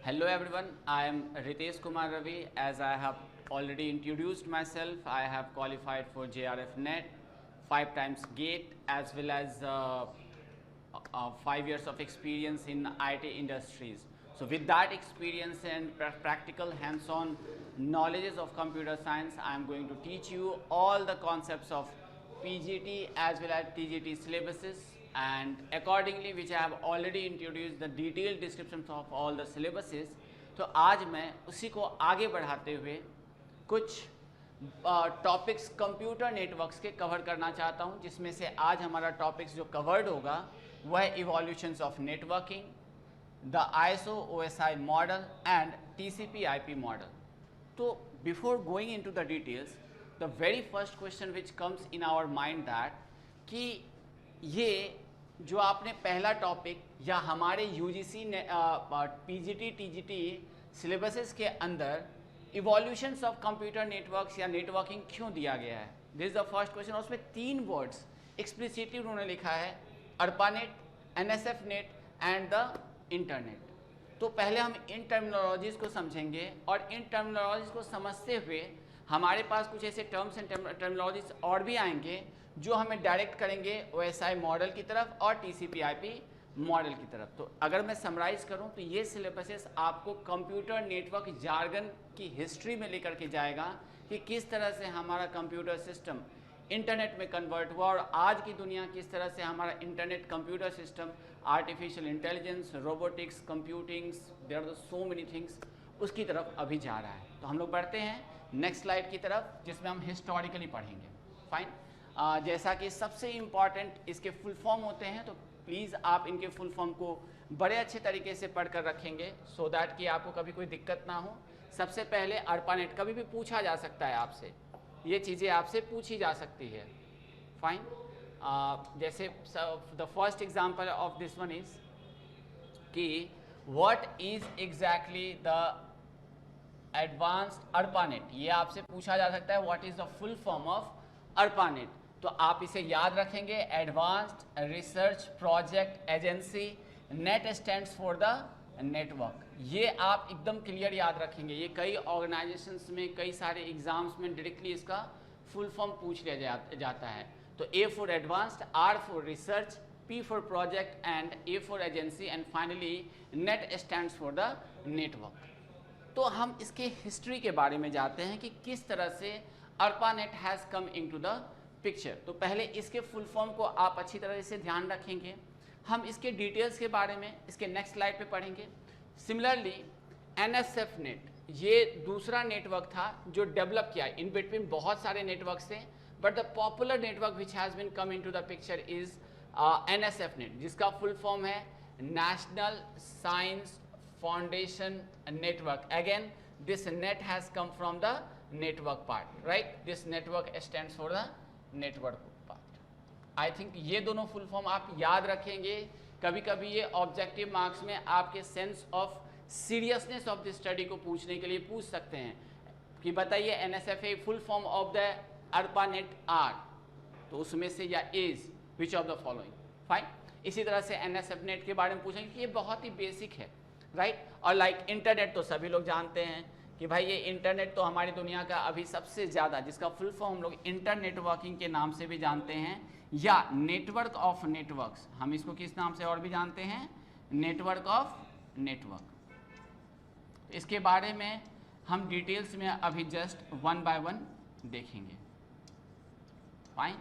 Hello everyone, I am Ritesh Kumar Ravi. As I have already introduced myself, I have qualified for JRF NET, 5 times GATE, as well as 5 years of experience in IT industries. So with that experience and practical hands-on knowledges of computer science, I am going to teach you all the concepts of PGT as well as TGT syllabuses, and accordingly which I have already introduced the detailed descriptions of all the syllabuses. तो आज मैं उसी को आगे बढ़ाते हुए कुछ topics computer networks के कवर करना चाहता हूं, जिसमें से आज हमारा टॉपिक्स जो कवर्ड होगा वह है evolutions of networking, the ISO OSI model and TCP IP model. तो before going into the details, the very first question which comes in our mind that कि ये जो आपने पहला टॉपिक या हमारे UGC PGT TGT सिलेबसेस के अंदर इवोल्यूशंस ऑफ कंप्यूटर नेटवर्क्स या नेटवर्किंग क्यों दिया गया है, this is the first question. उसमें 3 वर्ड्स एक्सप्लिसिटली उन्होंने लिखा है, ARPANET, NSF net and the internet. तो पहले हम इन टर्मिनोलॉजीज़ को समझेंगे और इन टर्मिनोलॉजीज़ को समझते हुए हमारे पास कुछ ऐसे टर्म्स एंड टर्मिनोलॉजीज और भी आएंगे जो हमें डायरेक्ट करेंगे OSI मॉडल की तरफ और TCP IP मॉडल की तरफ. तो अगर मैं समराइज़ करूं तो ये सिलेबसेस आपको कंप्यूटर नेटवर्क जार्गन की हिस्ट्री में लेकर के जाएगा कि किस तरह से हमारा कंप्यूटर सिस्टम इंटरनेट में कन्वर्ट हुआ और आज की दुनिया किस तरह से हमारा internet computer system artificial intelligence, robotics, computings, there are so many things, उसकी तरफ अभी जा रहा है. तो हम लोग बढ़ते हैं नेक्स्ट स्लाइड की तरफ, जिसमें हम हिस्टोरिकली पढ़ेंगे. फाइन. जैसा कि सबसे इम्पॉर्टेंट इसके फुल फॉर्म होते हैं, तो प्लीज़ आप इनके फुल फॉर्म को बड़े अच्छे तरीके से पढ़ कर रखेंगे सो दैट कि आपको कभी कोई दिक्कत ना हो. सबसे पहले ARPANET कभी भी पूछा जा सकता है आपसे, ये चीज़ें आपसे पूछी जा सकती है. फाइन. जैसे the first example of this one is कि what is exactly the advanced ARPANET. ये आपसे पूछा जा सकता है what is the full form of ARPANET. तो आप इसे याद रखेंगे, advanced research project agency, net stands for the network. ये आप एकदम क्लियर याद रखेंगे. ये कई ऑर्गेनाइजेशंस में, कई सारे एग्जाम्स में डायरेक्टली इसका फुल फॉर्म पूछ लिया जाता है. तो A for advanced, R for research, P for project and A for agency and finally net stands for the network. तो हम इसके हिस्ट्री के बारे में जाते हैं कि किस तरह से ARPANET has come into the picture. तो पहले इसके फुल फॉर्म को आप अच्छी तरह से ध्यान रखेंगे. हम इसके डिटेल्स के बारे में इसके नेक्स्ट स्लाइड पे पढ़ेंगे. सिमिलरली NSF नेट, ये दूसरा नेटवर्क था जो डेवलप किया. इन बिटवीन बहुत सारे नेटवर्क्स थे, but the popular network which has been come into the picture is NSF net, जिसका फुल फॉर्म है national science foundation network. Again this net has come from the network part, right? This network stands for the network part. I think ये दोनों full form आप याद रखेंगे. कभी कभी ये ऑब्जेक्टिव मार्क्स में आपके sense of seriousness of the study को पूछने के लिए पूछ सकते हैं कि बताइए NSF full form of the ARPANET R, तो उसमें से या is which of the following. Fine. इसी तरह से NSF नेट के बारे में पूछेंगे कि ये बहुत ही बेसिक है, राइट? और लाइक इंटरनेट तो सभी लोग जानते हैं कि भाई ये इंटरनेट तो हमारी दुनिया का अभी सबसे ज़्यादा, जिसका फुल फॉर्म हम लोग इंटरनेटवर्किंग के नाम से भी जानते हैं या नेटवर्क ऑफ नेटवर्क्स. हम इसको किस नाम से और भी जानते हैं? Network of network. इसके बारे में हम डिटेल्स में अभी जस्ट 1 by 1 देखेंगे. फाइन.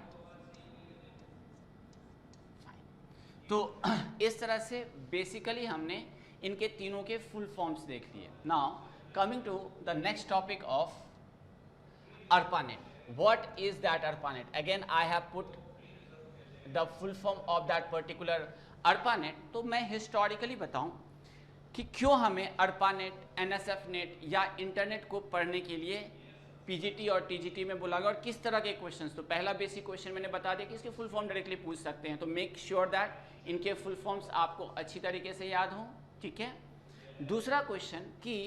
तो इस तरह से बेसिकली हमने इनके तीनों के फुल फॉर्म्स देख लिए. Now coming to the next topic of ARPANET. What is that ARPANET? Again I have put the full form of that particular ARPANET. तो मैं historically बताऊं कि क्यों हमें ARPANET, NSF नेट या इंटरनेट को पढ़ने के लिए PGT और TGT में बुला गया और किस तरह के क्वेश्चंस. तो पहला बेसिक क्वेश्चन मैंने बता दिया कि इसके फुल फॉर्म डायरेक्टली पूछ सकते हैं. तो मेक श्योर दैट इनके फुल फॉर्म्स आपको अच्छी तरीके से याद हों. ठीक है. दूसरा क्वेश्चन कि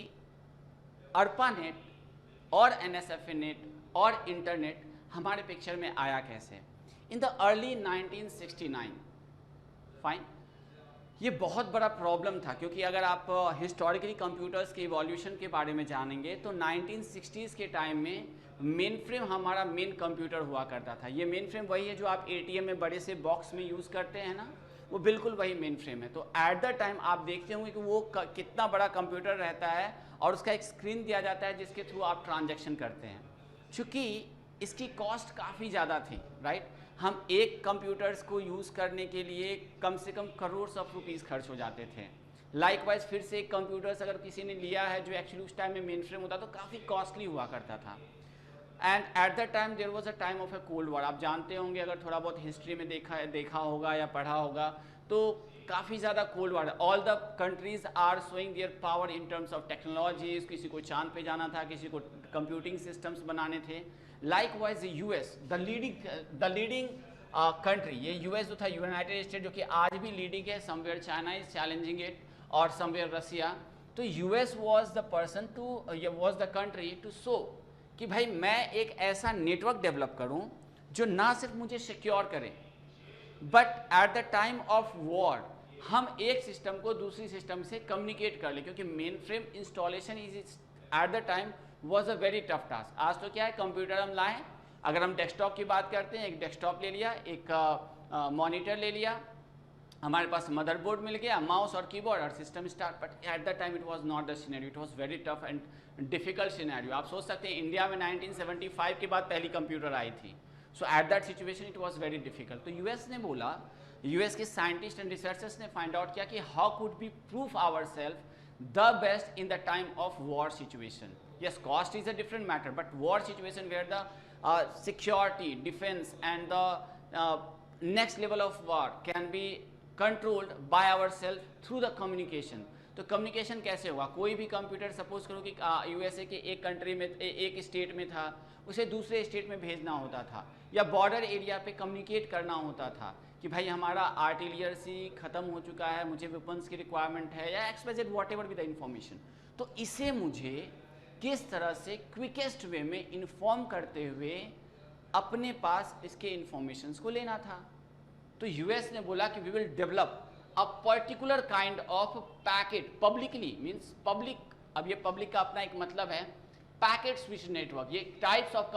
ARPANET और NSF नेट और इंटरनेट हमारे पिक्चर में आया कैसे. In the early 1969. फाइन. ये बहुत बड़ा प्रॉब्लम था, क्योंकि अगर आप हिस्टोरिकली कंप्यूटर्स के इवोल्यूशन के बारे में जानेंगे तो 1960s के टाइम में मेन फ्रेम हमारा मेन कंप्यूटर हुआ करता था। ये मेन फ्रेम वही है जो आप ATM में बड़े से बॉक्स में यूज़ करते हैं ना, वो बिल्कुल वही मेन फ्रेम है। तो एट द टाइम आप देखते होंगे कि वो कितना बड़ा कंप्यूटर रहता है और उसका एक स्क्रीन दिया जाता है जिसके थ्रू आप ट्रांजैक्शन करते हैं। चूँकि इसकी कॉस्ट काफ़ी ज़्यादा थी, राइट, हम एक कंप्यूटर्स को यूज़ करने के लिए कम से कम करोड़ ऑफ रुपीज़ खर्च हो जाते थे। लाइकवाइज फिर से एक कंप्यूटर्स अगर किसी ने लिया है जो एक्चुअली उस टाइम में मेन फ्रेम होता तो काफ़ी कॉस्टली हुआ करता था। And at the time there was a time of a cold war. आप जानते होंगे, अगर थोड़ा बहुत हिस्ट्री में देखा होगा या पढ़ा होगा, तो काफ़ी ज़्यादा cold war. All the countries are showing their power in terms of technologies. किसी को चांद पे जाना था, किसी को कंप्यूटिंग सिस्टम्स बनाने थे। Likewise US the leading country, ये यूएस जो था, यूनाइटेड स्टेट, जो कि आज भी लीडिंग है, somewhere China is challenging it और समवेयर रसिया। तो US was the person to was the country to show कि भाई मैं एक ऐसा नेटवर्क डेवलप करूं जो ना सिर्फ मुझे सिक्योर करे, but at the time of war हम एक सिस्टम को दूसरी सिस्टम से कम्युनिकेट कर ले, क्योंकि main frame installation is eight the time was a very tough task. आज तो क्या है, कंप्यूटर हम लाएं, अगर हम डेस्कटॉप की बात करते हैं, एक डेस्कटॉप ले लिया, एक मॉनिटर ले लिया, हमारे पास मदरबोर्ड मिल गया, माउस और कीबोर्ड और system start. But at the time it was not the scenario, it was very tough and difficult scenario. आप सोच सकते हैं इंडिया में 1975 के बाद पहली कंप्यूटर आई थी, so at that situation it was very difficult. तो यूएस ने बोला, यूएस के साइंटिस्ट एंड रिसर्चर्स ने फाइंड आउट किया कि how could be proof our self the best in the time of war situation. Yes, cost is a different matter, but war situation where the security, defense and the next level of war can be controlled by ourselves through the communication. तो communication कैसे होगा? कोई भी computer suppose करो कि USA के एक country में, एक स्टेट में था, उसे दूसरे स्टेट में भेजना होता था, या बॉर्डर एरिया पे कम्युनिकेट करना होता था कि भाई हमारा आर्टिलरी ख़त्म हो चुका है, मुझे वेपन्स की रिक्वायरमेंट है, या expected what ever with the information. तो इसे मुझे किस तरह से क्विकेस्ट वे में इन्फॉर्म करते हुए अपने पास इसके इन्फॉर्मेशंस को लेना था। तो यूएस ने बोला कि we will develop a particular kind of packet publicly, means public, अब ये पब्लिक का अपना एक मतलब है, पैकेट स्विच नेटवर्क। ये टाइप्स ऑफ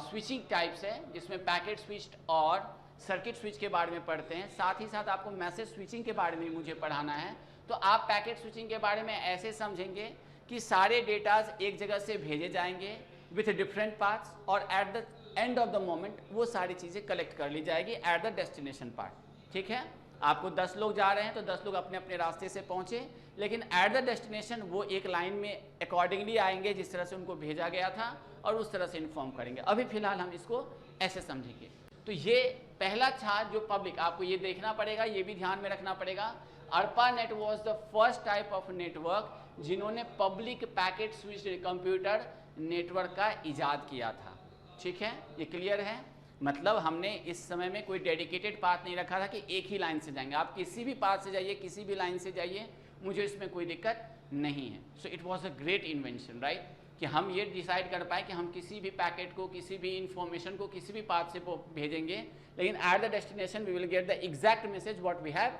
स्विचिंग टाइप्स है, जिसमें पैकेट स्विच और सर्किट स्विच के बारे में पढ़ते हैं। साथ ही साथ आपको मैसेज स्विचिंग के बारे में मुझे पढ़ाना है। तो आप पैकेट स्विचिंग के बारे में ऐसे समझेंगे कि सारे डेटाज एक जगह से भेजे जाएंगे विथ डिफरेंट पार्ट्स, और at the end of the moment वो सारी चीज़ें कलेक्ट कर ली जाएगी एट द डेस्टिनेशन पार्ट। ठीक है, आपको 10 लोग जा रहे हैं तो 10 लोग अपने अपने रास्ते से पहुंचे, लेकिन एट द डेस्टिनेशन वो एक लाइन में अकॉर्डिंगली आएंगे जिस तरह से उनको भेजा गया था, और उस तरह से इन्फॉर्म करेंगे। अभी फिलहाल हम इसको ऐसे समझेंगे। तो ये पहला था जो पब्लिक, आपको ये देखना पड़ेगा, ये भी ध्यान में रखना पड़ेगा। ARPANET was the first type of network जिन्होंने public packet switch computer network का इजाद किया था। ठीक है, ये क्लियर है? मतलब हमने इस समय में कोई डेडिकेटेड पाथ नहीं रखा था कि एक ही लाइन से जाएंगे, आप किसी भी पाथ से जाइए, किसी भी लाइन से जाइए, मुझे इसमें कोई दिक्कत नहीं है। So it was a great invention, right, कि हम ये डिसाइड कर पाए कि हम किसी भी पैकेट को, किसी भी इंफॉर्मेशन को किसी भी पाथ से भेजेंगे, लेकिन at the destination we will get the exact message what we have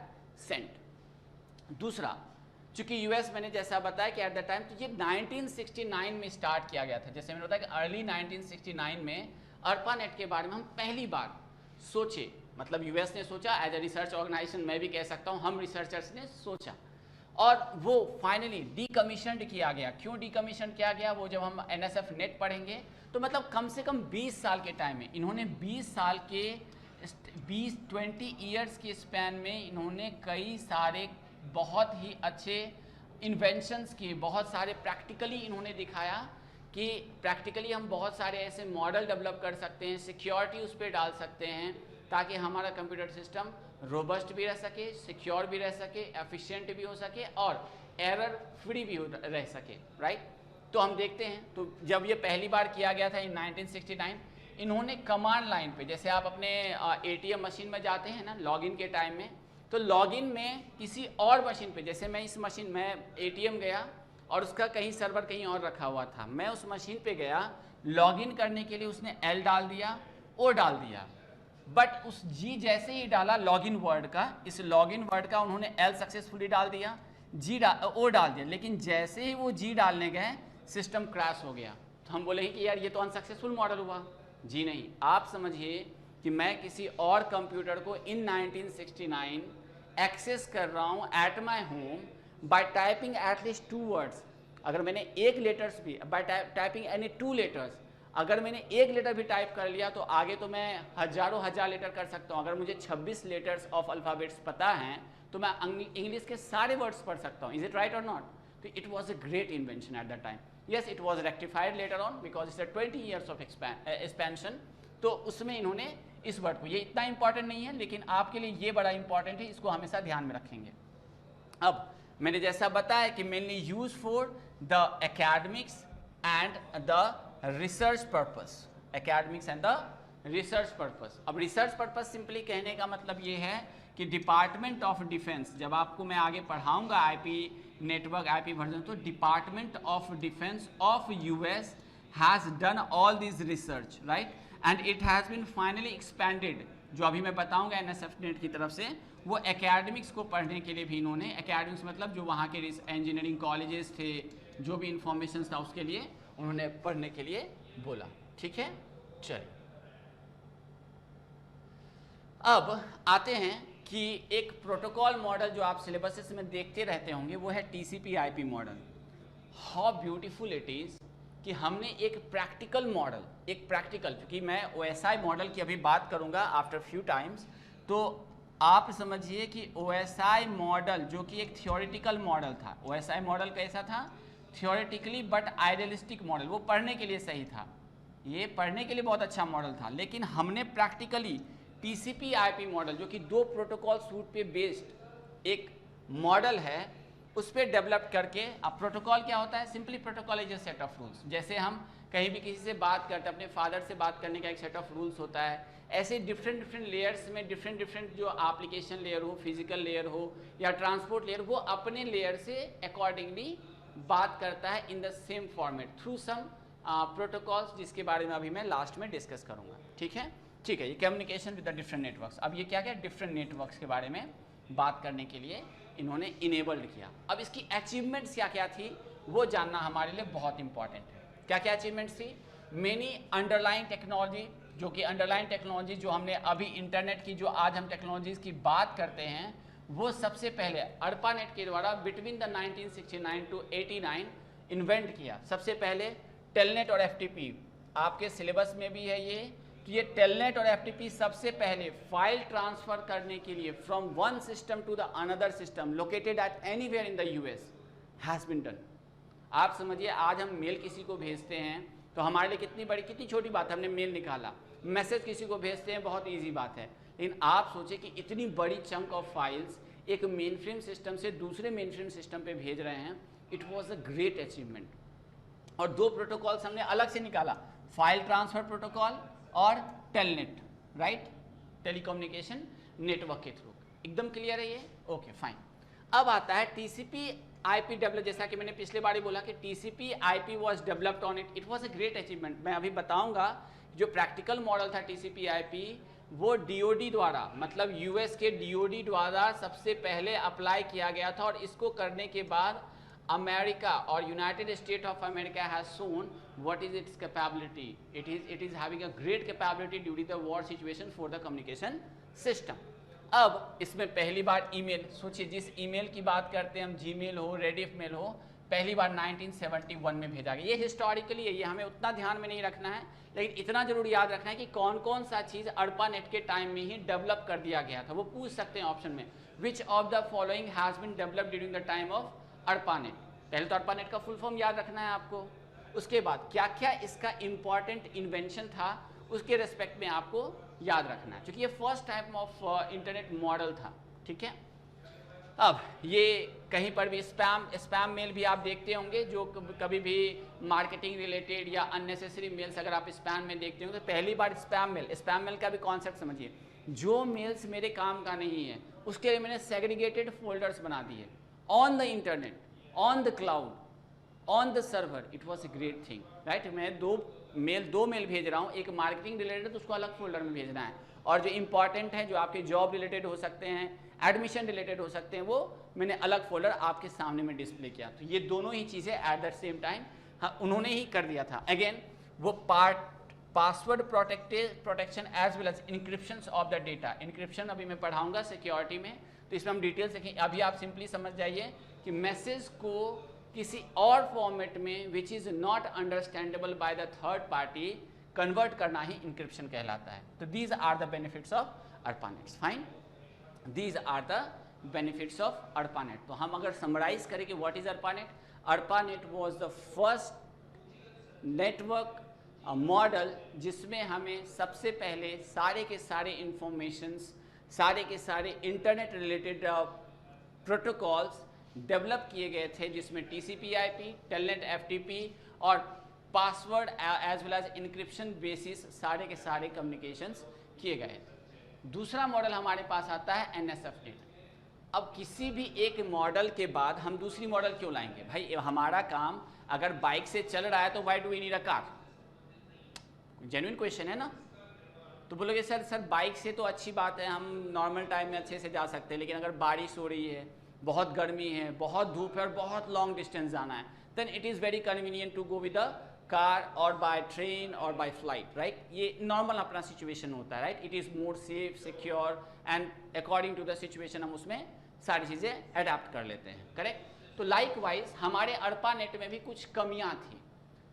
sent. दूसरा, चूंकि यूएस मैंने जैसा बताया कि एट द टाइम, तो ये 1969 में स्टार्ट किया गया था। जैसे मैंने बताया कि अर्ली 1969 में ARPANET के बारे में हम पहली बार सोचे, मतलब यूएस ने सोचा, एज ए रिसर्च ऑर्गेनाइजेशन मैं भी कह सकता हूँ, हम रिसर्चर्स ने सोचा, और वो फाइनली डीकमीशन्ड किया गया। क्यों डीकमीशन किया गया, वो जब हम NSF नेट पढ़ेंगे तो मतलब कम से कम 20 साल के टाइम में इन्होंने 20 साल के 20 ईयर्स के स्पैन में इन्होंने कई सारे बहुत ही अच्छे इन्वेंशंस किए, बहुत सारे प्रैक्टिकली इन्होंने दिखाया कि प्रैक्टिकली हम बहुत सारे ऐसे मॉडल डेवलप कर सकते हैं, सिक्योरिटी उस पर डाल सकते हैं, ताकि हमारा कंप्यूटर सिस्टम रोबस्ट भी रह सके, सिक्योर भी रह सके, एफिशिएंट भी हो सके और एरर फ्री भी रह सके, राइट। तो हम देखते हैं, तो जब ये पहली बार किया गया था इन 1969, इन्होंने कमांड लाइन पे, जैसे आप अपने ATM मशीन में जाते हैं ना लॉगिन के टाइम में, तो लॉगिन में किसी और मशीन पे, जैसे मैं इस मशीन में ATM गया और उसका कहीं सर्वर कहीं और रखा हुआ था, मैं उस मशीन पे गया लॉगिन करने के लिए, उसने L डाल दिया, O डाल दिया, बट उस जी जैसे ही डाला लॉगिन वर्ड का, इस लॉगिन वर्ड का उन्होंने एल सक्सेसफुली डाल दिया, ओ डाल दिया, लेकिन जैसे ही वो जी डालने गए सिस्टम क्रैश हो गया। तो हम बोलेंगे कि यार ये तो अनसक्सेसफुल मॉडल हुआ। जी नहीं, आप समझिए कि मैं किसी और कंप्यूटर को इन 1969 एक्सेस कर रहा हूँ at my home bye typing at least 2 words. अगर मैंने एक लेटर्स भी बाय टाइपिंग एनी 2 लेटर्स, अगर मैंने एक लेटर भी टाइप कर लिया तो आगे तो मैं हजारों हजार लेटर कर सकता हूँ। अगर मुझे 26 लेटर्स ऑफ अल्फ़ाबेट्स पता हैं तो मैं इंग्लिश के सारे वर्ड्स पढ़ सकता हूँ। इज इट राइट और नॉट? तो it was a great invention at that time. Yes, it was rectified later on because it's a 20 years of expansion. तो उसमें इन्होंने इस वर्ड को, ये इतना इंपॉर्टेंट नहीं है लेकिन आपके लिए ये बड़ा इंपॉर्टेंट है, इसको हमेशा ध्यान में रखेंगे। अब मैंने जैसा बताया कि mainly use for the academics and the research purpose, academics and the research purpose. अब रिसर्च पर्पस सिंपली कहने का मतलब ये है कि डिपार्टमेंट ऑफ डिफेंस, जब आपको मैं आगे पढ़ाऊंगा आईपी नेटवर्क, आईपी वर्जन, तो department of defence of US has done all this research, right, and it has been finally expanded. जो अभी मैं बताऊंगा एनएसएफ नेट की तरफ से, वो एकेडमिक्स को पढ़ने के लिए भी इन्होंने, एकेडमिक्स मतलब जो वहाँ के इंजीनियरिंग कॉलेजेस थे, जो भी इंफॉर्मेशन था उसके लिए उन्होंने पढ़ने के लिए बोला। ठीक है, चलिए अब आते हैं कि एक प्रोटोकॉल मॉडल जो आप सिलेबसेस में देखते रहते होंगे वो है TCP IP model. How beautiful it is कि हमने एक प्रैक्टिकल मॉडल, एक प्रैक्टिकल, क्योंकि मैं ओएसआई मॉडल की अभी बात करूंगा आफ्टर फ्यू टाइम्स, तो आप समझिए कि ओएसआई मॉडल जो कि एक थियोरेटिकल मॉडल था, ओएसआई मॉडल कैसा था? Theoretically but idealistic model. वो पढ़ने के लिए सही था, ये पढ़ने के लिए बहुत अच्छा मॉडल था, लेकिन हमने प्रैक्टिकली टीसीपी आईपी मॉडल जो कि 2 प्रोटोकॉल सूट पे बेस्ड एक मॉडल है उस पर डेवलप करके। अब प्रोटोकॉल क्या होता है? Simply protocol is a set of rules. जैसे हम कहीं भी किसी से बात करते हैं, अपने फादर से बात करने का एक सेट ऑफ रूल्स होता है, ऐसे डिफरेंट लेयर्स में डिफरेंट जो एप्लीकेशन लेयर हो, फिजिकल लेयर हो या ट्रांसपोर्ट लेयर, वो अपने लेयर से अकॉर्डिंगली बात करता है in the same format through some protocols, जिसके बारे में अभी मैं लास्ट में डिस्कस करूँगा। ठीक है, ठीक है, ये communication with the different networks. अब ये क्या क्या डिफरेंट नेटवर्क्स के बारे में बात करने के लिए इन्होंने इनेबल्ड किया। अब इसकी अचीवमेंट्स क्या क्या थी वो जानना हमारे लिए बहुत इंपॉर्टेंट है। क्या क्या अचीवमेंट्स थी? मेनी अंडरलाइन टेक्नोलॉजी, जो कि अंडरलाइन टेक्नोलॉजी जो हमने अभी इंटरनेट की, जो आज हम टेक्नोलॉजीज की बात करते हैं, वो सबसे पहले अर्पानेट के द्वारा बिटवीन द 1969 टू 89 इन्वेंट किया। सबसे पहले टेलनेट और एफटीपी, आपके सिलेबस में भी है ये, तो ये टेलनेट और एफटीपी सबसे पहले फाइल ट्रांसफर करने के लिए from one system to the another system located at anywhere in the US has been done. आप समझिए आज हम मेल किसी को भेजते हैं तो हमारे लिए कितनी छोटी बात है, हमने मेल निकाला। मैसेज किसी को भेजते हैं, बहुत ईजी बात है, लेकिन आप सोचिए कि इतनी बड़ी चंक ऑफ फाइल्स एक मेन फ्रेम सिस्टम से दूसरे मेन फ्रेम सिस्टम पे भेज रहे हैं। It was a great achievement. और 2 प्रोटोकॉल्स हमने अलग से निकाला, फाइल ट्रांसफर प्रोटोकॉल और टेलनेट, राइट, टेलीकम्युनिकेशन नेटवर्क के थ्रू। एकदम क्लियर है ये? Okay fine. अब आता है टीसीपी आईपी डेवलप। जैसा कि मैंने पिछले बार ही बोला कि TCP IP was developed on it was a great achievement. मैं अभी बताऊंगा जो प्रैक्टिकल मॉडल था टीसीपी आईपी, वो डीओडी द्वारा, मतलब यूएस के डीओडी द्वारा सबसे पहले अप्लाई किया गया था। और इसको करने के बाद अमेरिका और United state of America has shown what is its capability. It is having a great capability during the war situation for the communication system. अब इसमें पहली बार ईमेल, सोचिए जिस ईमेल की बात करते हैं हम, जीमेल हो, रेडिफ मेल हो, पहली बार 1971 में भेजा गया। ये हिस्टोरिकली है, ये हमें उतना ध्यान में नहीं रखना है, लेकिन इतना जरूर याद रखना है कि कौन कौन सा चीज़ अर्पानेट के टाइम में ही डेवलप कर दिया गया था। वो पूछ सकते हैं ऑप्शन में, which of the following has been develop during the time of ARPANET. पहले तो अर्पानेट का फुल फॉर्म याद रखना है आपको, उसके बाद क्या क्या इसका इंपॉर्टेंट इन्वेंशन था उसके रेस्पेक्ट में आपको याद रखना है, क्योंकि ये first type of internet model था। ठीक है, अब ये कहीं पर भी स्पैम मेल भी आप देखते होंगे, जो कभी भी मार्केटिंग रिलेटेड या अननेसेसरी मेल्स अगर आप स्पैम में देखते होंगे तो पहली बार स्पैम मेल का भी कॉन्सेप्ट समझिए। जो मेल्स मेरे काम का नहीं है उसके लिए मैंने सेग्रीगेटेड फोल्डर्स बना दिए on the internet, on the cloud, on the server, it was a great thing, right. मैं दो मेल भेज रहा हूँ, एक मार्केटिंग रिलेटेड तो उसको अलग फोल्डर में भेजना है, और जो इंपॉर्टेंट है, जो आपके जॉब रिलेटेड हो सकते हैं, एडमिशन रिलेटेड हो सकते हैं, वो मैंने अलग फोल्डर आपके सामने में डिस्प्ले किया। तो ये दोनों ही चीज़ें एट द सेम टाइम उन्होंने ही कर दिया था। अगेन वो password protection as well as encryption of the data. Encryption अभी मैं पढ़ाऊंगा सिक्योरिटी में, तो इसमें हम डिटेल्स देखें। अभी आप सिंपली समझ जाइए कि मैसेज को किसी और फॉर्मेट में which is not understandable by the third party convert करना ही इंक्रिप्शन कहलाता है। तो these are the benefits of ARPANET। Fine, these are the benefits of ARPANET। तो हम अगर समराइज करें कि what is ARPANET, ARPANET was the first network model जिसमें हमें सबसे पहले सारे के सारे इंफॉर्मेशंस, सारे के सारे इंटरनेट रिलेटेड प्रोटोकॉल्स डेवलप किए गए थे, जिसमें TCP/IP, टेलनेट FTP और password as well as encryption basis सारे के सारे कम्युनिकेशंस किए गए। दूसरा मॉडल हमारे पास आता है NSFNet। अब किसी भी एक मॉडल के बाद हम दूसरी मॉडल क्यों लाएंगे भाई? हमारा काम अगर बाइक से चल रहा है तो why do we need a car? Genuine question है ना। तो बोलोगे सर बाइक से तो अच्छी बात है, हम नॉर्मल टाइम में अच्छे से जा सकते हैं, लेकिन अगर बारिश हो रही है, बहुत गर्मी है, बहुत धूप है और बहुत लॉन्ग डिस्टेंस जाना है, then it is very convenient to go with a car और बाय ट्रेन और बाय फ्लाइट, राइट। ये नॉर्मल अपना सिचुएशन होता है, right. It is more safe, secure and according to the situation हम उसमें सारी चीज़ें अडेप्ट कर लेते हैं, करेक्ट। तो लाइक वाइज हमारे ARPANET में भी कुछ कमियां थी।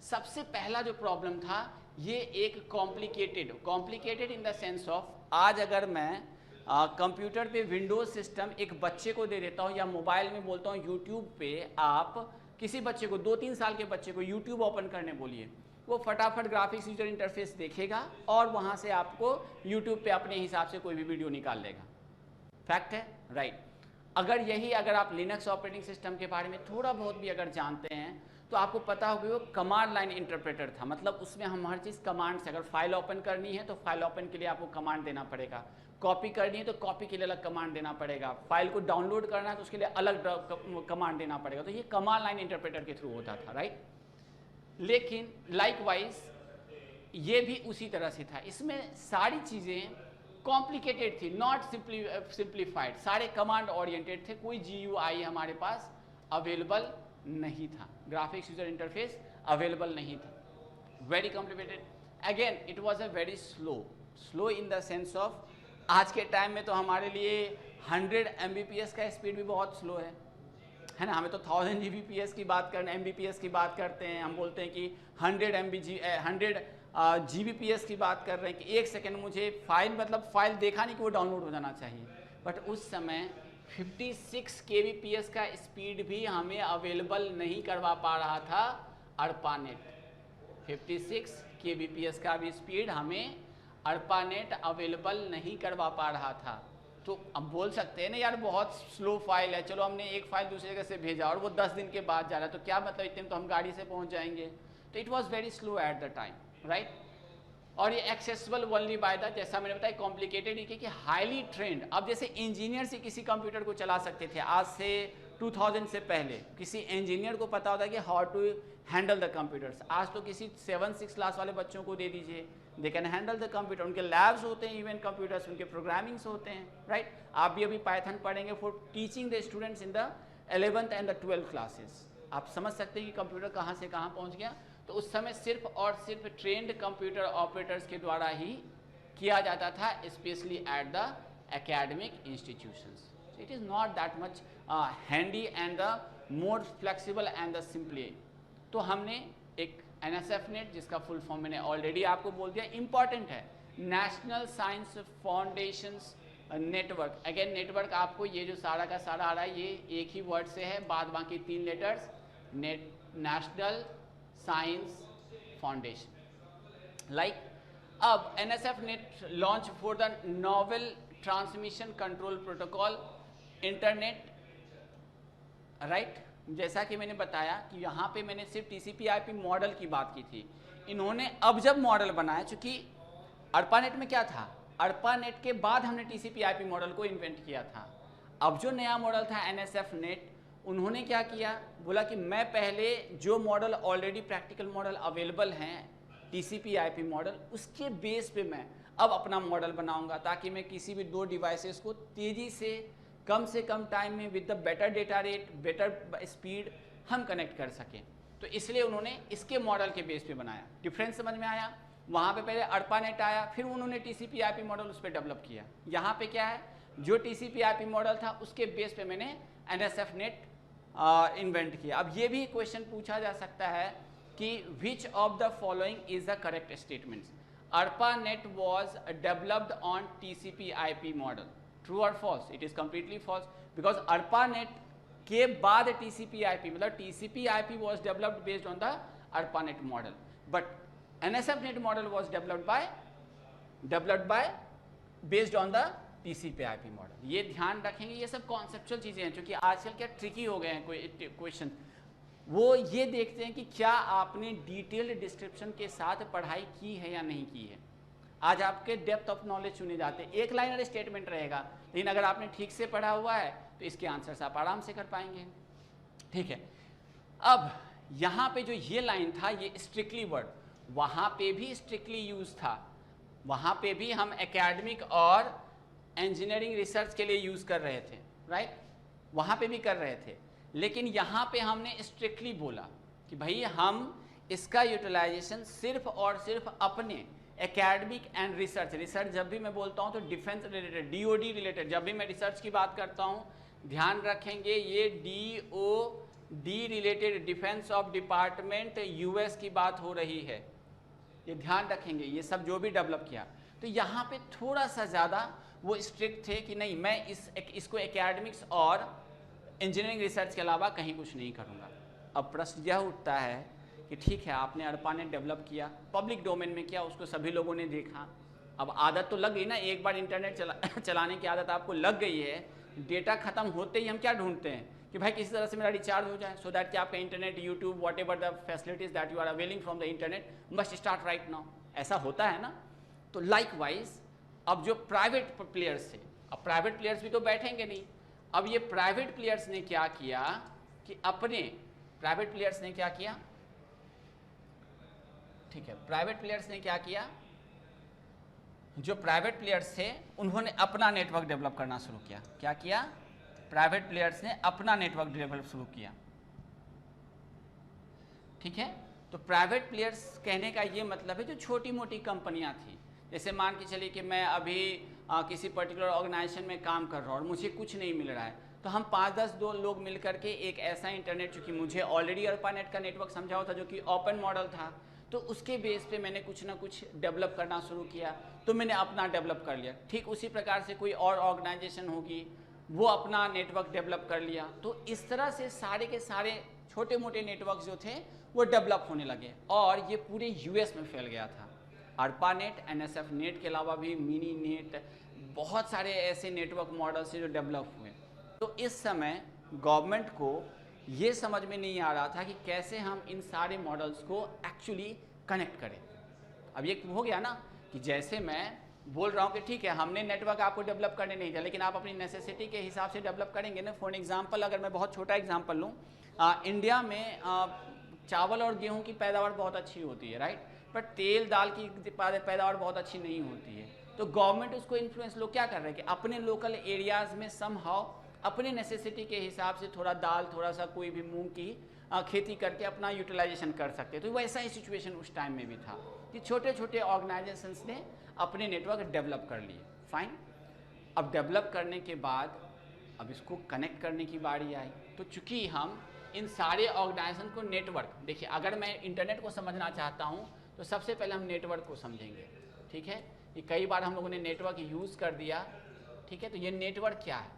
सबसे पहला जो प्रॉब्लम था, ये एक complicated in the sense of, आज अगर मैं कंप्यूटर पे विंडोज सिस्टम एक बच्चे को दे देता हूँ या मोबाइल में बोलता हूँ यूट्यूब पे आप किसी बच्चे को, 2-3 साल के बच्चे को यूट्यूब ओपन करने बोलिए, वो फटाफट ग्राफिक्स यूजर इंटरफेस देखेगा और वहाँ से आपको यूट्यूब पे अपने हिसाब से कोई भी वीडियो निकाल लेगा। फैक्ट है, राइट। अगर आप लिनक्स ऑपरेटिंग सिस्टम के बारे में थोड़ा बहुत भी अगर जानते हैं तो आपको पता होगा वो कमांड लाइन इंटरप्रेटर था। मतलब उसमें हम हर चीज़ कमांड से, अगर फाइल ओपन करनी है तो फाइल ओपन के लिए आपको कमांड देना पड़ेगा, कॉपी करनी है तो कॉपी के लिए अलग कमांड देना पड़ेगा, फाइल को डाउनलोड करना है तो उसके लिए अलग कमांड देना पड़ेगा। तो ये कमांड लाइन इंटरप्रेटर के थ्रू होता था, राइट। लेकिन लाइकवाइज ये भी उसी तरह से था। इसमें सारी चीज़ें कॉम्प्लिकेटेड थी, नॉट सिंप्लीफाइड, सारे कमांड ओरिएंटेड थे, कोई GUI हमारे पास अवेलेबल नहीं था, ग्राफिक्स यूजर इंटरफेस अवेलेबल नहीं था, very complicated. Again it was a very slow in the sense of, आज के टाइम में तो हमारे लिए 100 Mbps का स्पीड भी बहुत स्लो है ना। हमें तो 1000 Gbps की बात करना, Mbps की बात करते हैं, हम बोलते हैं कि 100 Gbps की बात कर रहे हैं कि 1 सेकेंड मुझे फाइल देखा नहीं कि वो डाउनलोड हो जाना चाहिए। बट उस समय 56 kbps का स्पीड भी हमें अवेलेबल नहीं करवा पा रहा था ARPANET। 56 kbps का भी स्पीड हमें ARPANET अवेलेबल नहीं करवा पा रहा था। तो अब बोल सकते हैं ना यार बहुत स्लो फाइल है, चलो हमने एक फाइल दूसरी जगह से भेजा और वो 10 दिन के बाद जा रहा है, तो क्या मतलब इतने में तो हम गाड़ी से पहुंच जाएंगे। तो it was very slow eight the time, right. और ये एक्सेसिबल ओनली बाय द, जैसा मैंने बताया, कॉम्प्लिकेटेड कि हाईली ट्रेंड। अब जैसे इंजीनियर से किसी कंप्यूटर को चला सकते थे, आज से 2000 से पहले किसी इंजीनियर को पता होता है कि how to handle the computers. आज तो किसी 7-6 क्लास वाले बच्चों को दे दीजिए, they can handle the computer. उनके लैब्स होते हैं, इवन कंप्यूटर्स, उनके प्रोग्रामिंग्स होते हैं, राइट। आप भी अभी पाइथन पढ़ेंगे for teaching the students in the 11th and the 12th classes. आप समझ सकते हैं कि कंप्यूटर कहाँ से कहाँ पहुँच गया। तो उस समय सिर्फ और सिर्फ ट्रेंड कंप्यूटर ऑपरेटर्स के द्वारा ही किया जाता था, specially at the academic institutions. It is not that much handy and the more flexible and the simply. तो हमने एक NSFNet, जिसका फुल फॉर्म मैंने ऑलरेडी आपको बोल दिया, इंपॉर्टेंट है, national science foundations network. Again network आपको ये जो सारा का सारा आ रहा है ये एक ही वर्ड से है, बाद बाकी 3 letters, national science foundation. Like अब NSFNet launch for the novel transmission control protocol internet, right. जैसा कि मैंने बताया कि यहाँ पे मैंने सिर्फ TCP/IP मॉडल की बात की थी। इन्होंने अब जब मॉडल बनाया, चूंकि ARPANET में क्या था, ARPANET के बाद हमने TCP/IP मॉडल को इन्वेंट किया था। अब जो नया मॉडल था NSFNet, उन्होंने क्या किया, बोला कि मैं पहले जो model already practical model available हैं टीसीपी आईपी मॉडल, उसके बेस पे मैं अब अपना मॉडल बनाऊंगा ताकि मैं किसी भी दो डिवाइसेस को तेज़ी से कम टाइम में with the better data rate, better speed हम कनेक्ट कर सकें। तो इसलिए उन्होंने इसके मॉडल के बेस पे बनाया। डिफरेंस समझ में आया? वहाँ पे पहले ARPANET आया, फिर उन्होंने TCP IP मॉडल उस पर डेवलप किया। यहाँ पे क्या है, जो TCP IP मॉडल था उसके बेस पे मैंने NSF नेट इन्वेंट किया। अब ये भी क्वेश्चन पूछा जा सकता है कि विच of the following is the correct statements? ARPANET was developed on TCP IP model. True or false? It is completely false because ARPANET के बाद TCP IP मतलब TCP IP was developed based on the ARPANET model, but NSF net model was developed by based on the TCP IP model. ये ध्यान रखेंगे, ये सब conceptual चीज़ें हैं क्योंकि आजकल क्या ट्रिकी हो गए हैं कोई क्वेश्चन। वो ये देखते हैं कि क्या आपने डिटेल्ड डिस्क्रिप्शन के साथ पढ़ाई की है या नहीं की है। आज आपके डेप्थ ऑफ नॉलेज चुने जाते हैं, एक लाइनर स्टेटमेंट रहेगा, लेकिन अगर आपने ठीक से पढ़ा हुआ है तो इसके आंसर्स आप आराम से कर पाएंगे। ठीक है, अब यहाँ पे जो ये लाइन था ये स्ट्रिक्टली वर्ड, वहाँ पे भी स्ट्रिक्टली यूज था, वहाँ पे भी हम एकेडमिक और इंजीनियरिंग रिसर्च के लिए यूज़ कर रहे थे, राइट, वहाँ पे भी कर रहे थे, लेकिन यहाँ पे हमने स्ट्रिक्टली बोला कि भाई हम इसका यूटिलाइजेशन सिर्फ और सिर्फ अपने एकेडमिक एंड रिसर्च जब भी मैं बोलता हूँ तो डिफेंस रिलेटेड, DOD रिलेटेड, जब भी मैं रिसर्च की बात करता हूँ ध्यान रखेंगे ये DOD related, defence of department US की बात हो रही है, ये ध्यान रखेंगे, ये सब जो भी डेवलप किया। तो यहाँ पे थोड़ा सा ज़्यादा वो स्ट्रिक्ट थे कि नहीं मैं इसको एकेडमिक्स और इंजीनियरिंग रिसर्च के अलावा कहीं कुछ नहीं करूँगा। अब प्रश्न यह उठता है कि ठीक है आपने ARPANET डेवलप किया, पब्लिक डोमेन में किया, उसको सभी लोगों ने देखा, अब आदत तो लग गई ना, एक बार इंटरनेट चलाने की आदत आपको लग गई है, डेटा खत्म होते ही हम क्या ढूंढते हैं कि भाई किसी तरह से मेरा रिचार्ज हो जाए, सो दैट कि आपका internet, YouTube, whatever the facilities that you are availing from the internet must start right now, ऐसा होता है ना। तो लाइकवाइज अब जो प्राइवेट प्लेयर्स थे, अब प्राइवेट प्लेयर्स भी तो बैठेंगे नहीं, अब ये प्राइवेट प्लेयर्स ने क्या किया कि अपने प्राइवेट प्लेयर्स ने क्या किया, ठीक है, प्राइवेट प्लेयर्स ने क्या किया, जो प्राइवेट प्लेयर्स थे उन्होंने अपना नेटवर्क डेवलप करना शुरू किया। क्या किया? प्राइवेट प्लेयर्स ने अपना नेटवर्क डेवलप शुरू किया। ठीक है, तो प्राइवेट प्लेयर्स कहने का ये मतलब है जो छोटी मोटी कंपनियां थी, जैसे मान के चलिए कि मैं अभी किसी पर्टिकुलर ऑर्गेनाइजेशन में काम कर रहा हूँ और मुझे कुछ नहीं मिल रहा है, तो हम 5-10 लोग मिल करके एक ऐसा इंटरनेट, चूँकि मुझे ऑलरेडी ARPANET का नेटवर्क समझा हुआ था जो कि ओपन मॉडल था, तो उसके बेस पे मैंने कुछ ना कुछ डेवलप करना शुरू किया, तो मैंने अपना डेवलप कर लिया। ठीक उसी प्रकार से कोई और ऑर्गेनाइजेशन होगी वो अपना नेटवर्क डेवलप कर लिया, तो इस तरह से सारे के सारे छोटे मोटे नेटवर्क जो थे वो डेवलप होने लगे और ये पूरे US में फैल गया था। ARPANET, NSF नेट के अलावा भी मिनी नेट, बहुत सारे ऐसे नेटवर्क मॉडल्स जो डेवलप हुए। तो इस समय गवर्नमेंट को ये समझ में नहीं आ रहा था कि कैसे हम इन सारे मॉडल्स को एक्चुअली कनेक्ट करें। अब ये हो गया ना कि जैसे मैं बोल रहा हूँ कि ठीक है हमने नेटवर्क आपको डेवलप करने नहीं दिया, लेकिन आप अपनी नेसेसिटी के हिसाब से डेवलप करेंगे ना। फॉर एग्जांपल अगर मैं बहुत छोटा एग्जांपल लूँ, इंडिया में चावल और गेहूँ की पैदावार बहुत अच्छी होती है, राइट, बट तेल दाल की पैदावार बहुत अच्छी नहीं होती है। तो गवर्नमेंट उसको इन्फ्लुएंस लोग क्या कर रहे हैं कि अपने लोकल एरियाज़ में समहाउ अपने नेसेसिटी के हिसाब से थोड़ा दाल, थोड़ा सा कोई भी मूंग की खेती करके अपना यूटिलाइजेशन कर सकते हैं। तो वैसा ही सिचुएशन उस टाइम में भी था कि छोटे छोटे ऑर्गेनाइजेशंस ने अपने नेटवर्क डेवलप कर लिए। फाइन, अब डेवलप करने के बाद अब इसको कनेक्ट करने की बारी आई। तो चूंकि हम इन सारे ऑर्गेनाइजेशन को नेटवर्क, देखिए अगर मैं इंटरनेट को समझना चाहता हूँ तो सबसे पहले हम नेटवर्क को समझेंगे। ठीक है, ये कई बार हम लोगों ने नेटवर्क यूज़ कर दिया। ठीक है, तो ये नेटवर्क क्या है?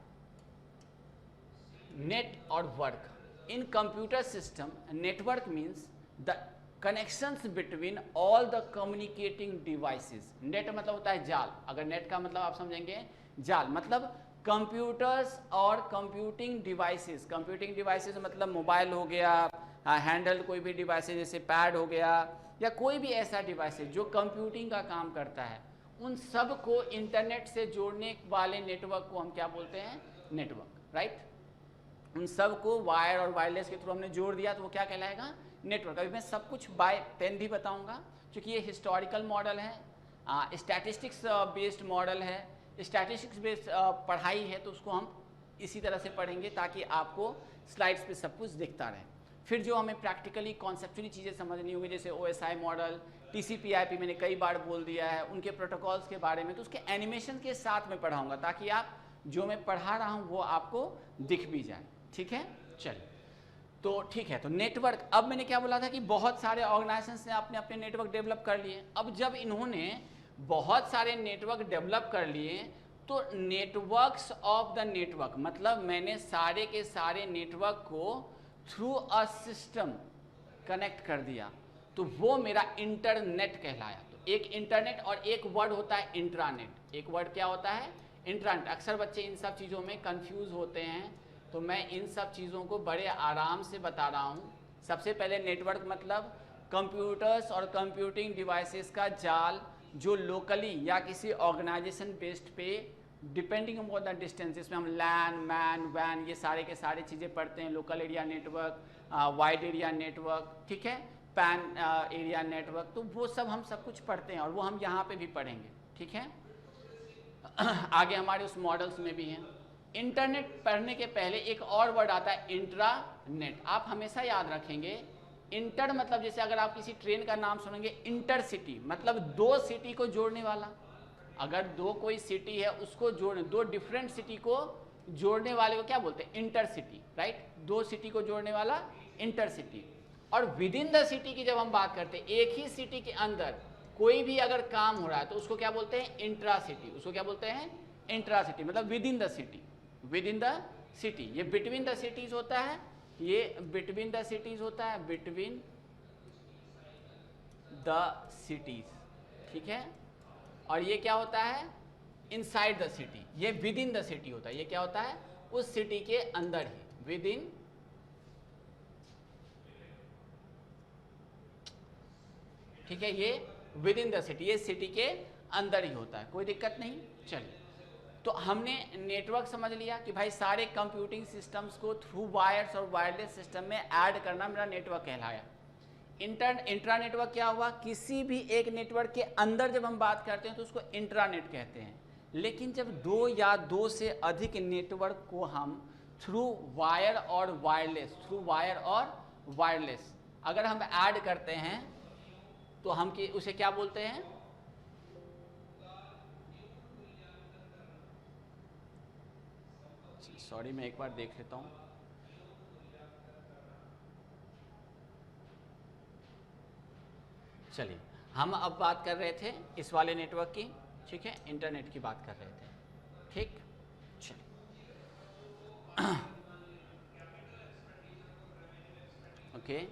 नेट और work in computer system, network means the connections between all the communicating devices. Net मतलब होता है जाल, अगर नेट का मतलब आप समझेंगे जाल मतलब कंप्यूटर्स और कंप्यूटिंग डिवाइसेस। कंप्यूटिंग डिवाइसेस मतलब मोबाइल हो गया, हैंडल कोई भी डिवाइसेस जैसे पैड हो गया, या कोई भी ऐसा डिवाइस जो कंप्यूटिंग का काम करता है, उन सब को इंटरनेट से जोड़ने वाले नेटवर्क को हम क्या बोलते हैं? Network, right. उन सब को वायर और वायरलेस के थ्रू हमने जोड़ दिया तो वो क्या कहलाएगा, नेटवर्क। अभी मैं सब कुछ बाय पेन भी बताऊंगा, क्योंकि ये हिस्टोरिकल मॉडल है, स्टैटिस्टिक्स बेस्ड मॉडल है, स्टैटिस्टिक्स बेस्ड पढ़ाई है, तो उसको हम इसी तरह से पढ़ेंगे ताकि आपको स्लाइड्स पे सब कुछ दिखता रहे। फिर जो हमें प्रैक्टिकली कॉन्सेप्चुअली चीज़ें समझनी होगी, जैसे OSI मॉडल, TCP/IP मैंने कई बार बोल दिया है, उनके प्रोटोकॉल्स के बारे में, तो उसके एनिमेशन के साथ में पढ़ाऊंगा ताकि आप जो मैं पढ़ा रहा हूँ वो आपको दिख भी जाए। ठीक है, चलिए तो ठीक है। तो नेटवर्क, अब मैंने क्या बोला था कि बहुत सारे ऑर्गेनाइजेशंस ने अपने अपने नेटवर्क डेवलप कर लिए। अब जब इन्होंने बहुत सारे नेटवर्क डेवलप कर लिए तो नेटवर्क्स ऑफ द नेटवर्क, मतलब मैंने सारे के सारे नेटवर्क को थ्रू अ सिस्टम कनेक्ट कर दिया, तो वो मेरा इंटरनेट कहलाया। तो एक इंटरनेट और एक वर्ड होता है इंट्रानेट। एक वर्ड क्या होता है, इंट्रानेट। अक्सर बच्चे इन सब चीज़ों में कंफ्यूज होते हैं, तो मैं इन सब चीज़ों को बड़े आराम से बता रहा हूँ। सबसे पहले नेटवर्क मतलब कंप्यूटर्स और कंप्यूटिंग डिवाइसेस का जाल जो लोकली या किसी ऑर्गेनाइजेशन बेस्ड पे डिपेंडिंग अपॉन द डिस्टेंस, जिसमें हम लैन, मैन, वैन ये सारे के सारे चीज़ें पढ़ते हैं। Local area network, wide area network, ठीक है, पैन एरिया नेटवर्क, तो वो सब हम सब कुछ पढ़ते हैं और वो हम यहाँ पे भी पढ़ेंगे। ठीक है, आगे हमारे उस मॉडल्स में भी हैं। इंटरनेट पढ़ने के पहले एक और वर्ड आता है इंट्रानेट। आप हमेशा याद रखेंगे, इंटर मतलब जैसे अगर आप किसी ट्रेन का नाम सुनेंगे इंटरसिटी, मतलब दो सिटी को जोड़ने वाला। अगर दो कोई सिटी है उसको जोड़ने, दो डिफरेंट सिटी को जोड़ने वाले को क्या बोलते हैं, इंटरसिटी, राइट। दो सिटी को जोड़ने वाला इंटरसिटी। और विद इन द सिटी की जब हम बात करते हैं, एक ही सिटी के अंदर कोई भी अगर काम हो रहा है तो उसको क्या बोलते हैं, इंट्रा सिटी। उसको क्या बोलते हैं, इंट्रा सिटी, मतलब with in the city, with in the city. ये बिटवीन द सिटीज होता है, ये बिटवीन द सिटीज होता है, बिटवीन द सिटीज, ठीक है। और ये क्या होता है, इनसाइड द सिटी। ये विद इन द सिटी होता है। ये क्या होता है, उस सिटी के अंदर ही, विद इन, ठीक है, ये विद इन द सिटी, ये सिटी के अंदर ही होता है, कोई दिक्कत नहीं। चलिए, तो हमने नेटवर्क समझ लिया कि भाई सारे कंप्यूटिंग सिस्टम्स को थ्रू वायर्स और वायरलेस सिस्टम में ऐड करना मेरा नेटवर्क कहलाया। इंट्रा नेटवर्क क्या हुआ, किसी भी एक नेटवर्क के अंदर जब हम बात करते हैं तो उसको इंट्रानेट कहते हैं। लेकिन जब दो या दो से अधिक नेटवर्क को हम थ्रू वायर और वायरलेस, थ्रू वायर और वायरलेस अगर हम ऐड करते हैं तो हम उसे क्या बोलते हैं, सॉरी मैं एक बार देख लेता हूं। चलिए, हम अब बात कर रहे थे इस वाले नेटवर्क की, ठीक है, इंटरनेट की बात कर रहे थे, ठीक। चलिए, ओके,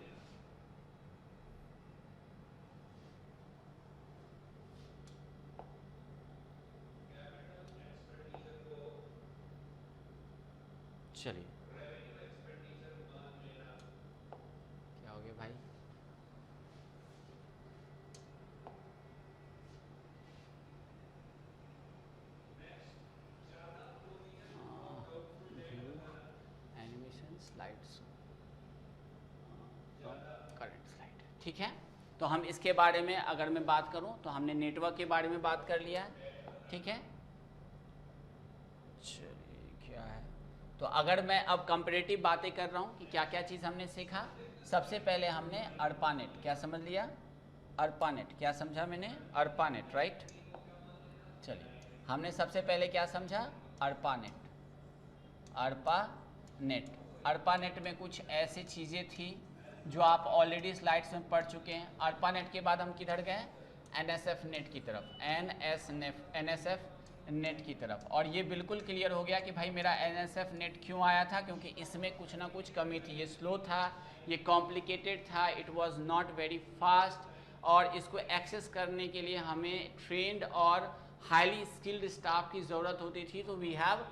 चलिए, क्या हो गया भाई, एनिमेशन स्लाइड्स, करंट स्लाइड, ठीक है। तो हम इसके बारे में अगर मैं बात करूं तो हमने नेटवर्क के बारे में बात कर लिया है, ठीक है। चलिए, क्या है, तो अगर मैं अब कंपैरेटिव बातें कर रहा हूँ कि क्या क्या चीज़ हमने सीखा। सबसे पहले हमने अर्पानेट, क्या समझ लिया, अर्पानेट, क्या समझा मैंने, अर्पानेट, राइट। चलिए, हमने सबसे पहले क्या समझा, अर्पानेट, अर्पानेट। अर्पानेट में कुछ ऐसी चीज़ें थी जो आप ऑलरेडी स्लाइड्स में पढ़ चुके हैं। अर्पानेट के बाद हम किधर गए, एनएसएफ नेट की तरफ, एनएसएफ नेट की तरफ। और ये बिल्कुल क्लियर हो गया कि भाई मेरा एनएसएफ नेट क्यों आया था, क्योंकि इसमें कुछ ना कुछ कमी थी। ये स्लो था, ये कॉम्प्लिकेटेड था, it was not very fast, और इसको एक्सेस करने के लिए हमें ट्रेंड और हाईली स्किल्ड स्टाफ की ज़रूरत होती थी। तो we have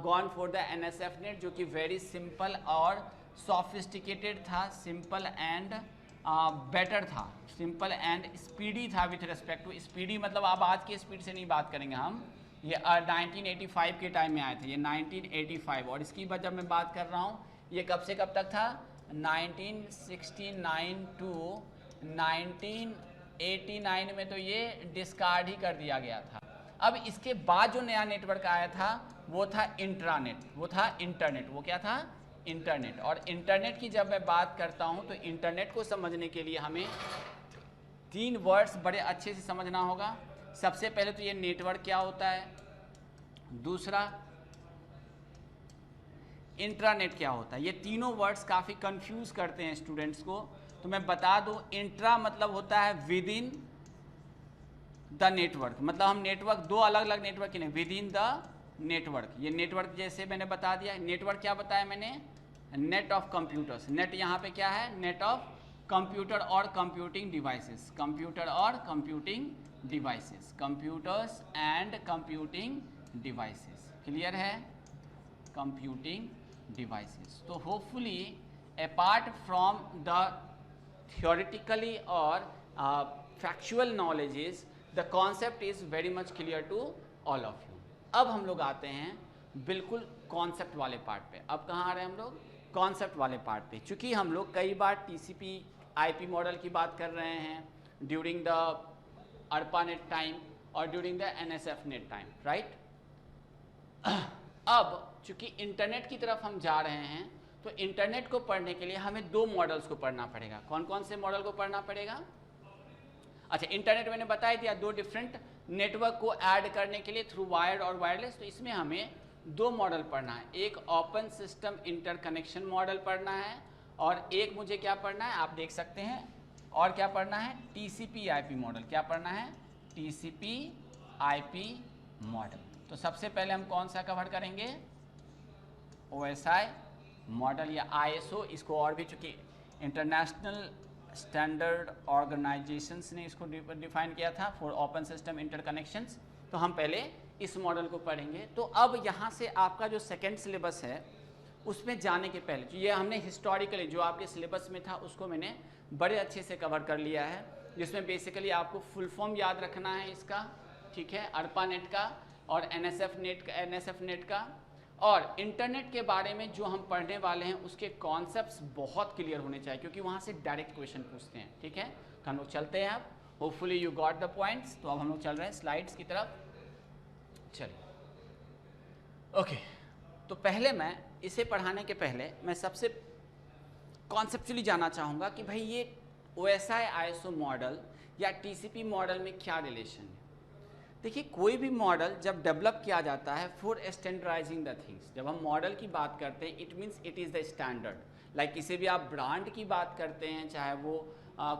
gone for the NSF net, जो कि वेरी सिंपल और सॉफिस्टिकेटेड था, सिंपल एंड बेटर था, सिंपल एंड स्पीडी था। विथ रिस्पेक्ट टू स्पीडी मतलब आप आज की स्पीड से नहीं बात करेंगे हम, ये 1985 के टाइम में आए थे, ये 1985। और इसकी जब मैं बात कर रहा हूँ, ये कब से कब तक था, 1969 टू 1989 में तो ये डिस्कार्ड ही कर दिया गया था। अब इसके बाद जो नया नेटवर्क आया था वो था इंट्रानेट, वो था इंटरनेट। वो क्या था, इंटरनेट। और इंटरनेट की जब मैं बात करता हूँ तो इंटरनेट को समझने के लिए हमें 3 वर्ड्स बड़े अच्छे से समझना होगा। सबसे पहले तो ये नेटवर्क क्या होता है, दूसरा इंट्रानेट क्या होता है। ये तीनों वर्ड्स काफ़ी कंफ्यूज करते हैं स्टूडेंट्स को, तो मैं बता दूं, इंट्रा मतलब होता है विद इन द नेटवर्क, मतलब हम नेटवर्क, दो अलग अलग नेटवर्क की नहीं, विद इन द नेटवर्क। ये नेटवर्क जैसे मैंने बता दिया, नेटवर्क क्या बताया मैंने, नेट ऑफ कंप्यूटर्स। नेट यहाँ पे क्या है, नेट ऑफ कंप्यूटर और कंप्यूटिंग डिवाइसेस, कंप्यूटर और computing devices, computers and computing devices. Clear है, कंप्यूटिंग डिवाइसेस। तो hopefully apart from the theoretically or factual knowledges, the concept is very much clear to all of you. अब हम लोग आते हैं बिल्कुल कॉन्सेप्ट वाले पार्ट पे। अब कहाँ आ रहे हैं हम लोग, कॉन्सेप्ट वाले पार्ट पे। चूँकि हम लोग कई बार TCP IP मॉडल की बात कर रहे हैं ड्यूरिंग द ARPANET टाइम और during the NSF net time, right. अब चूँकि इंटरनेट की तरफ हम जा रहे हैं तो इंटरनेट को पढ़ने के लिए हमें 2 मॉडल्स को पढ़ना पड़ेगा। कौन कौन से मॉडल को पढ़ना पड़ेगा, अच्छा इंटरनेट मैंने बता दिया, 2 डिफरेंट नेटवर्क को ऐड करने के लिए थ्रू वायर्ड और वायरलेस। तो इसमें हमें 2 मॉडल पढ़ना है, एक ओपन सिस्टम इंटरकनेक्शन मॉडल पढ़ना है और एक मुझे क्या पढ़ना है आप देख सकते हैं, और क्या पढ़ना है, TCP IP मॉडल। क्या पढ़ना है, TCP IP मॉडल। तो सबसे पहले हम कौन सा कवर करेंगे, OSI मॉडल या ISO, इसको और भी चूँकि इंटरनेशनल स्टैंडर्ड ऑर्गेनाइजेशंस ने इसको डिफाइन किया था फॉर ओपन सिस्टम इंटरकनेक्शंस, तो हम पहले इस मॉडल को पढ़ेंगे। तो अब यहाँ से आपका जो सेकेंड सिलेबस है उसमें जाने के पहले ये हमने हिस्टोरिकली जो आपके सिलेबस में था उसको मैंने बड़े अच्छे से कवर कर लिया है, जिसमें बेसिकली आपको फुल फॉर्म याद रखना है इसका, ठीक है, ARPANET का और NSF नेट का। और इंटरनेट के बारे में जो हम पढ़ने वाले हैं उसके कॉन्सेप्ट्स बहुत क्लियर होने चाहिए, क्योंकि वहाँ से डायरेक्ट क्वेश्चन पूछते हैं, ठीक है। तो हम लोग चलते हैं अब, hopefully you got the points. तो अब हम लोग चल रहे हैं स्लाइड्स की तरफ, चलिए ओके। तो पहले मैं इसे पढ़ाने के पहले मैं सबसे कॉन्सेप्चुअली जानना चाहूँगा कि भाई ये OSI ISO मॉडल या TCP मॉडल में क्या रिलेशन है। देखिए कोई भी मॉडल जब डेवलप किया जाता है फॉर स्टैंडर्डाइजिंग द थिंग्स, जब हम मॉडल की बात करते हैं it means it is the standard. Like किसी भी आप ब्रांड की बात करते हैं, चाहे वो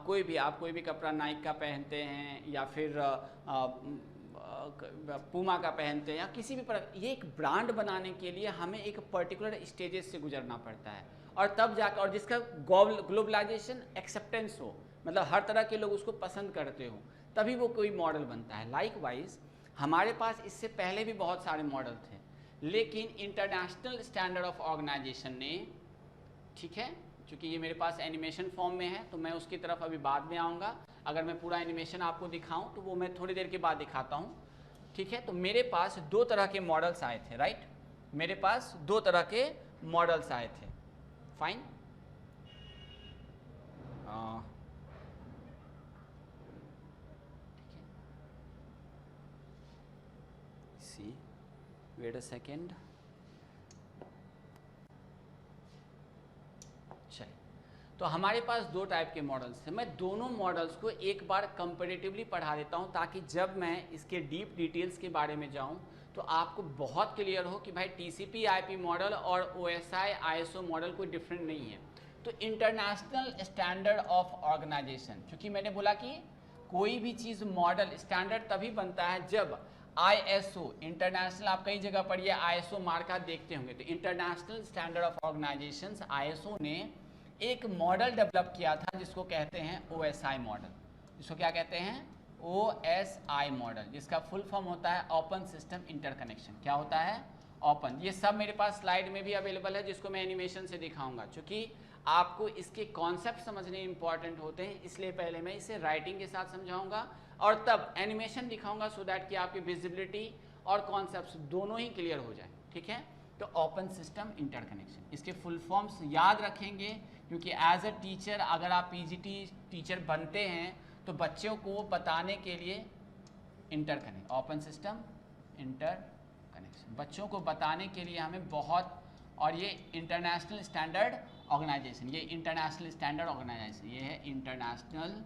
कोई भी आप कोई भी कपड़ा नाइक का पहनते हैं या फिर पूमा का पहनते हैं या किसी भी ये एक ब्रांड बनाने के लिए हमें एक पर्टिकुलर स्टेजेस से गुजरना पड़ता है और तब जाकर, और जिसका ग्लोबलाइजेशन एक्सेप्टेंस हो, मतलब हर तरह के लोग उसको पसंद करते हो, तभी वो कोई मॉडल बनता है। लाइकवाइज हमारे पास इससे पहले भी बहुत सारे मॉडल थे, लेकिन इंटरनेशनल स्टैंडर्ड ऑफ ऑर्गेनाइजेशन ने, ठीक है, चूँकि ये मेरे पास एनिमेशन फॉर्म में है तो मैं उसकी तरफ अभी बाद में आऊँगा। अगर मैं पूरा एनिमेशन आपको दिखाऊँ तो वो मैं थोड़ी देर के बाद दिखाता हूँ, ठीक है। तो मेरे पास 2 तरह के मॉडल्स आए थे, राइट, मेरे पास 2 तरह के मॉडल्स आए थे, फाइन। वेट अ सेकेंड, चलिए। तो हमारे पास 2 टाइप के मॉडल्स थे। मैं दोनों मॉडल्स को एक बार कंपैरेटिवली पढ़ा देता हूं ताकि जब मैं इसके डीप डिटेल्स के बारे में जाऊं तो आपको बहुत क्लियर हो कि भाई TCP IP मॉडल और OSI ISO मॉडल कोई डिफरेंट नहीं है। तो इंटरनेशनल स्टैंडर्ड ऑफ ऑर्गेनाइजेशन, क्योंकि मैंने बोला कि कोई भी चीज़ मॉडल स्टैंडर्ड तभी बनता है जब ISO इंटरनेशनल, आप कई जगह पढ़िए ISO मार्का देखते होंगे, तो international standard of organisations ISO ने एक मॉडल डेवलप किया था जिसको कहते हैं OSI मॉडल। जिसको क्या कहते हैं, OSI मॉडल, जिसका फुल फॉर्म होता है ओपन सिस्टम इंटरकनेक्शन। क्या होता है, ओपन। ये सब मेरे पास स्लाइड में भी अवेलेबल है जिसको मैं एनिमेशन से दिखाऊंगा। चूँकि आपको इसके कॉन्सेप्ट समझने इंपॉर्टेंट होते हैं, इसलिए पहले मैं इसे राइटिंग के साथ समझाऊंगा और तब एनिमेशन दिखाऊंगा, सो दैट कि आपकी विजिबिलिटी और कॉन्सेप्ट्स दोनों ही क्लियर हो जाए, ठीक है। तो ओपन सिस्टम इंटरकनेक्शन, इसके फुल फॉर्म्स याद रखेंगे, क्योंकि एज अ टीचर अगर आप पीजीटी टीचर बनते हैं तो बच्चों को बताने के लिए इंटरकनेक्ट, ओपन सिस्टम इंटरकनेक्शन बच्चों को बताने के लिए हमें बहुत, और ये इंटरनेशनल स्टैंडर्ड ऑर्गेनाइजेशन, ये इंटरनेशनल स्टैंडर्ड ऑर्गेनाइजेशन, ये है इंटरनेशनल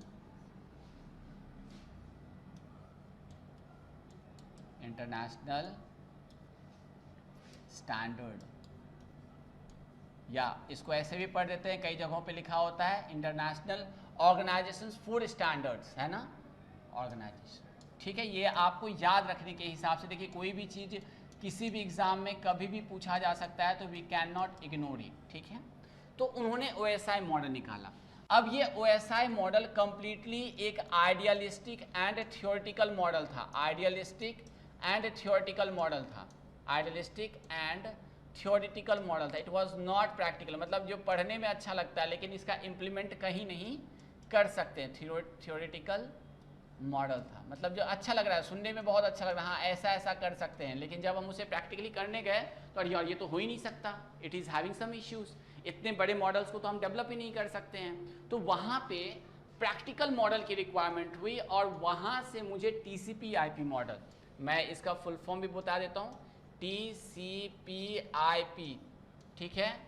स्टैंडर्ड, या इसको ऐसे भी पढ़ देते हैं, कई जगहों पे लिखा होता है इंटरनेशनल ऑर्गेनाइजेशन फॉर स्टैंडर्ड्स, है ना, ऑर्गेनाइजेशन, ठीक है। ये आपको याद रखने के हिसाब से, देखिए कोई भी चीज़ किसी भी एग्जाम में कभी भी पूछा जा सकता है, तो we can not ignore it, ठीक है। तो उन्होंने OSI मॉडल निकाला। अब ये OSI मॉडल कंप्लीटली एक आइडियलिस्टिक एंड थियोरेटिकल मॉडल था, आइडियलिस्टिक एंड थियोरेटिकल मॉडल था, आइडियलिस्टिक एंड थियोरेटिकल मॉडल था। इट वाज नॉट प्रैक्टिकल, मतलब जो पढ़ने में अच्छा लगता है लेकिन इसका इम्प्लीमेंट कहीं नहीं कर सकते हैं, थियोरेटिकल मॉडल था। मतलब जो अच्छा लग रहा है, सुनने में बहुत अच्छा लग रहा है, हाँ ऐसा ऐसा कर सकते हैं, लेकिन जब हम उसे प्रैक्टिकली करने गए तो यार ये तो हो ही नहीं सकता, it is having some issues, इतने बड़े मॉडल्स को तो हम डेवलप ही नहीं कर सकते हैं। तो वहाँ पे प्रैक्टिकल मॉडल की रिक्वायरमेंट हुई, और वहाँ से मुझे TCP/IP मॉडल, मैं इसका फुल फॉर्म भी बता देता हूँ, TCP/IP, ठीक है।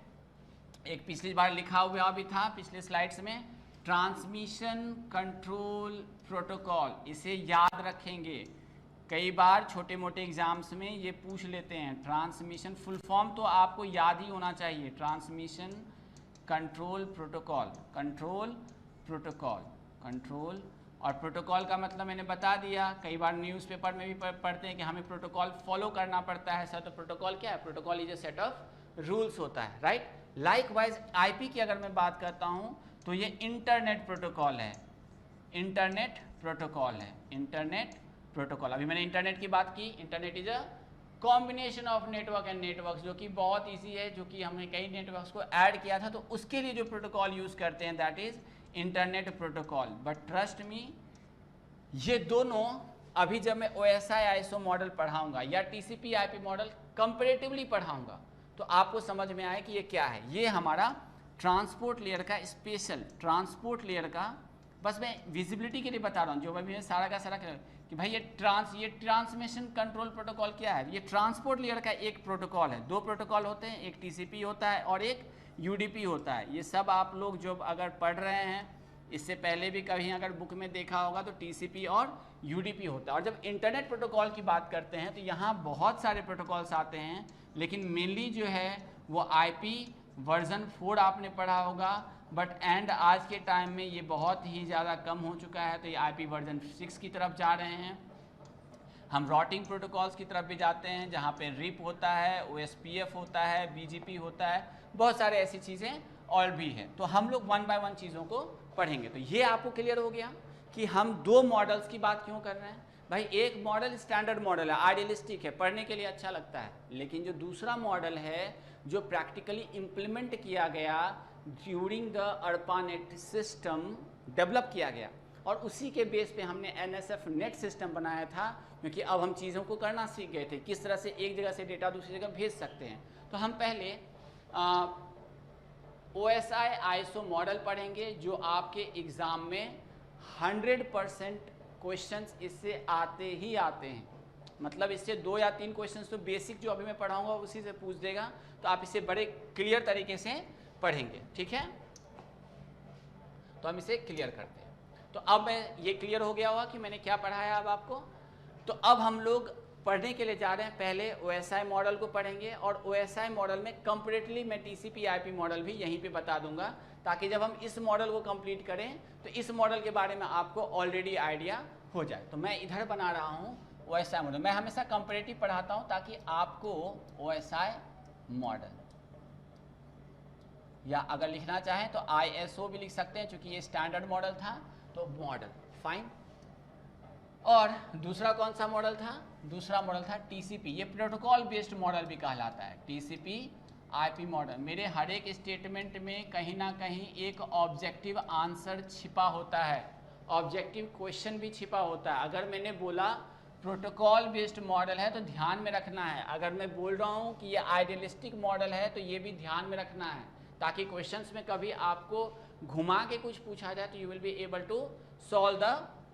एक पिछली बार लिखा हुआ भी था पिछले स्लाइड्स में, ट्रांसमिशन कंट्रोल प्रोटोकॉल, इसे याद रखेंगे, कई बार छोटे मोटे एग्जाम्स में ये पूछ लेते हैं। ट्रांसमिशन फुल फॉर्म तो आपको याद ही होना चाहिए, transmission control protocol, control protocol, control, और प्रोटोकॉल का मतलब मैंने बता दिया, कई बार न्यूज़पेपर में भी पढ़ते हैं कि हमें प्रोटोकॉल फॉलो करना पड़ता है सर। तो प्रोटोकॉल क्या है? Protocol is a set of rules होता है, राइट। लाइकवाइज आईपी की अगर मैं बात करता हूँ तो ये इंटरनेट प्रोटोकॉल है, इंटरनेट प्रोटोकॉल है, इंटरनेट प्रोटोकॉल। अभी मैंने इंटरनेट की बात की, internet is a combination of network and networks, जो कि बहुत ईजी है, जो कि हमने कई नेटवर्क्स को ऐड किया था, तो उसके लिए जो प्रोटोकॉल यूज़ करते हैं that is internet protocol. But trust me, ये दोनों अभी जब मैं OSI ISO मॉडल पढ़ाऊंगा या TCP/IP मॉडल कंपैरेटिवली पढ़ाऊंगा तो आपको समझ में आए कि ये क्या है। ये हमारा ट्रांसपोर्ट लेयर का स्पेशल, ट्रांसपोर्ट लेयर का, बस मैं विजिबिलिटी के लिए बता रहा हूँ, जो मैं सारा का सारा कि भाई ये ट्रांसमिशन कंट्रोल प्रोटोकॉल क्या है। ये ट्रांसपोर्ट लेयर का एक प्रोटोकॉल है, दो प्रोटोकॉल होते हैं, एक TCP होता है और एक UDP होता है। ये सब आप लोग जो अगर पढ़ रहे हैं, इससे पहले भी कहीं अगर बुक में देखा होगा तो TCP और UDP होता है। और जब इंटरनेट प्रोटोकॉल की बात करते हैं तो यहाँ बहुत सारे प्रोटोकॉल्स आते हैं, लेकिन मेनली जो है वो IP वर्जन 4 आपने पढ़ा होगा, बट एंड आज के टाइम में ये बहुत ही ज़्यादा कम हो चुका है, तो ये IP वर्जन 6 की तरफ जा रहे हैं। हम राउटिंग प्रोटोकॉल्स की तरफ भी जाते हैं जहाँ पे RIP होता है, OSPF होता है, BGP होता है, बहुत सारे ऐसी चीज़ें और भी हैं। तो हम लोग 1 बाय 1 चीज़ों को पढ़ेंगे। तो ये आपको क्लियर हो गया कि हम दो मॉडल्स की बात क्यों कर रहे हैं। भाई एक मॉडल स्टैंडर्ड मॉडल है, आइडियलिस्टिक है, पढ़ने के लिए अच्छा लगता है, लेकिन जो दूसरा मॉडल है जो प्रैक्टिकली इम्प्लीमेंट किया गया during the ARPANET system, develop किया गया, और उसी के बेस पे हमने NSF नेट सिस्टम बनाया था, क्योंकि अब हम चीज़ों को करना सीख गए थे, किस तरह से एक जगह से डेटा दूसरी जगह भेज सकते हैं। तो हम पहले OSI ISO मॉडल पढ़ेंगे, जो आपके एग्ज़ाम में 100% क्वेश्चंस इससे आते ही आते हैं। मतलब इससे 2 या 3 क्वेश्चंस तो बेसिक जो अभी मैं पढ़ाऊंगा उसी से पूछ देगा, तो आप इसे बड़े क्लियर तरीके से पढ़ेंगे, ठीक है। तो हम इसे क्लियर करते हैं। तो अब मैं ये क्लियर हो गया होगा कि मैंने क्या पढ़ाया अब आपको। तो अब हम लोग पढ़ने के लिए जा रहे हैं, पहले OSI मॉडल को पढ़ेंगे, और OSI मॉडल में कंपैरेटिवली मैं TCP/IP मॉडल भी यहीं पे बता दूंगा, ताकि जब हम इस मॉडल को कंप्लीट करें तो इस मॉडल के बारे में आपको ऑलरेडी आइडिया हो जाए। तो मैं इधर बना रहा हूँ OSI मॉडल। मैं हमेशा कंपैरेटिव पढ़ाता हूँ ताकि आपको OSI मॉडल, या अगर लिखना चाहें तो ISO भी लिख सकते हैं, क्योंकि ये स्टैंडर्ड मॉडल था, तो मॉडल फाइन। और दूसरा कौन सा मॉडल था? दूसरा मॉडल था TCP। ये प्रोटोकॉल बेस्ड मॉडल भी कहलाता है, TCP/IP मॉडल। मेरे हर एक स्टेटमेंट में कहीं ना कहीं एक ऑब्जेक्टिव आंसर छिपा होता है, ऑब्जेक्टिव क्वेश्चन भी छिपा होता है। अगर मैंने बोला प्रोटोकॉल बेस्ड मॉडल है तो ध्यान में रखना है, अगर मैं बोल रहा हूँ कि ये आइडियलिस्टिक मॉडल है तो ये भी ध्यान में रखना है, ताकि क्वेश्चंस में कभी आपको घुमा के कुछ पूछा जाए तो you will be able to solve the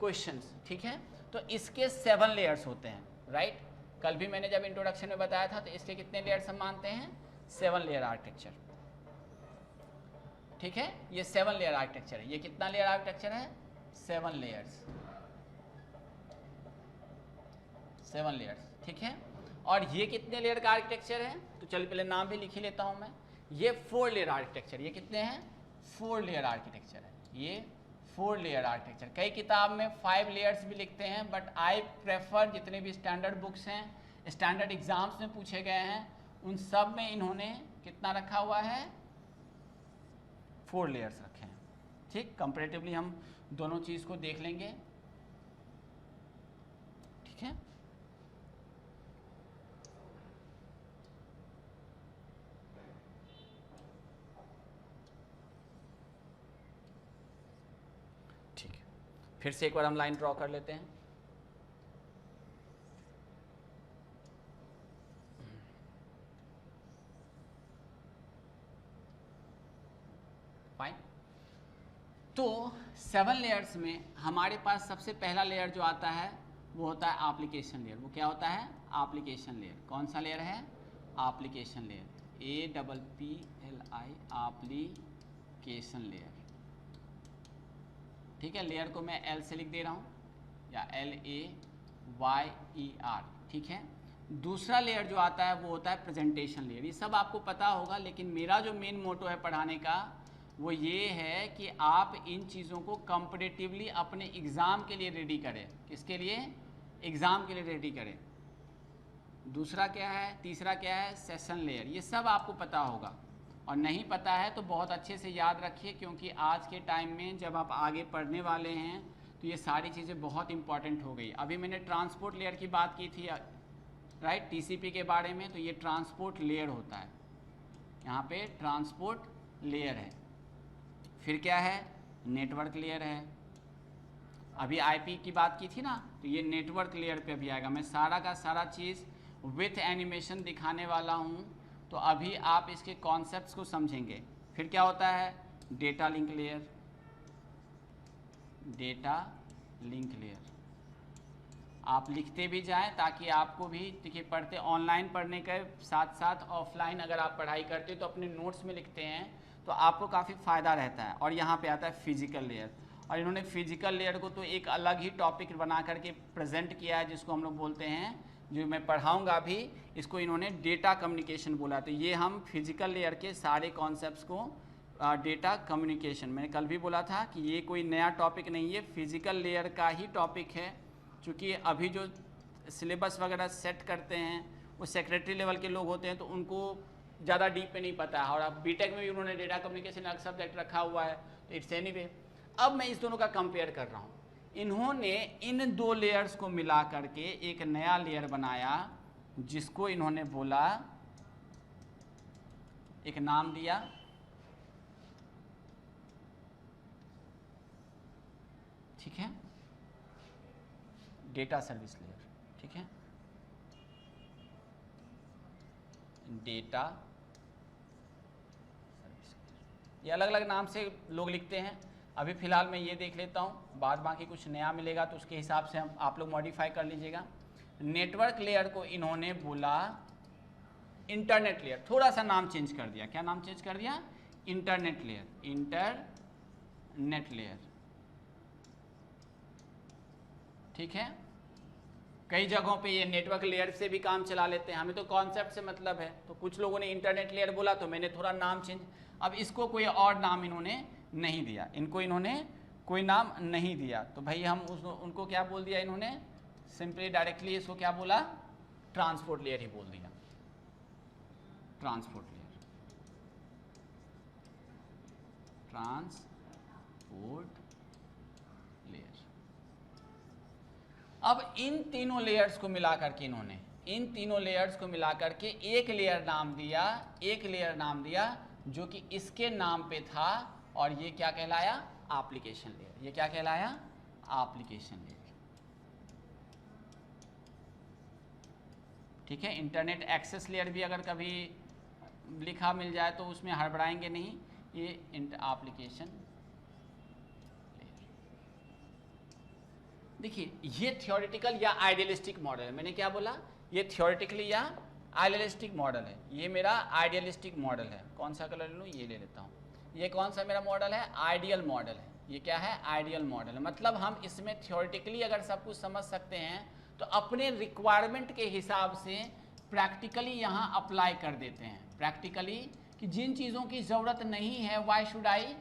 questions, ठीक है। तो इसके 7 लेयर्स होते हैं, राइट। कल भी मैंने जब इंट्रोडक्शन में बताया था तो इसके कितने लेयर्स हम मानते हैं, 7 लेयर आर्किटेक्चर, ठीक है। ये 7 लेयर आर्किटेक्चर है। ये कितना लेयर आर्किटेक्चर है, 7 लेयर्स, 7 लेयर्स, ठीक है। और ये कितने लेयर का आर्किटेक्चर है, तो चलिए पहले नाम भी लिख ही लेता हूं मैं। ये 4 लेयर आर्किटेक्चर, ये कितने हैं, 4 लेयर आर्किटेक्चर है, ये 4 लेयर आर्किटेक्चर। कई किताब में 5 लेयर्स भी लिखते हैं, बट आई प्रेफर जितने भी स्टैंडर्ड बुक्स हैं, स्टैंडर्ड एग्जाम्स में पूछे गए हैं, उन सब में इन्होंने कितना रखा हुआ है, 4 लेयर्स रखे हैं, ठीक। कंपैरेटिवली हम दोनों चीज को देख लेंगे, ठीक है। ठीक है, फिर से एक बार हम लाइन ड्रॉ कर लेते हैं। फाइन, तो 7 लेयर्स में हमारे पास सबसे पहला लेयर जो आता है वो होता है एप्लीकेशन लेयर। वो क्या होता है, एप्लीकेशन लेयर। कौन सा लेयर है, application layer, APPLI, application layer, ठीक है। लेयर को मैं L से लिख दे रहा हूँ, या LAYER, ठीक है। दूसरा लेयर जो आता है वो होता है प्रेजेंटेशन लेयर। ये सब आपको पता होगा, लेकिन मेरा जो मेन मोटो है पढ़ाने का वो ये है कि आप इन चीज़ों को कंपैरेटिवली अपने एग्ज़ाम के लिए रेडी करें। किसके लिए, एग्ज़ाम के लिए रेडी करें। दूसरा क्या है, तीसरा क्या है, सेशन लेयर। ये सब आपको पता होगा, और नहीं पता है तो बहुत अच्छे से याद रखिए, क्योंकि आज के टाइम में जब आप आगे पढ़ने वाले हैं तो ये सारी चीज़ें बहुत इंपॉर्टेंट हो गई। अभी मैंने ट्रांसपोर्ट लेयर की बात की थी, राइट, TCP के बारे में, तो ये ट्रांसपोर्ट लेयर होता है, यहाँ पे ट्रांसपोर्ट लेयर है। फिर क्या है, नेटवर्क लेयर है। अभी IP की बात की थी ना, तो ये नेटवर्क लेयर पे भी आएगा। मैं सारा का सारा चीज़ विथ एनिमेशन दिखाने वाला हूँ, तो अभी आप इसके कॉन्सेप्ट्स को समझेंगे। फिर क्या होता है, data link layer, data link layer. आप लिखते भी जाएं ताकि आपको भी, देखिए पढ़ते ऑनलाइन पढ़ने के साथ साथ ऑफलाइन अगर आप पढ़ाई करते तो अपने नोट्स में लिखते हैं तो आपको काफ़ी फ़ायदा रहता है। और यहाँ पे आता है फिजिकल लेयर, और इन्होंने फिजिकल लेयर को तो एक अलग ही टॉपिक बना करके प्रेजेंट किया है, जिसको हम लोग बोलते हैं, जो मैं पढ़ाऊँगा अभी, इसको इन्होंने डेटा कम्युनिकेशन बोला। तो ये हम फिजिकल लेयर के सारे कॉन्सेप्ट्स को डेटा कम्युनिकेशन, मैंने कल भी बोला था कि ये कोई नया टॉपिक नहीं है, फिजिकल लेयर का ही टॉपिक है। क्योंकि अभी जो सिलेबस वगैरह सेट करते हैं वो सेक्रेटरी लेवल के लोग होते हैं, तो उनको ज़्यादा डीप पे नहीं पता है। और अब बीटेक में भी उन्होंने डेटा कम्युनिकेशन अलग सब्जेक्ट रखा हुआ है, तो इट्स एनीवे। अब मैं इस दोनों का कंपेयर कर रहा हूँ। इन्होंने इन 2 लेयर्स को मिला करके एक नया लेयर बनाया, जिसको इन्होंने बोला, एक नाम दिया, ठीक है, डेटा सर्विस लेयर, ठीक है, डेटा सर्विस लेयर। ये अलग अलग नाम से लोग लिखते हैं। अभी फ़िलहाल मैं ये देख लेता हूँ, बाद बाकी कुछ नया मिलेगा तो उसके हिसाब से हम आप लोग मॉडिफाई कर लीजिएगा। नेटवर्क लेयर को इन्होंने बोला इंटरनेट लेयर, थोड़ा सा नाम चेंज कर दिया। क्या नाम चेंज कर दिया, इंटरनेट लेयर, इंटरनेट लेयर, ठीक है। कई जगहों पे ये नेटवर्क लेयर से भी काम चला लेते हैं, हमें तो कॉन्सेप्ट से मतलब है। तो कुछ लोगों ने इंटरनेट लेयर बोला तो मैंने थोड़ा नाम चेंज, अब इसको कोई और नाम इन्होंने नहीं दिया, इनको इन्होंने कोई नाम नहीं दिया, तो भाई हम उनको क्या बोल दिया, इन्होंने सिंपली डायरेक्टली इसको क्या बोला, ट्रांसपोर्ट लेयर ही बोल दिया, ट्रांसपोर्ट लेयर, ट्रांसपोर्ट लेयर। अब इन तीनों लेयर्स को मिला करके इन्होंने, इन तीनों लेयर्स को मिला करके एक लेयर नाम दिया, एक लेयर नाम दिया जो कि इसके नाम पे था, और ये क्या कहलाया, एप्लीकेशन लेयर। ये क्या कहलाया, एप्लीकेशन लेयर। ठीक है। इंटरनेट एक्सेस लेयर भी अगर कभी लिखा मिल जाए तो उसमें हड़बड़ाएंगे नहीं, ये एप्लीकेशन। देखिए ये थियोरेटिकल या आइडियलिस्टिक मॉडल है, मैंने क्या बोला, ये थियोरेटिकली या आइडियलिस्टिक मॉडल है, ये मेरा आइडियलिस्टिक मॉडल है। कौन सा कलर लूँ, ये ले लेता हूँ। ये कौन सा मेरा मॉडल है, आइडियल मॉडल है। ये क्या है, आइडियल मॉडल है। मतलब हम इसमें थियोरेटिकली अगर सब कुछ समझ सकते हैं तो अपने रिक्वायरमेंट के हिसाब से प्रैक्टिकली यहाँ अप्लाई कर देते हैं। प्रैक्टिकली कि जिन चीज़ों की ज़रूरत नहीं है, why should I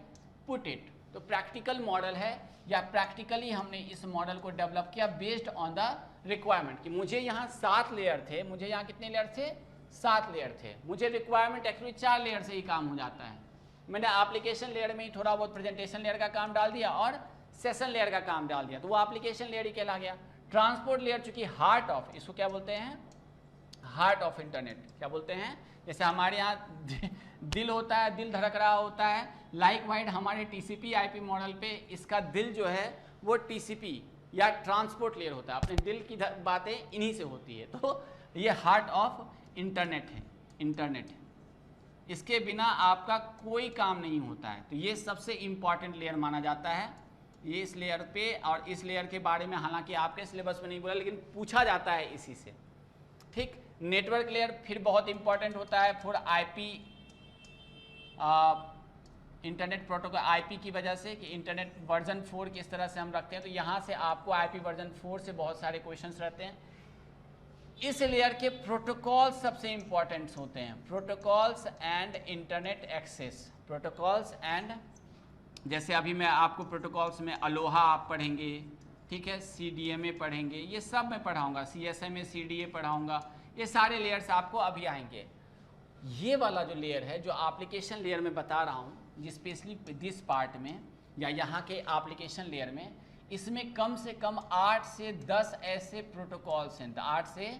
put it. तो प्रैक्टिकल मॉडल है, या प्रैक्टिकली हमने इस मॉडल को डेवलप किया बेस्ड ऑन द रिक्वायरमेंट। कि मुझे यहाँ 7 लेयर थे, मुझे यहाँ कितने लेयर थे, 7 लेयर थे। मुझे रिक्वायरमेंट एक्चुअली 4 लेयर से ही काम हो जाता है। मैंने एप्लीकेशन लेयर में ही थोड़ा बहुत प्रेजेंटेशन लेयर का काम डाल दिया और सेशन लेयर का काम डाल दिया, तो वो एप्लीकेशन लेयर ही कहला गया। ट्रांसपोर्ट लेयर चूंकि हार्ट ऑफ, इसको क्या बोलते हैं, हार्ट ऑफ इंटरनेट, क्या बोलते हैं, जैसे हमारे यहाँ दिल होता है, दिल धड़क रहा होता है, लाइक वाइड हमारे टीसीपी आईपी मॉडल पे इसका दिल जो है वो टीसीपी या ट्रांसपोर्ट लेयर होता है। अपने दिल की बातें इन्हीं से होती है। तो ये हार्ट ऑफ इंटरनेट है, इंटरनेट। इसके बिना आपका कोई काम नहीं होता है। तो ये सबसे इम्पॉर्टेंट लेयर माना जाता है। ये इस लेयर पे, और इस लेयर के बारे में हालांकि आपके सिलेबस में नहीं बोला, लेकिन पूछा जाता है इसी से, ठीक। नेटवर्क लेयर फिर बहुत इंपॉर्टेंट होता है for IP, internet protocol, IP की वजह से कि इंटरनेट वर्जन 4 किस तरह से हम रखते हैं। तो यहाँ से आपको आईपी वर्जन 4 से बहुत सारे क्वेश्चंस रहते हैं। इस लेयर के प्रोटोकॉल सबसे इंपॉर्टेंट होते हैं, protocols and internet access. Protocols and, जैसे अभी मैं आपको प्रोटोकॉल्स में अलोहा आप पढ़ेंगे, ठीक है, सीडीएमए पढ़ेंगे, ये सब मैं पढ़ाऊंगा, सीएसएमए, सीडीए पढ़ाऊंगा, ये सारे लेयर्स आपको अभी आएंगे। ये वाला जो लेयर है, जो एप्लीकेशन लेयर में बता रहा हूँ, स्पेशली दिस पार्ट में या यहाँ के एप्लीकेशन लेयर में, इसमें कम से कम 8 से 10 ऐसे प्रोटोकॉल्स हैं, 8 से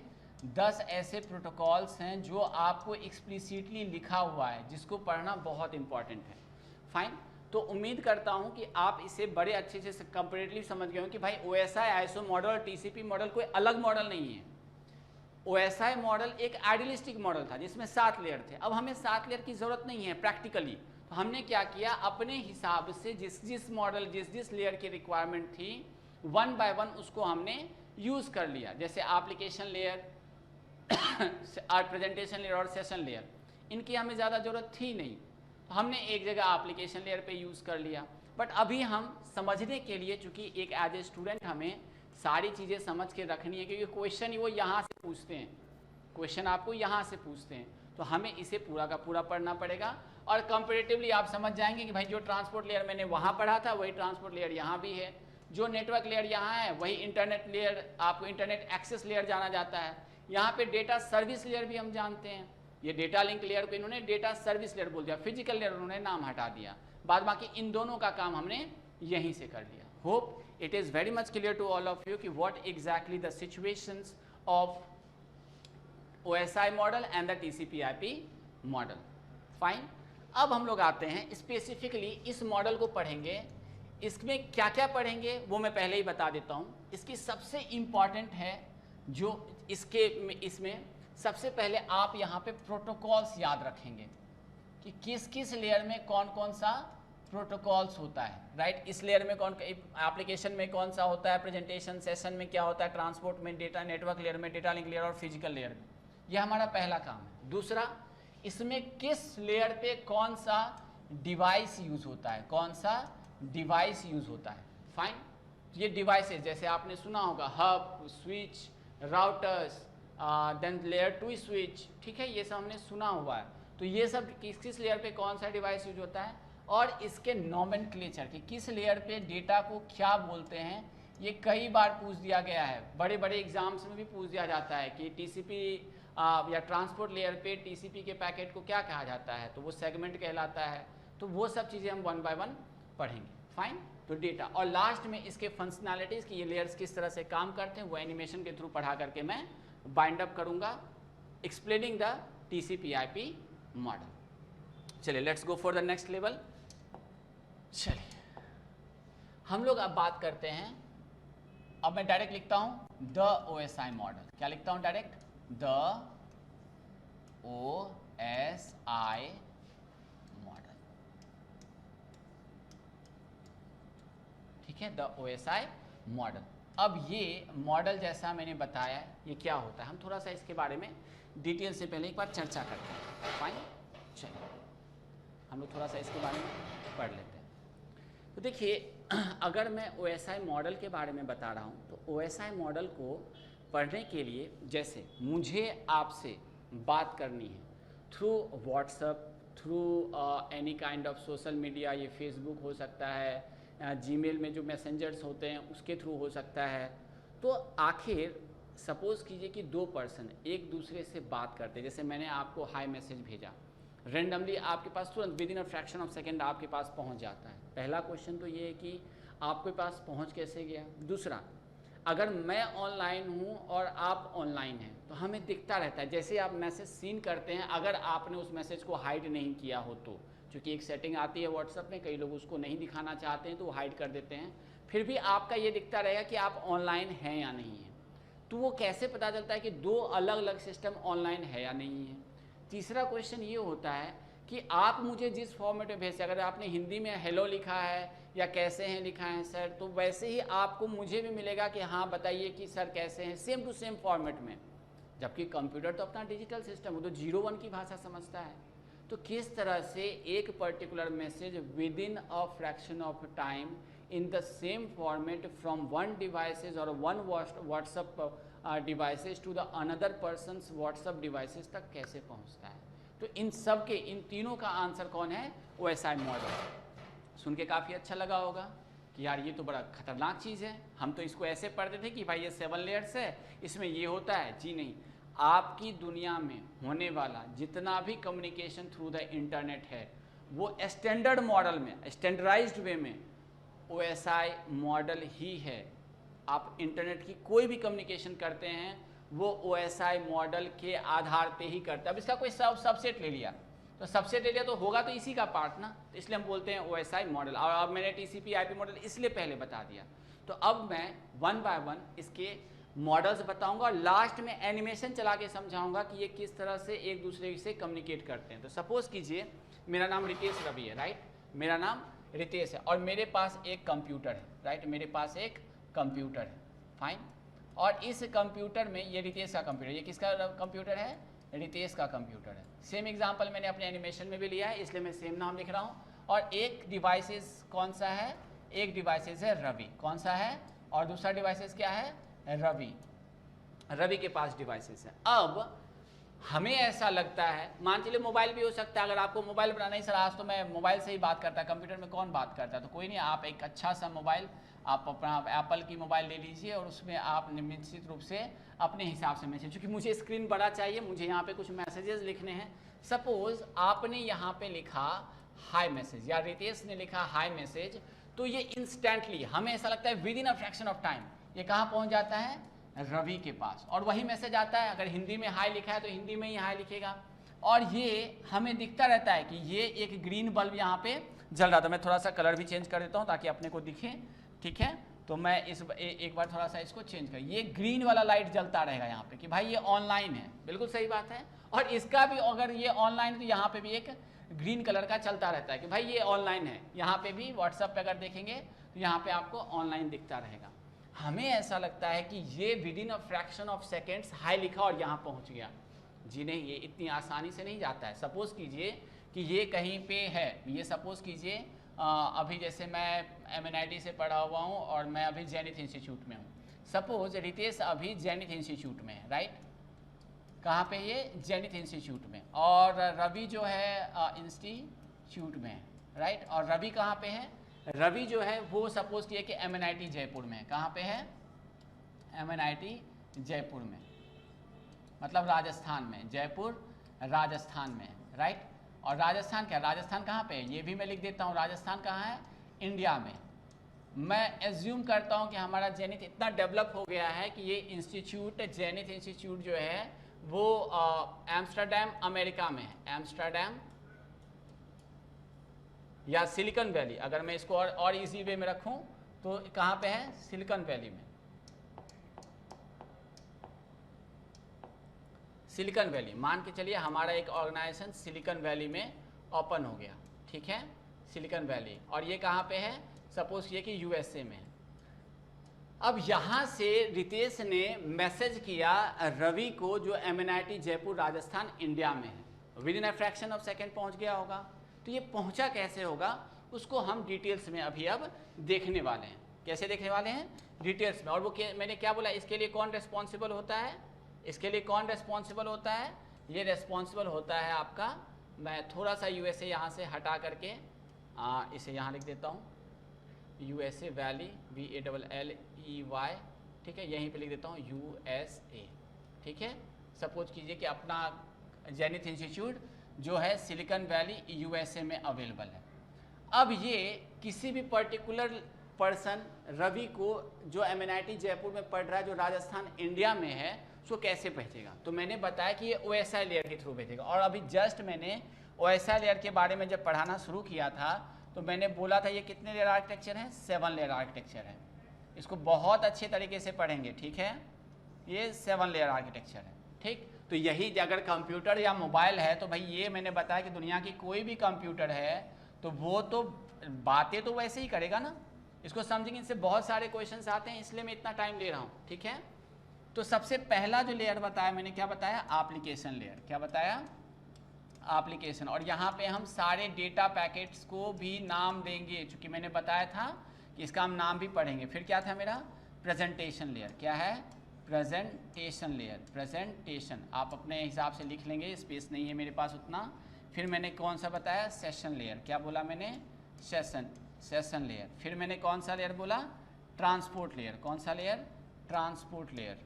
10 ऐसे प्रोटोकॉल्स हैं जो आपको एक्सप्लिसिटली लिखा हुआ है, जिसको पढ़ना बहुत इंपॉर्टेंट है। फाइन। तो उम्मीद करता हूं कि आप इसे बड़े अच्छे से कंपेरेटिवली समझ गए हो कि भाई ओएसआई, आईएसओ मॉडल और टीसीपी मॉडल कोई अलग मॉडल नहीं है। ओएसआई मॉडल एक आइडियलिस्टिक मॉडल था जिसमें 7 लेयर थे। अब हमें 7 लेयर की जरूरत नहीं है प्रैक्टिकली, तो हमने क्या किया, अपने हिसाब से जिस जिस मॉडल, जिस जिस लेयर की रिक्वायरमेंट थी, 1 बाय 1 उसको हमने यूज कर लिया। जैसे एप्लीकेशन लेयर और प्रेजेंटेशन लेयर और सेशन लेयर, इनकी हमें ज़्यादा ज़रूरत थी नहीं, तो हमने एक जगह एप्लीकेशन लेयर पे यूज़ कर लिया। बट अभी हम समझने के लिए, चूंकि एक एज ए स्टूडेंट हमें सारी चीज़ें समझ के रखनी है, क्योंकि क्वेश्चन वो यहाँ से पूछते हैं, क्वेश्चन आपको यहाँ से पूछते हैं, तो हमें इसे पूरा का पूरा पढ़ना पड़ेगा। और कंपेरेटिवली आप समझ जाएंगे कि भाई जो ट्रांसपोर्ट लेयर मैंने वहाँ पढ़ा था वही ट्रांसपोर्ट लेयर यहाँ भी है, जो नेटवर्क लेयर यहाँ है वही इंटरनेट लेयर, आपको इंटरनेट एक्सेस लेयर जाना जाता है। यहाँ पे डेटा सर्विस लेयर भी हम जानते हैं, ये डेटा लिंक लेयर को इन्होंने डेटा सर्विस लेयर बोल दिया, फिजिकल लेयर उन्होंने नाम हटा दिया, बाद बाकी इन दोनों का काम हमने यहीं से कर लिया। Hope it is very much clear to all of you कि what exactly the situations of OSI model and the TCP/IP model. Fine. अब हम लोग आते हैं स्पेसिफिकली इस मॉडल को पढ़ेंगे। इसमें क्या क्या पढ़ेंगे वो मैं पहले ही बता देता हूँ। इसकी सबसे इम्पॉर्टेंट है जो इसमें सबसे पहले आप यहाँ पे प्रोटोकॉल्स याद रखेंगे कि किस किस लेयर में कौन कौन सा प्रोटोकॉल्स होता है, राइट। इस लेयर में कौन, एप्लीकेशन में कौन सा होता है, प्रेजेंटेशन सेशन में क्या होता है, ट्रांसपोर्ट में, डेटा नेटवर्क लेयर में, डेटा लिंक लेयर और फिजिकल लेयर में। यह हमारा पहला काम है। दूसरा, इसमें किस लेयर पे कौन सा डिवाइस यूज होता है, कौन सा डिवाइस यूज होता है। फाइन। ये डिवाइसेस जैसे आपने सुना होगा, hub, switch, routers, then layer 2 switch, ठीक है, ये सब हमने सुना हुआ है। तो ये सब किस किस लेयर पे कौन सा डिवाइस यूज होता है, और इसके नॉमेनक्लेचर कि किस लेयर पे डेटा को क्या बोलते हैं, ये कई बार पूछ दिया गया है। बड़े बड़े एग्जाम्स में भी पूछ दिया जाता है कि टीसीपी या ट्रांसपोर्ट लेयर पे टीसीपी के पैकेट को क्या कहा जाता है, तो वो सेगमेंट कहलाता है। तो वो सब चीज़ें हम 1 बाय 1 पढ़ेंगे। फाइन। तो डेटा, और लास्ट में इसके फंक्शनैलिटीज़ कि ये लेयर्स किस तरह से काम करते हैं, वो एनिमेशन के थ्रू पढ़ा करके मैं बाइंड अप करूँगा, एक्सप्लेनिंग द TCP/IP मॉडल। चलिए let's go for the next level. चलिए हम लोग अब बात करते हैं, अब मैं डायरेक्ट लिखता हूं द OSI मॉडल। क्या लिखता हूं डायरेक्ट, द OSI मॉडल, ठीक है, द OSI मॉडल। अब ये मॉडल जैसा मैंने बताया ये क्या होता है, हम थोड़ा सा इसके बारे में डिटेल से पहले एक बार चर्चा करते हैं। फाइन, चलिए हम लोग थोड़ा सा इसके बारे में पढ़ लेते हैं। तो देखिए, अगर मैं OSI मॉडल के बारे में बता रहा हूँ तो OSI मॉडल को पढ़ने के लिए जैसे मुझे आपसे बात करनी है through WhatsApp, through any kind of social media, ये फेसबुक हो सकता है, जीमेल में जो मैसेंजर्स होते हैं उसके थ्रू हो सकता है। तो आखिर सपोज़ कीजिए कि दो पर्सन एक दूसरे से बात करते हैं, जैसे मैंने आपको हाई मैसेज भेजा, रेंडमली आपके पास तुरंत with in a fraction of second आपके पास पहुंच जाता है। पहला क्वेश्चन तो ये है कि आपके पास पहुंच कैसे गया। दूसरा, अगर मैं ऑनलाइन हूं और आप ऑनलाइन हैं तो हमें दिखता रहता है, जैसे आप मैसेज सीन करते हैं, अगर आपने उस मैसेज को हाइड नहीं किया हो तो, क्योंकि एक सेटिंग आती है व्हाट्सएप में, कई लोग उसको नहीं दिखाना चाहते हैं तो वो हाइड कर देते हैं, फिर भी आपका ये दिखता रहेगा कि आप ऑनलाइन हैं या नहीं हैं। तो वो कैसे पता चलता है कि दो अलग अलग सिस्टम ऑनलाइन है या नहीं है। तीसरा क्वेश्चन ये होता है कि आप मुझे जिस फॉर्मेट में भेजते, अगर आपने हिंदी में हेलो लिखा है या कैसे हैं लिखा है सर, तो वैसे ही आपको मुझे भी मिलेगा कि हाँ बताइए कि सर कैसे हैं, सेम टू सेम फॉर्मेट में। जबकि कंप्यूटर तो अपना डिजिटल सिस्टम, वो तो 0-1 की भाषा समझता है। तो किस तरह से एक particular message within a fraction of time in the same format from one devices और one WhatsApp devices to the another persons WhatsApp devices तक कैसे पहुंचता है। तो इन सब के, इन तीनों का आंसर कौन है? OSI model. सुन के काफ़ी अच्छा लगा होगा कि यार ये तो बड़ा खतरनाक चीज़ है, हम तो इसको ऐसे पढ़ते थे कि भाई ये 7 लेयर्स है, इसमें ये होता है। जी नहीं, आपकी दुनिया में होने वाला जितना भी कम्युनिकेशन थ्रू द इंटरनेट है वो स्टैंडर्ड मॉडल में, स्टैंडर्डाइज्ड वे में OSI मॉडल ही है। आप इंटरनेट की कोई भी कम्युनिकेशन करते हैं वो OSI मॉडल के आधार पे ही करता है। अब इसका कोई सबसेट ले लिया तो सबसेट ले लिया तो होगा तो इसी का पार्ट ना, तो इसलिए हम बोलते हैं OSI मॉडल। और अब मैंने TCP IP मॉडल इसलिए पहले बता दिया। तो अब मैं 1 बाय 1 इसके मॉडल्स बताऊंगा और लास्ट में एनिमेशन चला के समझाऊंगा कि ये किस तरह से एक दूसरे से कम्युनिकेट करते हैं। तो सपोज कीजिए मेरा नाम रितेश रवि है, राइट, मेरा नाम रितेश है और मेरे पास एक कंप्यूटर है, राइट, मेरे पास एक कंप्यूटर है, फाइन। और इस कंप्यूटर में ये रितेश का कंप्यूटर, ये किसका कंप्यूटर है? रितेश का कंप्यूटर है। सेम एग्जांपल मैंने अपने एनिमेशन में भी लिया है, इसलिए मैं सेम नाम लिख रहा हूँ। और एक डिवाइसेस कौन सा है? एक डिवाइसेस है रवि, कौन सा है? और दूसरा डिवाइसेस क्या है? रवि, रवि के पास डिवाइसेस है। अब हमें ऐसा लगता है, मान चलिए मोबाइल भी हो सकता है, अगर आपको मोबाइल बनाना ही सर आज तो मैं मोबाइल से ही बात करता है, कंप्यूटर में कौन बात करता है, तो कोई नहीं, आप एक अच्छा सा मोबाइल, आप अपना एप्पल की मोबाइल ले लीजिए और उसमें आप निश्चित रूप से अपने हिसाब से मैसेज, क्योंकि मुझे स्क्रीन बड़ा चाहिए, मुझे यहाँ पे कुछ मैसेजेस लिखने हैं। सपोज आपने यहाँ पे लिखा हाई मैसेज या रितेश ने लिखा हाई मैसेज, तो ये इंस्टेंटली हमें ऐसा लगता है with in a fraction of time ये कहाँ पहुँच जाता है? रवि के पास। और वही मैसेज आता है, अगर हिंदी में हाई लिखा है तो हिंदी में ही हाई लिखेगा। और ये हमें दिखता रहता है कि ये एक ग्रीन बल्ब यहाँ पे जल रहा था। मैं थोड़ा सा कलर भी चेंज कर देता हूँ ताकि अपने को दिखे, ठीक है। तो मैं इस एक बार थोड़ा सा इसको चेंज कर, ये ग्रीन वाला लाइट जलता रहेगा यहाँ पे कि भाई ये ऑनलाइन है, बिल्कुल सही बात है। और इसका भी अगर ये ऑनलाइन है तो यहाँ पे भी एक ग्रीन कलर का चलता रहता है कि भाई ये ऑनलाइन है। यहाँ पे भी व्हाट्सएप पे अगर देखेंगे तो यहाँ पे आपको ऑनलाइन दिखता रहेगा। हमें ऐसा लगता है कि ये with in a fraction of seconds high लिखा और यहाँ पहुँच गया। जी नहीं, ये इतनी आसानी से नहीं जाता है। सपोज़ कीजिए कि ये कहीं पे है, ये सपोज़ कीजिए अभी जैसे मैं MNIT से पढ़ा हुआ हूँ और मैं अभी जेनिथ इंस्टीट्यूट में हूँ। सपोज रितेश अभी जेनिथ इंस्टीट्यूट में है, राइट, कहाँ पे? ये जेनिथ इंस्टीट्यूट में। और रवि जो है इंस्टीट्यूट में है, राइट। और रवि कहाँ पे है? रवि जो है वो सपोज किए कि MNIT जयपुर में। कहाँ पे है? MNIT जयपुर में, मतलब राजस्थान में, जयपुर राजस्थान में, राइट। और राजस्थान क्या? राजस्थान कहाँ पे है? ये भी मैं लिख देता हूँ, राजस्थान कहाँ है? इंडिया में। मैं एज्यूम करता हूँ कि हमारा जेनिथ इतना डेवलप हो गया है कि ये इंस्टीट्यूट, जेनिथ इंस्टीट्यूट जो है वो एम्स्टर्डम अमेरिका में है, एम्स्टर्डम या सिलिकॉन वैली। अगर मैं इसको और इजी वे में रखूं तो कहाँ पे है? सिलिकॉन वैली में। सिलिकॉन वैली, मान के चलिए हमारा एक ऑर्गेनाइजेशन सिलिकॉन वैली में ओपन हो गया, ठीक है, सिलिकॉन वैली, और ये कहाँ पे है, सपोज किए कि यूएसए में है। अब यहाँ से रितेश ने मैसेज किया रवि को जो MNIT जयपुर राजस्थान इंडिया में है, with in a fraction of second पहुँच गया होगा। तो ये पहुँचा कैसे होगा उसको हम डिटेल्स में अभी अब देखने वाले हैं। कैसे देखने वाले हैं, डिटेल्स में। और वो मैंने क्या बोला, इसके लिए कौन रिस्पॉन्सिबल होता है, इसके लिए कौन रिस्पॉन्सिबल होता है, ये रिस्पॉन्सिबल होता है आपका, मैं थोड़ा सा यूएसए यहाँ से हटा करके इसे यहाँ लिख देता हूँ, यूएसए वैली, VALLEY, ठीक है, यहीं पे लिख देता हूँ USA, ठीक है। सपोज कीजिए कि अपना जेनिथ इंस्टीट्यूट जो है सिलिकॉन वैली यूएसए में अवेलेबल है। अब ये किसी भी पर्टिकुलर पर्सन रवि को जो MNIT जयपुर में पढ़ रहा है, जो राजस्थान इंडिया में है, उसको कैसे भेजेगा। तो मैंने बताया कि ये OSI लेयर के थ्रू भेजेगा। और अभी जस्ट मैंने OSI लेयर के बारे में जब पढ़ाना शुरू किया था तो मैंने बोला था ये कितने लेयर आर्किटेक्चर है, 7 लेयर आर्किटेक्चर है। इसको बहुत अच्छे तरीके से पढ़ेंगे, ठीक है, ये 7 लेयर आर्किटेक्चर है, ठीक। तो यही अगर कंप्यूटर या मोबाइल है तो भाई ये मैंने बताया कि दुनिया की कोई भी कंप्यूटर है तो वो तो बातें तो वैसे ही करेगा ना, इसको समझेंगे। इससे बहुत सारे क्वेश्चंस आते हैं, इसलिए मैं इतना टाइम ले रहा हूँ, ठीक है। तो सबसे पहला जो लेयर बताया मैंने, क्या बताया, एप्लीकेशन लेयर। क्या बताया, एप्लीकेशन। और यहाँ पे हम सारे डेटा पैकेट्स को भी नाम देंगे, चूँकि मैंने बताया था कि इसका हम नाम भी पढ़ेंगे। फिर क्या था मेरा, प्रेजेंटेशन लेयर। क्या है, प्रेजेंटेशन लेयर, प्रेजेंटेशन आप अपने हिसाब से लिख लेंगे, स्पेस नहीं है मेरे पास उतना। फिर मैंने कौन सा बताया, सेशन लेयर। क्या बोला मैंने, सेशन लेयर। फिर मैंने कौन सा लेयर बोला, ट्रांसपोर्ट लेयर। कौन सा लेयर, ट्रांसपोर्ट लेयर,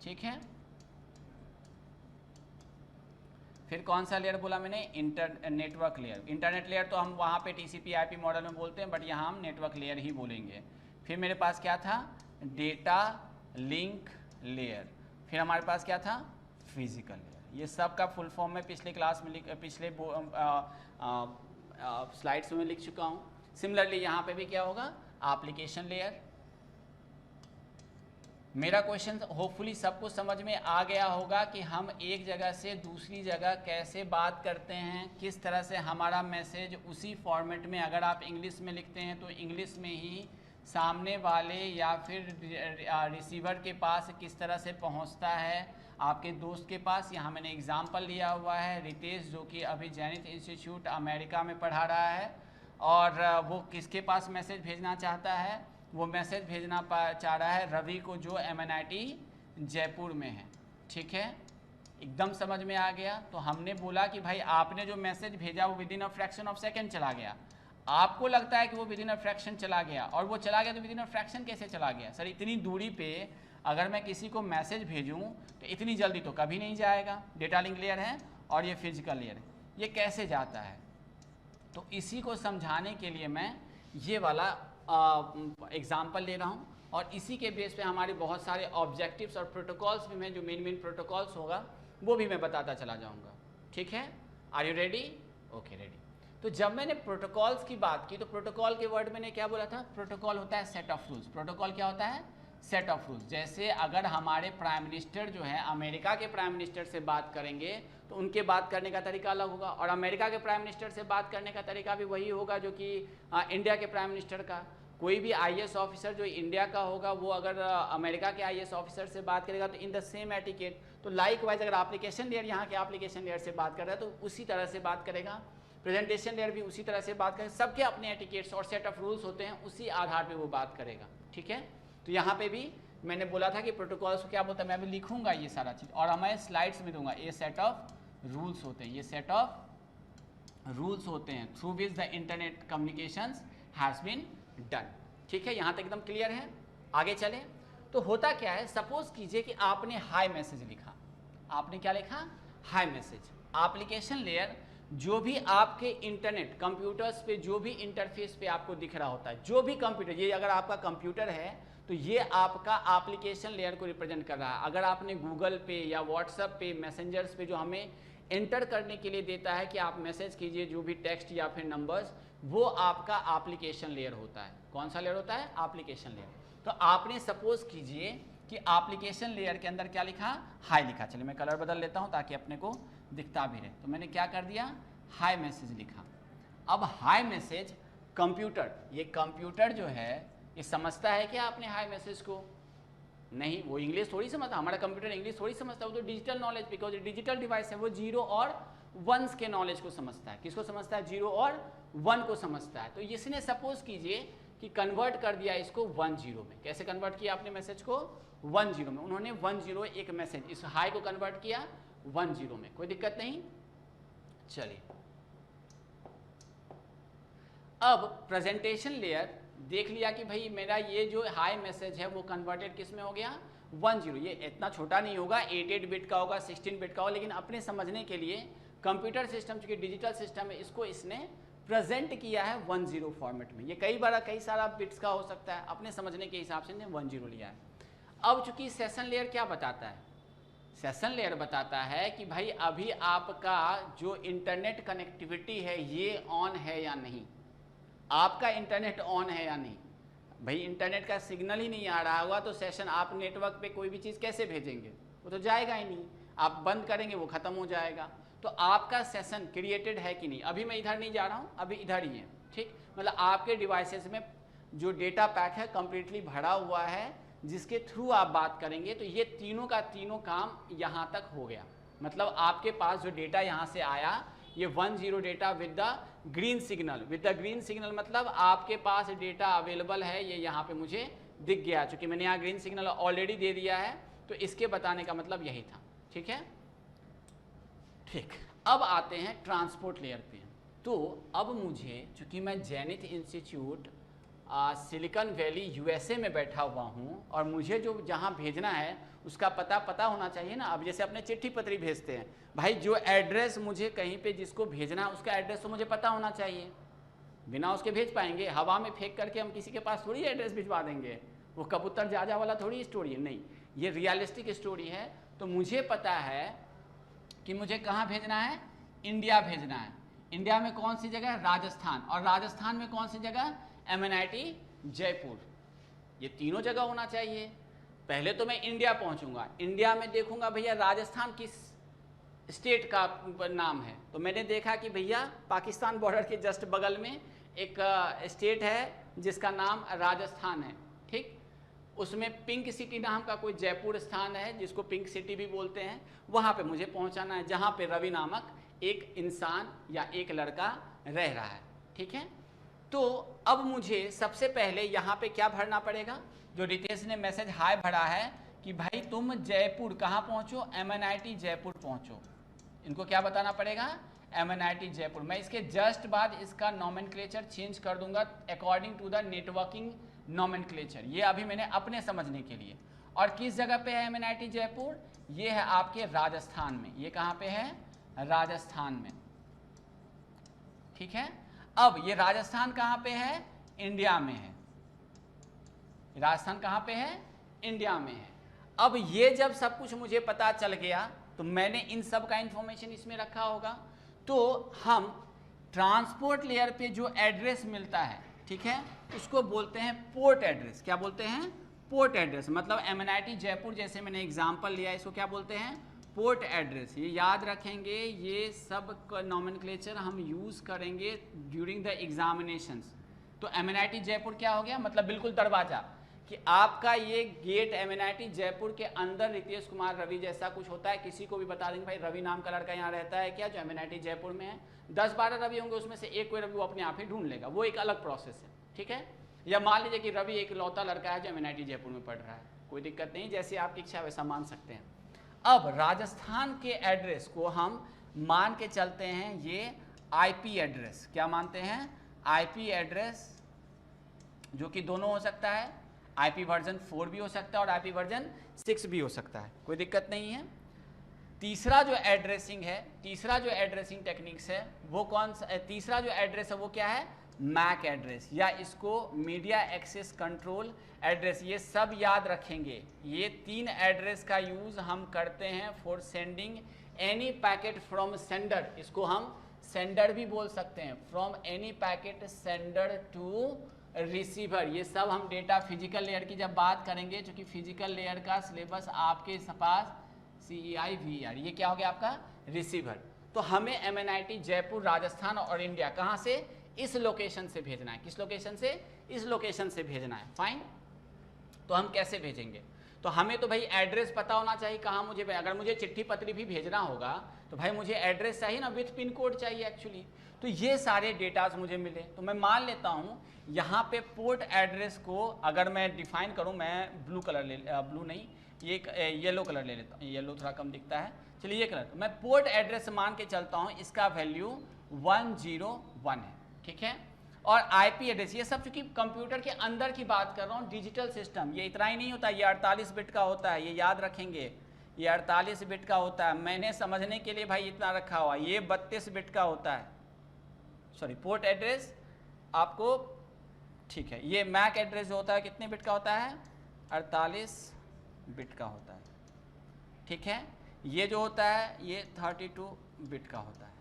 ठीक है। फिर कौन सा लेयर बोला मैंने, नेटवर्क लेयर। इंटरनेट लेयर तो हम वहाँ पे TCP/IP मॉडल में बोलते हैं, बट यहाँ हम नेटवर्क लेयर ही बोलेंगे। फिर मेरे पास क्या था, डेटा लिंक लेयर। फिर हमारे पास क्या था, फिजिकल लेयर। ये सब का फुल फॉर्म में पिछले क्लास में पिछले स्लाइड्स में लिख चुका हूँ। सिमिलरली यहाँ पे भी क्या होगा, एप्लीकेशन लेयर। मेरा क्वेश्चन होपफुली सबको समझ में आ गया होगा कि हम एक जगह से दूसरी जगह कैसे बात करते हैं, किस तरह से हमारा मैसेज उसी फॉर्मेट में, अगर आप इंग्लिश में लिखते हैं तो इंग्लिश में ही सामने वाले या फिर रिसीवर के पास किस तरह से पहुंचता है आपके दोस्त के पास। यहाँ मैंने एग्जांपल लिया हुआ है, रितेश जो कि अभी जेनिथ इंस्टीट्यूट अमेरिका में पढ़ा रहा है, और वो किसके पास मैसेज भेजना चाहता है, वो मैसेज भेजना चाह रहा है रवि को जो MNIT जयपुर में है, ठीक है। एकदम समझ में आ गया। तो हमने बोला कि भाई आपने जो मैसेज भेजा वो with in a fraction of second चला गया। आपको लगता है कि वो विद इन अ फ्रैक्शन चला गया, और वो चला गया तो विद इन अ फ्रैक्शन कैसे चला गया, सर इतनी दूरी पे अगर मैं किसी को मैसेज भेजूँ तो इतनी जल्दी तो कभी नहीं जाएगा। डेटा लिंक लेयर है और ये फिजिकल लेयर है, ये कैसे जाता है। तो इसी को समझाने के लिए मैं ये वाला एग्जाम्पल ले रहा हूँ, और इसी के बेस पे हमारे बहुत सारे ऑब्जेक्टिव्स और प्रोटोकॉल्स भी मैं जो मेन प्रोटोकॉल्स होगा वो भी मैं बताता चला जाऊँगा, ठीक है। Are you ready, okay ready. तो जब मैंने प्रोटोकॉल्स की बात की तो प्रोटोकॉल के वर्ड मैंने क्या बोला था, प्रोटोकॉल होता है सेट ऑफ रूल्स। प्रोटोकॉल क्या होता है, सेट ऑफ रूल्स। जैसे अगर हमारे प्राइम मिनिस्टर जो है अमेरिका के प्राइम मिनिस्टर से बात करेंगे तो उनके बात करने का तरीका अलग होगा, और अमेरिका के प्राइम मिनिस्टर से बात करने का तरीका भी वही होगा जो कि इंडिया के प्राइम मिनिस्टर का। कोई भी IAS ऑफिसर जो इंडिया का होगा वो अगर अमेरिका के IAS ऑफिसर से बात करेगा तो इन द सेम एटिकेट। तो लाइक वाइज अगर एप्लीकेशन लेयर यहाँ के एप्लीकेशन लेयर से बात कर रहा है तो उसी तरह से बात करेगा, प्रेजेंटेशन लेयर भी उसी तरह से बात करेगा। सबके अपने एटिकेट्स और सेट ऑफ रूल्स होते हैं, उसी आधार पर वो बात करेगा, ठीक है। तो यहाँ पे भी मैंने बोला था कि प्रोटोकॉल्स को क्या बोलता है, मैं भी लिखूंगा ये सारा चीज़ और मैं स्लाइड्स में दूंगा। ये सेट ऑफ रूल्स होते हैं, ये सेट ऑफ रूल्स होते हैं through which the internet communications has been done, ठीक है। यहाँ तक एकदम क्लियर है। आगे चले तो होता क्या है, सपोज कीजिए कि आपने हाई मैसेज लिखा। आपने क्या लिखा, हाई मैसेज। एप्लीकेशन लेयर जो भी आपके इंटरनेट कंप्यूटर्स पे जो भी इंटरफेस पे आपको दिख रहा होता है, जो भी कंप्यूटर, ये अगर आपका कंप्यूटर है तो ये आपका एप्लीकेशन लेयर को रिप्रेजेंट कर रहा है। अगर आपने गूगल पे या व्हाट्सएप पे, मैसेंजर्स पे जो हमें एंटर करने के लिए देता है कि आप मैसेज कीजिए जो भी टेक्स्ट या फिर नंबर्स, वो आपका एप्लीकेशन लेयर होता है। कौन सा लेयर होता है, एप्लीकेशन लेयर। तो आपने सपोज कीजिए कि एप्लीकेशन लेयर के अंदर क्या लिखा, हाई लिखा। चलिए मैं कलर बदल लेता हूँ ताकि अपने को दिखता भी रहे। तो मैंने क्या कर दिया, हाई मैसेज लिखा। अब हाई मैसेज कंप्यूटर, ये कंप्यूटर जो है ये समझता है क्या आपने हाई मैसेज को? नहीं, वो इंग्लिश थोड़ी समझता, हमारा कंप्यूटर इंग्लिश थोड़ी समझता है, वो तो digital knowledge, because digital device है, वो जीरो और वंस के नॉलेज को समझता है। किसको समझता है? जीरो और वन को समझता है। तो इसने सपोज कीजिए कि कन्वर्ट कर दिया इसको 10 में। कैसे कन्वर्ट किया आपने मैसेज को? 10 में। उन्होंने 10 एक मैसेज, इस हाई को कन्वर्ट किया 10 में। कोई दिक्कत नहीं। चलिए अब प्रेजेंटेशन लेयर देख लिया कि भाई मेरा ये जो हाई मैसेज है वो कन्वर्टेड किस में हो गया? 10। ये इतना छोटा नहीं होगा, 88 बिट का होगा, 16 बिट का होगा, लेकिन अपने समझने के लिए कंप्यूटर सिस्टम चूंकि डिजिटल सिस्टम है, इसको इसने प्रेजेंट किया है 10 फॉर्मेट में। ये कई सारा बिट्स का हो सकता है, अपने समझने के हिसाब से 10 लिया है। अब चूंकि सेशन लेयर क्या बताता है? सेशन लेयर बताता है कि भाई अभी आपका जो इंटरनेट कनेक्टिविटी है ये ऑन है या नहीं, आपका इंटरनेट ऑन है या नहीं। भाई इंटरनेट का सिग्नल ही नहीं आ रहा होगा तो सेशन आप नेटवर्क पे कोई भी चीज़ कैसे भेजेंगे? वो तो जाएगा ही नहीं। आप बंद करेंगे वो ख़त्म हो जाएगा। तो आपका सेशन क्रिएटेड है कि नहीं? अभी मैं इधर नहीं जा रहा हूँ, अभी इधर ही है, ठीक। मतलब आपके डिवाइसेस में जो डेटा पैक है कंप्लीटली भरा हुआ है, जिसके थ्रू आप बात करेंगे। तो ये तीनों का तीनों काम यहाँ तक हो गया। मतलब आपके पास जो डेटा यहाँ से आया ये 10 data with the green signal. With the green signal मतलब आपके पास डेटा अवेलेबल है, ये यहाँ पे मुझे दिख गया। चूंकि मैंने यहाँ ग्रीन सिग्नल ऑलरेडी दे दिया है, तो इसके बताने का मतलब यही था। ठीक है, ठीक। अब आते हैं ट्रांसपोर्ट लेयर पे। तो अब मुझे, चूंकि मैं zenith Institute Silicon valley USA में बैठा हुआ हूँ और मुझे जो जहाँ भेजना है उसका पता होना चाहिए ना। अब जैसे अपने चिट्ठी पत्री भेजते हैं, भाई जो एड्रेस मुझे कहीं पे जिसको भेजना है उसका एड्रेस तो मुझे पता होना चाहिए। बिना उसके भेज पाएंगे? हवा में फेंक करके हम किसी के पास थोड़ी एड्रेस भिजवा देंगे। वो कबूतर जा वाला थोड़ी स्टोरी है, नहीं, ये रियलिस्टिक स्टोरी है। तो मुझे पता है कि मुझे कहाँ भेजना है, इंडिया भेजना है। इंडिया में कौन सी जगह? राजस्थान। और राजस्थान में कौन सी जगह? MNIT जयपुर। ये तीनों जगह होना चाहिए। पहले तो मैं इंडिया पहुंचूंगा, इंडिया में देखूंगा भैया राजस्थान किस स्टेट का नाम है। तो मैंने देखा कि भैया पाकिस्तान बॉर्डर के जस्ट बगल में एक स्टेट है जिसका नाम राजस्थान है, ठीक। उसमें पिंक सिटी नाम का कोई जयपुर स्थान है जिसको पिंक सिटी भी बोलते हैं। वहाँ पे मुझे पहुँचाना है जहाँ पे रवि नामक एक इंसान या एक लड़का रह रहा है, ठीक है। तो अब मुझे सबसे पहले यहाँ पे क्या भरना पड़ेगा? जो रितेश ने मैसेज हाय भरा है कि भाई तुम जयपुर कहाँ पहुँचो? MNIT जयपुर पहुँचो। इनको क्या बताना पड़ेगा? MNIT जयपुर। मैं इसके जस्ट बाद इसका नॉमेनक्लेचर चेंज कर दूंगा according to the networking nomenclature. ये अभी मैंने अपने समझने के लिए। और किस जगह पे है MNIT जयपुर? ये है आपके राजस्थान में। ये कहाँ पे है? राजस्थान में, ठीक है। अब ये राजस्थान कहाँ पे है? इंडिया में है। राजस्थान कहाँ पे है? इंडिया में है। अब ये जब सब कुछ मुझे पता चल गया तो मैंने इन सब का इंफॉर्मेशन इसमें रखा होगा। तो हम ट्रांसपोर्ट लेयर पे जो एड्रेस मिलता है, ठीक है, उसको बोलते हैं पोर्ट एड्रेस। क्या बोलते हैं? Port address. मतलब MNIT जयपुर जैसे मैंने एग्जांपल लिया, इसको क्या बोलते हैं? Port address. ये याद रखेंगे, ये सब नॉमेनक्लेचर हम यूज़ करेंगे ड्यूरिंग द एग्जामिनेशंस। तो MNIT जयपुर क्या हो गया? मतलब बिल्कुल दरवाज़ा, कि आपका ये गेट MNIT जयपुर के अंदर रितेश कुमार रवि जैसा कुछ होता है। किसी को भी बता देंगे भाई रवि नाम का लड़का यहाँ रहता है क्या, जो MNIT जयपुर में है। 10-12 रवि होंगे, उसमें से एक कोई रवि वो अपने आप ही ढूंढ लेगा, वो एक अलग प्रोसेस है, ठीक है। या मान लीजिए कि रवि एक लौता लड़का है जो MNIT जयपुर में पढ़ रहा है, कोई दिक्कत नहीं, जैसे आपकी इच्छा वैसा मान सकते हैं। अब राजस्थान के एड्रेस को हम मान के चलते हैं ये IP एड्रेस। क्या मानते हैं? IP एड्रेस, जो कि दोनों हो सकता है, IP वर्जन 4 भी हो सकता है और IP वर्जन 6 भी हो सकता है, कोई दिक्कत नहीं है। तीसरा जो एड्रेसिंग है, तीसरा जो एड्रेसिंग टेक्निक्स है वो कौन सा? तीसरा जो एड्रेस है वो क्या है? मैक एड्रेस, या इसको मीडिया एक्सेस कंट्रोल एड्रेस। ये सब याद रखेंगे। ये 3 एड्रेस का यूज़ हम करते हैं for sending any packet from sender. इसको हम सेंडर भी बोल सकते हैं, from any packet sender to receiver, ये सब हम डेटा फिजिकल लेयर की जब बात करेंगे, क्योंकि फिजिकल लेयर का सिलेबस आपके पास CEI VER, ये क्या हो गया आपका रिसीवर। तो हमें MNIT जयपुर राजस्थान और इंडिया कहाँ से, इस लोकेशन से भेजना है। किस लोकेशन से, इस लोकेशन से भेजना है। फाइन, तो हम कैसे भेजेंगे, तो हमें तो भाई एड्रेस पता होना चाहिए कहाँ मुझे, अगर मुझे चिट्ठी पत्री भी भेजना होगा तो भाई मुझे एड्रेस चाहिए ना, विथ पिन कोड चाहिए एक्चुअली। तो ये सारे डेटाज मुझे मिले, तो मैं मान लेता हूँ यहाँ पे पोर्ट एड्रेस को अगर मैं डिफाइन करूँ, मैं ब्लू कलर ब्लू नहीं, ये येलो कलर ले लेता हूँ, येलो थोड़ा कम दिखता है, चलिए ये कलर। मैं पोर्ट एड्रेस मान के चलता हूँ, इसका वैल्यू 101 है, ठीक है। और IP एड्रेस, ये सब चूंकि कंप्यूटर के अंदर की बात कर रहा हूँ, डिजिटल सिस्टम, ये इतना ही नहीं होता, ये 48 बिट का होता है, ये याद रखेंगे, ये 48 बिट का होता है। मैंने समझने के लिए भाई इतना रखा हुआ, ये 32 बिट का होता है, सॉरी पोर्ट एड्रेस आपको, ठीक है। ये मैक एड्रेस जो होता है कितने बिट का होता है, 48 बिट का होता है, ठीक है। ये जो होता है ये 32 बिट का होता है,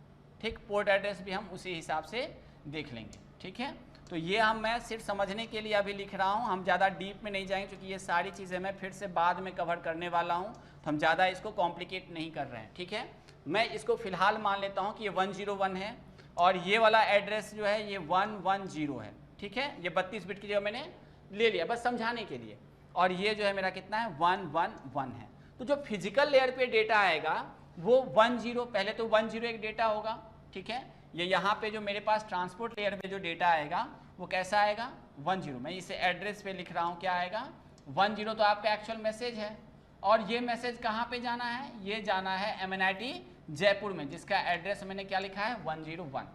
ठीक। पोर्ट एड्रेस भी हम उसी हिसाब से देख लेंगे, ठीक है। तो ये मैं सिर्फ समझने के लिए अभी लिख रहा हूँ, हम ज़्यादा डीप में नहीं जाएंगे, क्योंकि ये सारी चीज़ें मैं फिर से बाद में कवर करने वाला हूँ, तो हम ज़्यादा इसको कॉम्प्लिकेट नहीं कर रहे हैं, ठीक है। मैं इसको फिलहाल मान लेता हूँ कि ये 101 है, और ये वाला एड्रेस जो है ये 110 है, ठीक है। ये 32 बिट की जगह मैंने ले लिया बस समझाने के लिए, और ये जो है मेरा कितना है 111 है। तो जो फिजिकल लेयर पे डेटा आएगा वो 10, पहले तो 10 एक डेटा होगा, ठीक है। ये यहाँ पे जो मेरे पास ट्रांसपोर्ट लेयर पे जो डेटा आएगा वो कैसा आएगा 10, मैं इसे एड्रेस पे लिख रहा हूँ, क्या आएगा 10, तो आपका एक्चुअल मैसेज है। और ये मैसेज कहाँ पे जाना है, ये जाना है MNIT जयपुर में, जिसका एड्रेस मैंने क्या लिखा है 101।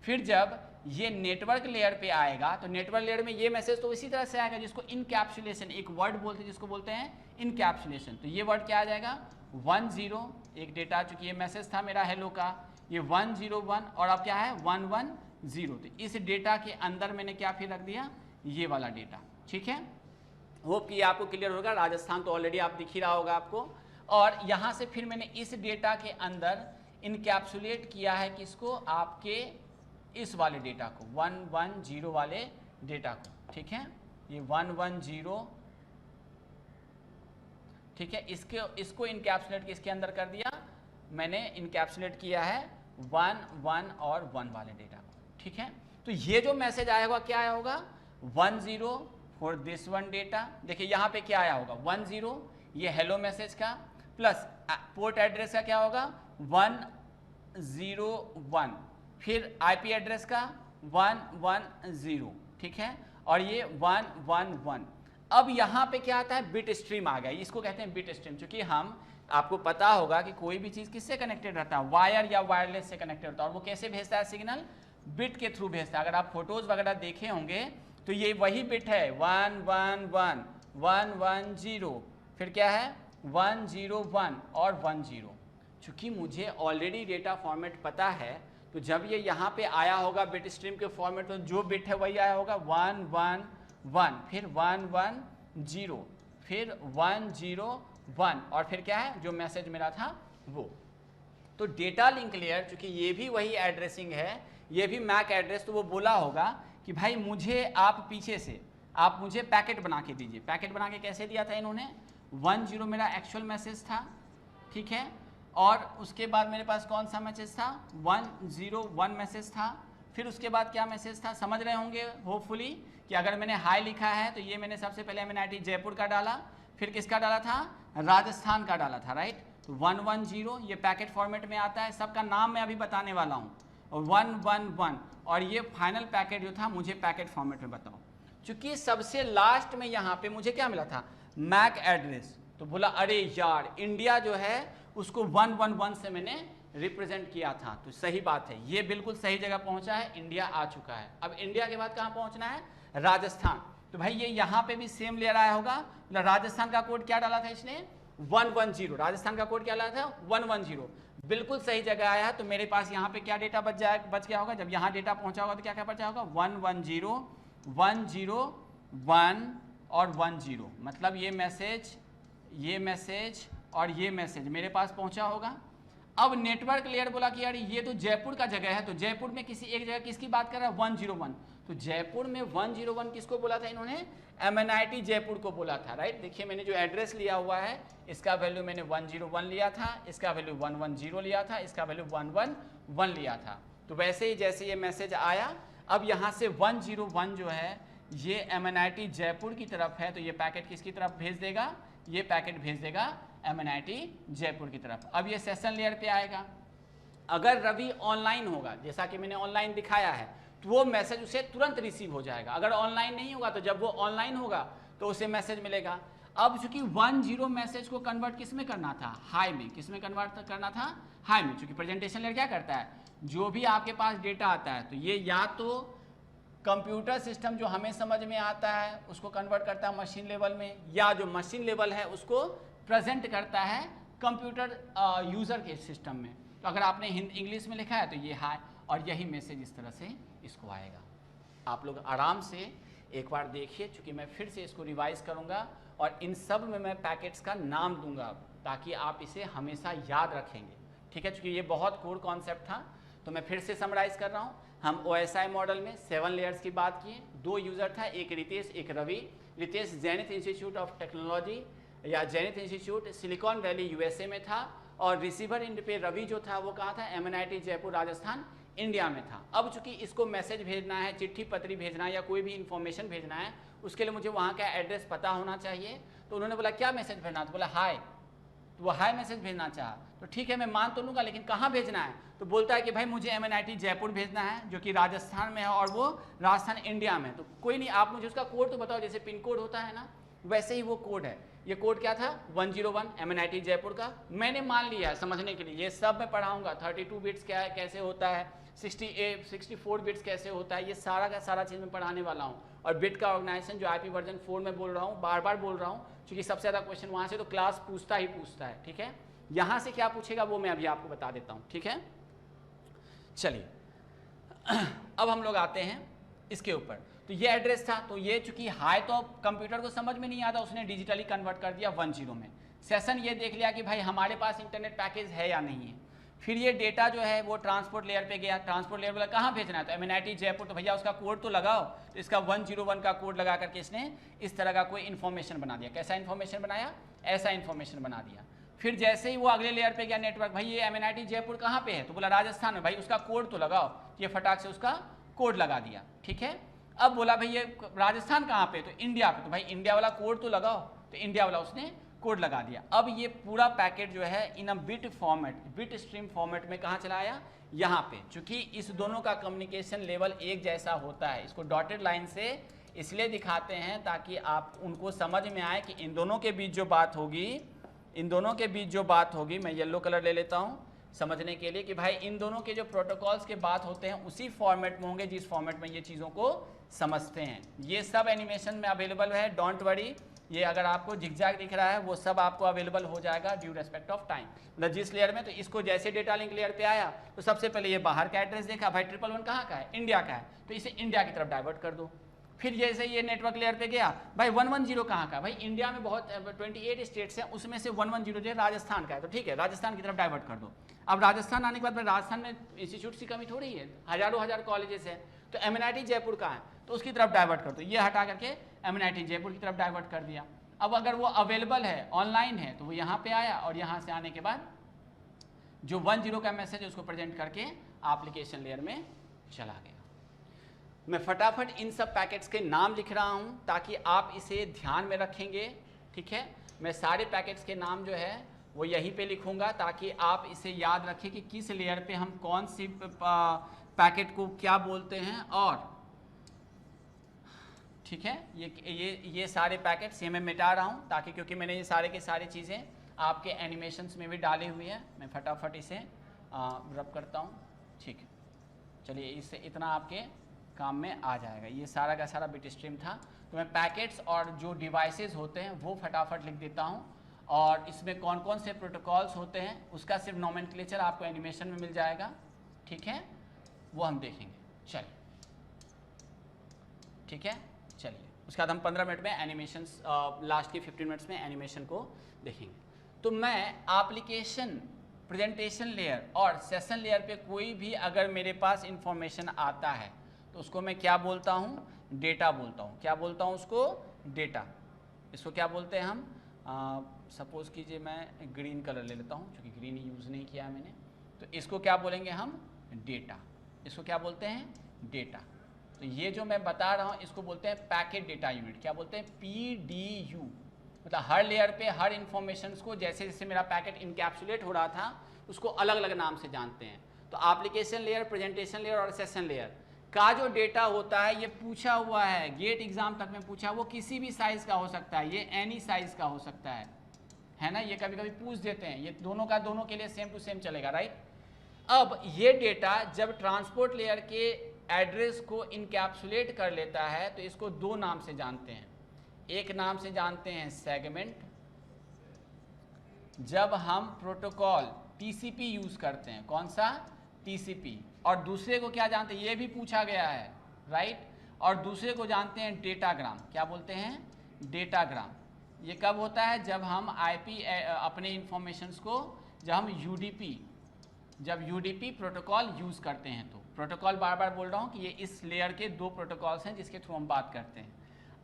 फिर जब ये नेटवर्क लेयर पे आएगा, तो नेटवर्क लेयर में ये मैसेज तो इसी तरह से आएगा, जिसको इनकैप्सुलेशन, एक वर्ड बोलते हैं जिसको बोलते हैं इनकैप्सुलेशन। तो ये वर्ड क्या आ जाएगा 10, एक डेटा, चूंकि ये मैसेज था मेरा हेलो का, ये 101, और अब क्या है 110। तो इस डेटा के अंदर मैंने क्या फिर रख दिया, ये वाला डेटा, ठीक है। होप कि आपको क्लियर होगा। राजस्थान तो ऑलरेडी आप दिख ही रहा होगा आपको। और यहाँ से फिर मैंने इस डेटा के अंदर इनकैप्सुलेट किया है किसको, आपके इस वाले डेटा को, 110 वाले डेटा को, ठीक है। ये 110, ठीक है। इसको इनकैप्सुलेट किसके अंदर कर दिया, मैंने इनकैप्सुलेट किया है 1, 1 और 1 वाले डेटा को, ठीक है। तो ये जो मैसेज आया होगा क्या आया होगा 10 फॉर दिस वन डेटा। देखिए यहाँ पे क्या आया होगा 10, ये हेलो मैसेज का, प्लस पोर्ट एड्रेस का क्या होगा 101, फिर IP एड्रेस का 110, ठीक है, और ये 111। अब यहाँ पे क्या आता है बिट स्ट्रीम आ गया, इसको कहते हैं बिट स्ट्रीम। चूंकि हम, आपको पता होगा कि कोई भी चीज़ किससे कनेक्टेड रहता है, वायर या वायरलेस से कनेक्टेड होता है, और वो कैसे भेजता है सिग्नल, बिट के थ्रू भेजता है। अगर आप फोटोज वगैरह देखे होंगे तो ये वही बिट है 111, 110, फिर क्या है 101 और 10। चूँकि मुझे ऑलरेडी डेटा फॉर्मेट पता है, तो जब ये यहाँ पे आया होगा बिट स्ट्रीम के फॉर्मेट, तो जो बिट है वही आया होगा 111, फिर 110, फिर 101, और फिर क्या है जो मैसेज मेरा था वो। तो डेटा लिंक लेयर, चूँकि ये भी वही एड्रेसिंग है, ये भी मैक एड्रेस, तो वो बोला होगा कि भाई मुझे आप पीछे से आप मुझे पैकेट बना के दीजिए। पैकेट बना के कैसे दिया था इन्होंने, 10 मेरा एक्चुअल मैसेज था, ठीक है, और उसके बाद मेरे पास कौन सा मैसेज था 101 मैसेज था। फिर उसके बाद क्या मैसेज था, समझ रहे होंगे होपफुली कि अगर मैंने हाई लिखा है तो ये मैंने सबसे पहले MNIT जयपुर का डाला, फिर किसका डाला था राजस्थान का डाला था, राइट। तो 110 ये पैकेट फॉर्मेट में आता है, सबका नाम मैं अभी बताने वाला हूँ, और 111, और ये फाइनल पैकेट जो था मुझे पैकेट फॉर्मेट में बताओ। चूंकि सबसे लास्ट में यहाँ पे मुझे क्या मिला था मैक एड्रेस, तो बोला अरे यार इंडिया जो है उसको 111 से मैंने रिप्रेजेंट किया था। तो सही बात है, ये बिल्कुल सही जगह पहुंचा है, इंडिया आ चुका है। अब इंडिया के बाद कहाँ पहुंचना है, राजस्थान। तो भाई ये यहाँ पे भी सेम लेयर आया होगा, राजस्थान का कोड क्या डाला था इसने 110, राजस्थान का कोड क्या डाला था 110, बिल्कुल सही जगह आया है। तो मेरे पास यहाँ पे क्या डेटा बच गया होगा, जब यहाँ डेटा पहुंचा होगा तो क्या क्या बचा होगा 110, 101 और 10, मतलब ये मैसेज और ये मैसेज मेरे पास पहुंचा होगा। अब नेटवर्क लेयर बोला कि यार ये तो जयपुर का जगह है, तो जयपुर में किसी एक जगह किसकी बात कर रहा है 101, तो जयपुर में 101 किसको बोला था इन्होंने? MNIT जयपुर को बोला था, राइट। देखिए मैंने जो एड्रेस लिया हुआ है इसका वैल्यू मैंने 101 लिया था, इसका वैल्यू 110 लिया था, इसका वैल्यू 111 लिया था। तो वैसे ही जैसे ये मैसेज आया, अब यहाँ से 101 जो है ये MNIT जयपुर की तरफ है, तो ये पैकेट किसकी तरफ भेज देगा? ये पैकेट भेज देगा MNIT जयपुर की तरफ। अब ये सेशन लेयर पे आएगा। अगर रवि ऑनलाइन होगा, जैसा कि मैंने ऑनलाइन दिखाया है, तो वो मैसेज उसे तुरंत रिसीव हो जाएगा। अगर ऑनलाइन नहीं होगा तो जब वो ऑनलाइन होगा तो उसे मैसेज मिलेगा। अब चूंकि 10 मैसेज को कन्वर्ट किस में करना था? हाई में। किस में कन्वर्ट करना था? हाई में। चूंकि प्रेजेंटेशन लेयर क्या करता है, जो भी आपके पास डेटा आता है तो ये या तो कंप्यूटर सिस्टम जो हमें समझ में आता है उसको कन्वर्ट करता है मशीन लेवल में, या जो मशीन लेवल है उसको प्रेजेंट करता है कंप्यूटर यूज़र के सिस्टम में। तो अगर आपने इंग्लिश में लिखा है तो ये हाई, और यही मैसेज इस तरह से इसको आएगा। आप लोग आराम से एक बार देखिए, चूँकि मैं फिर से इसको रिवाइज करूँगा और इन सब में मैं पैकेट्स का नाम दूंगा ताकि आप इसे हमेशा याद रखेंगे, ठीक है। चूँकि ये बहुत कोर कॉन्सेप्ट था तो मैं फिर से समराइज़ कर रहा हूँ। हम OSI मॉडल में 7 लेयर्स की बात किए। 2 यूज़र था, एक रितेश एक Ravi. Ritesh Zenith Institute of Technology या Zenith Institute Silicon Valley USA में था, और रिसीवर एंड पे रवि जो था वो कहाँ था? MNIT जयपुर राजस्थान इंडिया में था। अब चूंकि इसको मैसेज भेजना है, चिट्ठी पत्री भेजना है या कोई भी इन्फॉर्मेशन भेजना है, उसके लिए मुझे वहाँ का एड्रेस पता होना चाहिए। तो उन्होंने बोला क्या मैसेज भेजना? तो बोला हाय। तो वो हाय मैसेज भेजना चाहा, तो ठीक है मैं मान तो लूँगा, लेकिन कहाँ भेजना है? तो बोलता है कि भाई मुझे MNIT जयपुर भेजना है जो कि राजस्थान में है और वो राजस्थान इंडिया में। तो कोई नहीं, आप मुझे उसका कोड तो बताओ, जैसे पिन कोड होता है ना वैसे ही वो कोड है। ये कोड क्या था? 101 MNIT जयपुर का। मैंने मान लिया है समझने के लिए, ये सब मैं पढ़ाऊँगा। 32 बिट्स क्या है, कैसे होता है, 64 बिट्स कैसे होता है, ये सारा का सारा चीज़ मैं पढ़ाने वाला हूँ। और बिट का ऑर्गेनाइजेशन जो IP वर्जन 4 में बोल रहा हूँ, बार बार बोल रहा हूँ, क्योंकि सबसे ज़्यादा क्वेश्चन वहाँ से तो क्लास पूछता ही पूछता है, ठीक है। यहाँ से क्या पूछेगा वो मैं अभी आपको बता देता हूँ, ठीक है। चलिए अब हम लोग आते हैं इसके ऊपर। तो ये एड्रेस था, तो ये चूंकि हाई तो कंप्यूटर को समझ में नहीं आता, उसने डिजिटली कन्वर्ट कर दिया 10 में। सेशन ये देख लिया कि भाई हमारे पास इंटरनेट पैकेज है या नहीं है। फिर ये डेटा जो है वो ट्रांसपोर्ट लेयर पे गया। ट्रांसपोर्ट लेयर वाला कहाँ भेजना है? तो MNIT जयपुर। तो भैया उसका कोड तो लगाओ। तो इसका 101 का कोड लगा करके इसने इस तरह का कोई इन्फॉर्मेशन बना दिया। कैसा इन्फॉर्मेशन बनाया? ऐसा इन्फॉर्मेशन बना दिया। फिर जैसे ही वो अगले लेयर पे गया नेटवर्क, भाई ये MNIT जयपुर कहाँ पे है? तो बोला राजस्थान में। भाई उसका कोड तो लगाओ। ये फटाक से उसका कोड लगा दिया, ठीक है। अब बोला भाई ये राजस्थान कहाँ पे? तो इंडिया पे। तो भाई इंडिया वाला कोड तो लगाओ। तो इंडिया वाला उसने कोड लगा दिया। अब ये पूरा पैकेट जो है in a bit format, bit stream format में कहाँ चला आया? यहाँ पे। चूंकि इस दोनों का कम्युनिकेशन लेवल एक जैसा होता है, इसको डॉटेड लाइन से इसलिए दिखाते हैं ताकि आप उनको समझ में आए कि इन दोनों के बीच जो बात होगी, इन दोनों के बीच जो बात होगी, मैं येलो कलर ले लेता हूँ समझने के लिए, कि भाई इन दोनों के जो प्रोटोकॉल्स के बात होते हैं उसी फॉर्मेट में होंगे जिस फॉर्मेट में ये चीज़ों को समझते हैं। ये सब एनिमेशन में अवेलेबल है, डोंट वरी। ये अगर आपको झिकझैक दिख रहा है वो सब आपको अवेलेबल हो जाएगा ड्यू रेस्पेक्ट ऑफ टाइम। मतलब जिस लेयर में, तो इसको जैसे डेटा लिंक लेयर पे आया तो सबसे पहले ये बाहर का एड्रेस देखा, भाई 111 कहाँ का है? इंडिया का है, तो इसे इंडिया की तरफ डाइवर्ट कर दो। फिर जैसे ये नेटवर्क लेयर पे गया, भाई 110 कहाँ का? भाई इंडिया में बहुत 28 स्टेट्स हैं, उसमें से 110 जो राजस्थान का है, तो ठीक है राजस्थान की तरफ डाइवर्ट कर दो। अब राजस्थान आने के बाद राजस्थान में इंस्टीट्यूट की कमी थोड़ी है, हज़ारों कॉलेजेस हैं। तो MNIT जयपुर का है तो उसकी तरफ डाइवर्ट कर दो। ये हटा करके MNIT जयपुर की तरफ डाइवर्ट कर दिया। अब अगर वो अवेलेबल है, ऑनलाइन है, तो वो यहाँ पे आया और यहाँ से आने के बाद जो 10 का मैसेज है उसको प्रेजेंट करके एप्लीकेशन लेयर में चला गया। मैं फटाफट इन सब पैकेट्स के नाम लिख रहा हूँ ताकि आप इसे ध्यान में रखेंगे, ठीक है। मैं सारे पैकेट्स के नाम जो है वो यहीं पे लिखूँगा ताकि आप इसे याद रखें कि किस लेयर पे हम कौन सी पैकेट को क्या बोलते हैं। और ठीक है, ये सारे पैकेट्स ये मैं मिटा रहा हूँ ताकि, क्योंकि मैंने ये सारे के सारी चीज़ें आपके एनिमेशंस में भी डाली हुई है। मैं फटाफट इसे रब करता हूँ, ठीक है। चलिए इससे इतना आपके काम में आ जाएगा। ये सारा का सारा बिट स्ट्रीम था। तो मैं पैकेट्स और जो डिवाइसेस होते हैं वो फटाफट लिख देता हूँ, और इसमें कौन कौन से प्रोटोकॉल्स होते हैं उसका सिर्फ नोमेनक्लेचर आपको एनिमेशन में मिल जाएगा, ठीक है, वो हम देखेंगे। चलिए ठीक है, चलिए उसके बाद हम 15 मिनट में एनिमेशन, लास्ट के 15 मिनट्स में एनिमेशन को देखेंगे। तो मैं एप्लीकेशन, प्रेजेंटेशन लेयर और सेशन लेयर पे कोई भी अगर मेरे पास इंफॉर्मेशन आता है तो उसको मैं क्या बोलता हूँ, डेटा बोलता हूँ। क्या बोलता हूँ उसको, डेटा। इसको क्या बोलते हैं हम, सपोज कीजिए मैं ग्रीन कलर ले लेता हूँ, क्योंकि ग्रीन यूज़ नहीं किया मैंने, तो इसको क्या बोलेंगे हम, डेटा। इसको क्या बोलते हैं, डेटा। तो ये जो मैं बता रहा हूँ इसको बोलते हैं पैकेट डेटा यूनिट। क्या बोलते हैं, PDU। मतलब हर लेयर पे हर इंफॉर्मेशन को जैसे जैसे मेरा पैकेट इनकैप्सुलेट हो रहा था उसको अलग अलग नाम से जानते हैं। तो एप्लीकेशन लेयर, प्रेजेंटेशन लेयर और सेशन लेयर का जो डेटा होता है, ये पूछा हुआ है गेट एग्जाम तक में पूछा, वो किसी भी साइज का हो सकता है, ये एनी साइज का हो सकता है ना। ये कभी कभी पूछ देते हैं, ये दोनों का दोनों के लिए सेम टू सेम चलेगा, राइट। अब ये डेटा जब ट्रांसपोर्ट लेयर के एड्रेस को इनकैप्सुलेट कर लेता है तो इसको दो नाम से जानते हैं। एक नाम से जानते हैं सेगमेंट, जब हम प्रोटोकॉल TCP यूज करते हैं, कौन सा, TCP। और दूसरे को क्या जानते हैं, ये भी पूछा गया है, राइट। और दूसरे को जानते हैं डेटाग्राम। क्या बोलते हैं, डेटाग्राम। ये कब होता है, जब हम IP अपने इंफॉर्मेशंस को, जब हम UDP प्रोटोकॉल यूज करते हैं। तो प्रोटोकॉल बार बार बोल रहा हूँ कि ये इस लेयर के दो प्रोटोकॉल्स हैं जिसके थ्रू हम बात करते हैं।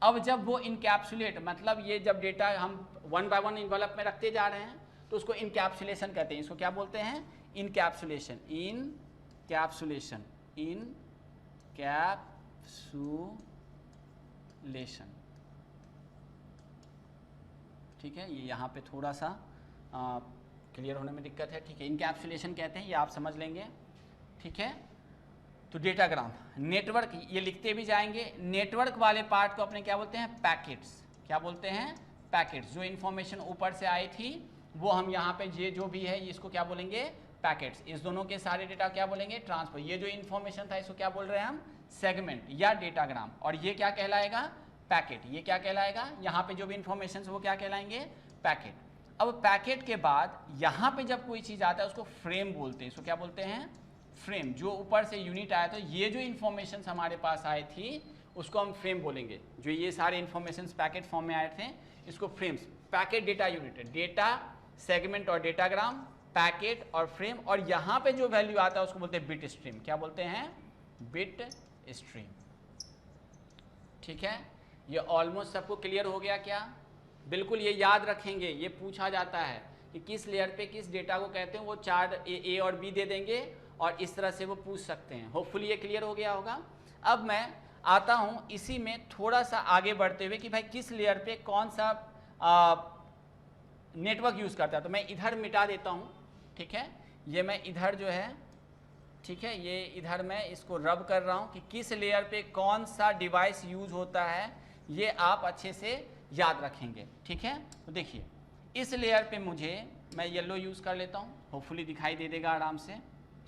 अब जब वो इनकैप्सुलेट, मतलब ये जब डेटा हम वन बाय वन इन्वेलप में रखते जा रहे हैं तो उसको इनकैप्सुलेशन कहते हैं। इसको क्या बोलते हैं, इनकैप्सुलेशन। इनकैप्सुलेशन, ठीक है। ये यहाँ पे थोड़ा सा क्लियर होने में दिक्कत है, ठीक है। इनकैप्सुलेशन कहते हैं, ये आप समझ लेंगे, ठीक है। तो डेटाग्राम, नेटवर्क, ये लिखते भी जाएंगे। नेटवर्क वाले पार्ट को अपने क्या बोलते हैं, पैकेट्स। क्या बोलते हैं, पैकेट्स। जो इन्फॉर्मेशन ऊपर से आई थी वो हम यहाँ पे ये जो भी है इसको क्या बोलेंगे, पैकेट्स। इस दोनों के सारे डेटा क्या बोलेंगे, ट्रांसफर। ये जो इन्फॉर्मेशन था इसको क्या बोल रहे हैं हम, सेगमेंट या डेटाग्राम। और ये क्या कहलाएगा, पैकेट। ये क्या कहलाएगा, यहाँ पे जो भी इन्फॉर्मेशन वो क्या कहलाएंगे, पैकेट। अब पैकेट के बाद यहाँ पे जब कोई चीज़ आता है उसको फ्रेम बोलते हैं। इसको क्या बोलते हैं, फ्रेम। जो ऊपर से यूनिट आया था, ये जो इन्फॉर्मेशन हमारे पास आई थी उसको हम फ्रेम बोलेंगे। जो ये सारे इन्फॉर्मेशन पैकेट फॉर्म में आए थे इसको फ्रेम्स। पैकेट डेटा यूनिट है, डेटा, सेगमेंट और डेटाग्राम, पैकेट और फ्रेम। और यहाँ पे जो वैल्यू आता है उसको बोलते हैं बिट स्ट्रीम। क्या बोलते हैं, बिट स्ट्रीम, ठीक है। ये ऑलमोस्ट सबको क्लियर हो गया क्या, बिल्कुल। ये याद रखेंगे, ये पूछा जाता है कि किस लेयर पे किस डेटा को कहते हैं। वो चार ए और बी दे देंगे और इस तरह से वो पूछ सकते हैं। होपफुली ये क्लियर हो गया होगा। अब मैं आता हूँ इसी में थोड़ा सा आगे बढ़ते हुए कि भाई किस लेयर पे कौन सा नेटवर्क यूज़ करता है। तो मैं इधर मिटा देता हूँ, ठीक है। ये मैं इधर जो है, ठीक है, ये इधर मैं इसको रब कर रहा हूँ कि किस लेयर पे कौन सा डिवाइस यूज होता है, ये आप अच्छे से याद रखेंगे, ठीक है। तो देखिए इस लेयर पे मैं येलो यूज़ कर लेता हूँ, होपफुली दिखाई दे देगा आराम से,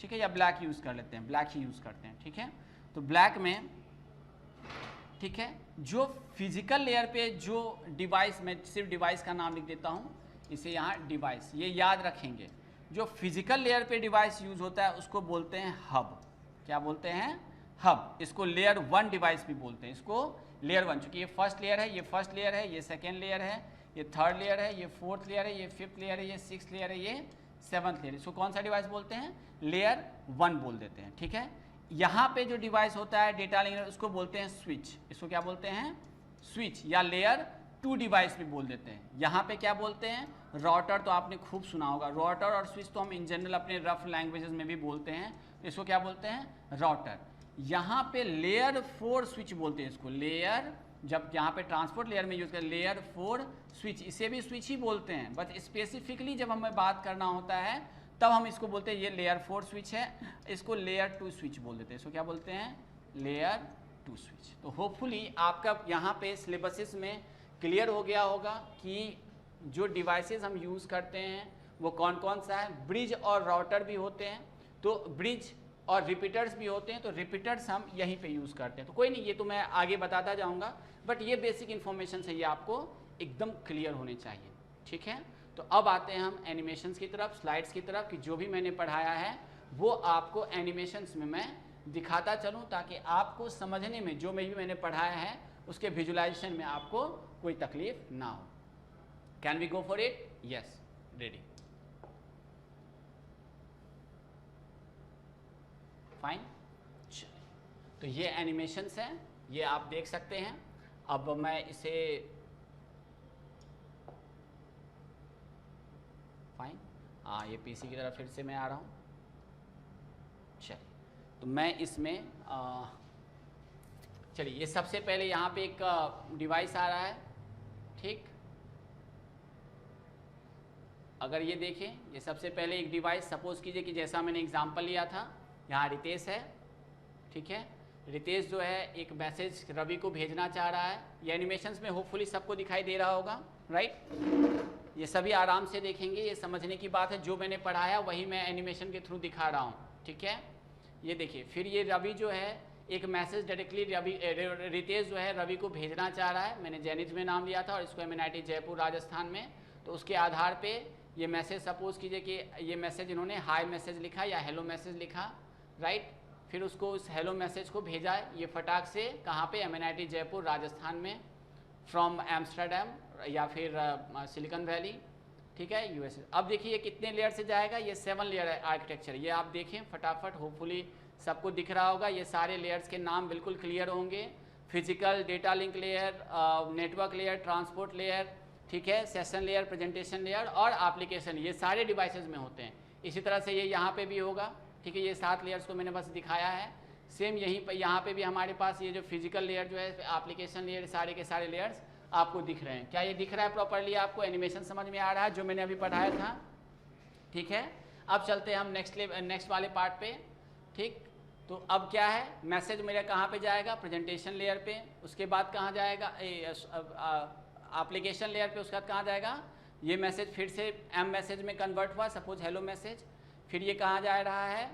ठीक है। या ब्लैक यूज़ कर लेते हैं, ब्लैक ही यूज़ करते हैं, ठीक है। तो ब्लैक में, ठीक है, जो फिजिकल लेयर पे जो डिवाइस, मैं सिर्फ डिवाइस का नाम लिख देता हूँ, इसे यहाँ डिवाइस, ये याद रखेंगे। जो फिजिकल लेयर पे डिवाइस यूज होता है उसको बोलते हैं हब। क्या बोलते हैं, हब। इसको लेयर 1 डिवाइस भी बोलते हैं। इसको लेयर 1, चूंकि ये फर्स्ट लेयर है, ये फर्स्ट लेयर है, ये सेकेंड लेयर है, ये थर्ड लेयर है, ये फोर्थ लेयर है, ये फिफ्थ लेयर है, ये सिक्स्थ लेयर है, ये सेवंथ लेयर। इसको कौन सा डिवाइस बोलते हैं, लेयर 1 बोल देते हैं, ठीक है। यहाँ पे जो डिवाइस होता है डेटा लिंक, उसको बोलते हैं स्विच। इसको क्या बोलते हैं, स्विच, या लेयर 2 डिवाइस भी बोल देते हैं। यहाँ पे क्या बोलते हैं, राउटर। तो आपने खूब सुना होगा राउटर और स्विच, तो हम इन जनरल अपने रफ लैंग्वेजेस में भी बोलते हैं। तो इसको क्या बोलते हैं, राउटर। यहाँ पे लेयर 4 स्विच बोलते हैं इसको, लेयर, जब यहाँ पे ट्रांसपोर्ट लेयर में यूज करें, लेयर 4 स्विच, इसे भी स्विच ही बोलते हैं। बट स्पेसिफिकली जब हमें बात करना होता है तब हम इसको बोलते हैं ये लेयर 4 स्विच है, इसको लेयर 2 स्विच बोल देते हैं। इसको क्या बोलते हैं, लेयर 2 स्विच। तो होपफुली आपका यहाँ पे सिलेबसिस में क्लियर हो गया होगा कि जो डिवाइसेस हम यूज़ करते हैं वो कौन कौन सा है। ब्रिज और राउटर भी होते हैं, तो ब्रिज और रिपीटर्स भी होते हैं, तो रिपीटर्स हम यहीं पे यूज़ करते हैं। तो कोई नहीं, ये तो मैं आगे बताता जाऊंगा, बट ये बेसिक इन्फॉर्मेशन है, ये आपको एकदम क्लियर होने चाहिए, ठीक है। तो अब आते हैं हम एनिमेशंस की तरफ, स्लाइड्स की तरफ, कि जो भी मैंने पढ़ाया है वो आपको एनिमेशंस में मैं दिखाता चलूँ, ताकि आपको समझने में जो भी मैंने पढ़ाया है उसके विजुलाइजेशन में आपको कोई तकलीफ ना हो। Can we go for it, yes, ready, fine. चलिए, तो ये एनिमेशंस हैं, ये आप देख सकते हैं। अब मैं इसे फाइन, हाँ ये पीसी की तरफ फिर से मैं आ रहा हूँ। चलिए तो मैं इसमें चलिए ये सबसे पहले यहाँ पे एक डिवाइस आ रहा है, ठीक। अगर ये देखें, ये सबसे पहले एक डिवाइस, सपोज कीजिए कि जैसा मैंने एग्जांपल लिया था, यहाँ रितेश है, ठीक है। रितेश जो है एक मैसेज रवि को भेजना चाह रहा है। ये एनिमेशंस में होपफुली सबको दिखाई दे रहा होगा, राइट। ये सभी आराम से देखेंगे, ये समझने की बात है, जो मैंने पढ़ाया वही मैं एनिमेशन के थ्रू दिखा रहा हूँ, ठीक है। ये देखिए, फिर ये रवि जो है एक मैसेज डायरेक्टली रितेश जो है रवि को भेजना चाह रहा है। मैंने जैनिथ में नाम लिया था और इसको MNIT जयपुर राजस्थान में। तो उसके आधार पे ये मैसेज, सपोज कीजिए कि ये मैसेज इन्होंने हाई मैसेज लिखा या हेलो मैसेज लिखा, राइट। फिर उसको उस हेलो मैसेज को भेजा है ये फटाक से कहाँ पे, MNIT जयपुर राजस्थान में, फ्रॉम एम्स्टर्डम या फिर सिलिकॉन वैली, ठीक है, USA। अब देखिए ये कितने लेयर से जाएगा, ये 7 लेयर आर्किटेक्चर। ये आप देखें फटाफट, होपफुली सबको दिख रहा होगा। ये सारे लेयर्स के नाम बिल्कुल क्लियर होंगे। Physical, data link layer, network layer, transport layer, ठीक है, सेशन लेयर, प्रेजेंटेशन लेयर और एप्लीकेशन, ये सारे डिवाइसेस में होते हैं। इसी तरह से ये यहाँ पे भी होगा, ठीक है। ये 7 लेयर्स को मैंने बस दिखाया है। सेम यहीं पर यहाँ पे भी हमारे पास ये जो फिजिकल लेयर जो है, एप्लीकेशन लेयर, सारे के सारे लेयर्स आपको दिख रहे हैं। क्या ये दिख रहा है प्रॉपरली? आपको एनिमेशन समझ में आ रहा है जो मैंने अभी पढ़ाया था, ठीक है। अब चलते हैं हम नेक्स्ट वाले पार्ट पे, ठीक। तो अब क्या है, मैसेज मेरा कहाँ पे जाएगा, प्रेजेंटेशन लेयर पे। उसके बाद कहाँ जाएगा, एप्लीकेशन लेयर पे। उसके बाद कहाँ जाएगा, ये मैसेज फिर से एम मैसेज में कन्वर्ट हुआ, सपोज हेलो मैसेज। फिर ये कहाँ जा रहा है,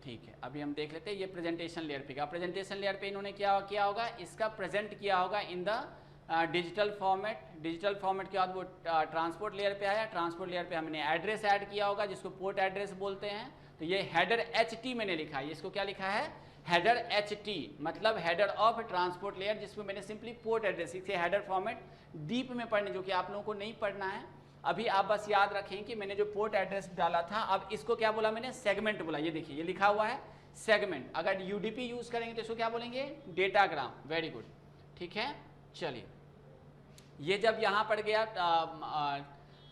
ठीक है, अभी हम देख लेते हैं। ये प्रेजेंटेशन लेयर पे, प्रेजेंटेशन लेयर पे इन्होंने क्या किया होगा, इसका प्रेजेंट किया होगा in the digital format. Digital format के बाद वो ट्रांसपोर्ट लेयर पे आया। ट्रांसपोर्ट लेयर पे हमने एड्रेस ऐड किया होगा, जिसको पोर्ट एड्रेस बोलते हैं। तो ये हेडर HT मैंने लिखा है, इसको क्या लिखा है, हेडर HT, मतलब हेडर ऑफ ट्रांसपोर्ट लेयर, जिसमें मैंने सिंपली पोर्ट एड्रेस, इसे हेडर फॉर्मेट डीप में पढ़ने, जो कि आप लोगों को नहीं पढ़ना है अभी। आप बस याद रखें कि मैंने जो पोर्ट एड्रेस डाला था, अब इसको क्या बोला मैंने, सेगमेंट बोला। ये देखिए ये लिखा हुआ है सेगमेंट। अगर UDP यूज करेंगे तो इसको क्या बोलेंगे, डेटाग्राम। वेरी गुड, ठीक है। चलिए ये जब यहाँ पर गया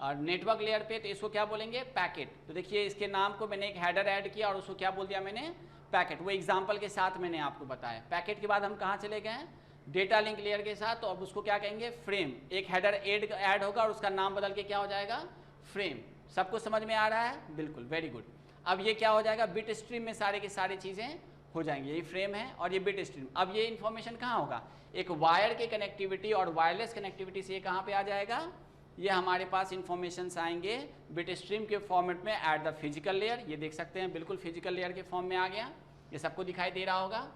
नेटवर्क लेयर पे, तो इसको क्या बोलेंगे, पैकेट। तो देखिए इसके नाम को मैंने एक हेडर ऐड किया और उसको क्या बोल दिया मैंने, पैकेट। वो एग्जांपल के साथ मैंने आपको बताया। पैकेट के बाद हम कहाँ चले गए, डेटा लिंक लेयर के साथ। तो अब उसको क्या कहेंगे, फ्रेम। एक हेडर ऐड होगा और उसका नाम बदल के क्या हो जाएगा, फ्रेम। सबको समझ में आ रहा है, बिल्कुल, वेरी गुड। अब ये क्या हो जाएगा, बिट स्ट्रीम में सारे की सारी चीज़ें हो जाएंगी। यही फ्रेम है और ये बिट स्ट्रीम। अब ये इन्फॉर्मेशन कहाँ होगा, एक वायर के कनेक्टिविटी और वायरलेस कनेक्टिविटी से ये कहाँ पे आ जाएगा, ये हमारे पास इंफॉर्मेशन आएंगे बिट स्ट्रीम के फॉर्मेट में एट द फिजिकल लेयर। ये देख सकते हैं बिल्कुल फिजिकल लेयर के फॉर्म में आ गया। ये सबको दिखाई दे रहा होगा,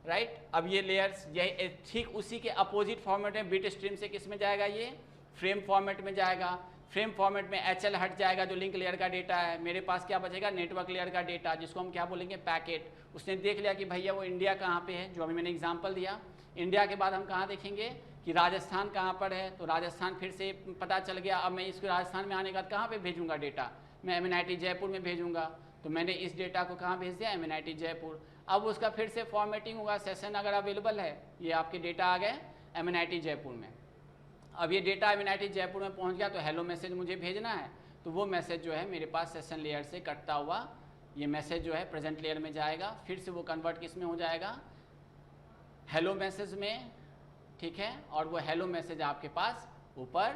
राइट। अब ये लेयर्स ये ठीक उसी के अपोजिट फॉर्मेट में बिट स्ट्रीम से किस में जाएगा, ये फ्रेम फॉर्मेट में जाएगा। फ्रेम फॉर्मेट में HL हट जाएगा, जो लिंक लेयर का डेटा है। मेरे पास क्या बचेगा, नेटवर्क लेयर का डेटा, जिसको हम क्या बोलेंगे, पैकेट। उसने देख लिया कि भैया वो इंडिया कहाँ पे है, जो अभी मैंने एग्जांपल दिया। इंडिया के बाद हम कहाँ देखेंगे कि राजस्थान कहाँ पर है, तो राजस्थान फिर से पता चल गया। अब मैं इसको राजस्थान में आने के बाद कहाँ पे भेजूंगा डेटा, मैं MNIT जयपुर में भेजूंगा। तो मैंने इस डेटा को कहाँ भेज दिया, MNIT जयपुर। अब उसका फिर से फॉर्मेटिंग होगा, सेशन अगर अवेलेबल है, ये आपके डेटा आ गए MNIT जयपुर में। अब ये डेटा MNIT जयपुर में पहुँच गया, तो हेलो मैसेज मुझे भेजना है। तो वो मैसेज जो है मेरे पास सेशन लेयर से कटता हुआ ये मैसेज जो है प्रेजेंट लेयर में जाएगा। फिर से वो कन्वर्ट किस में हो जाएगा, हेलो मैसेज में, ठीक है। और वो हेलो मैसेज आपके पास ऊपर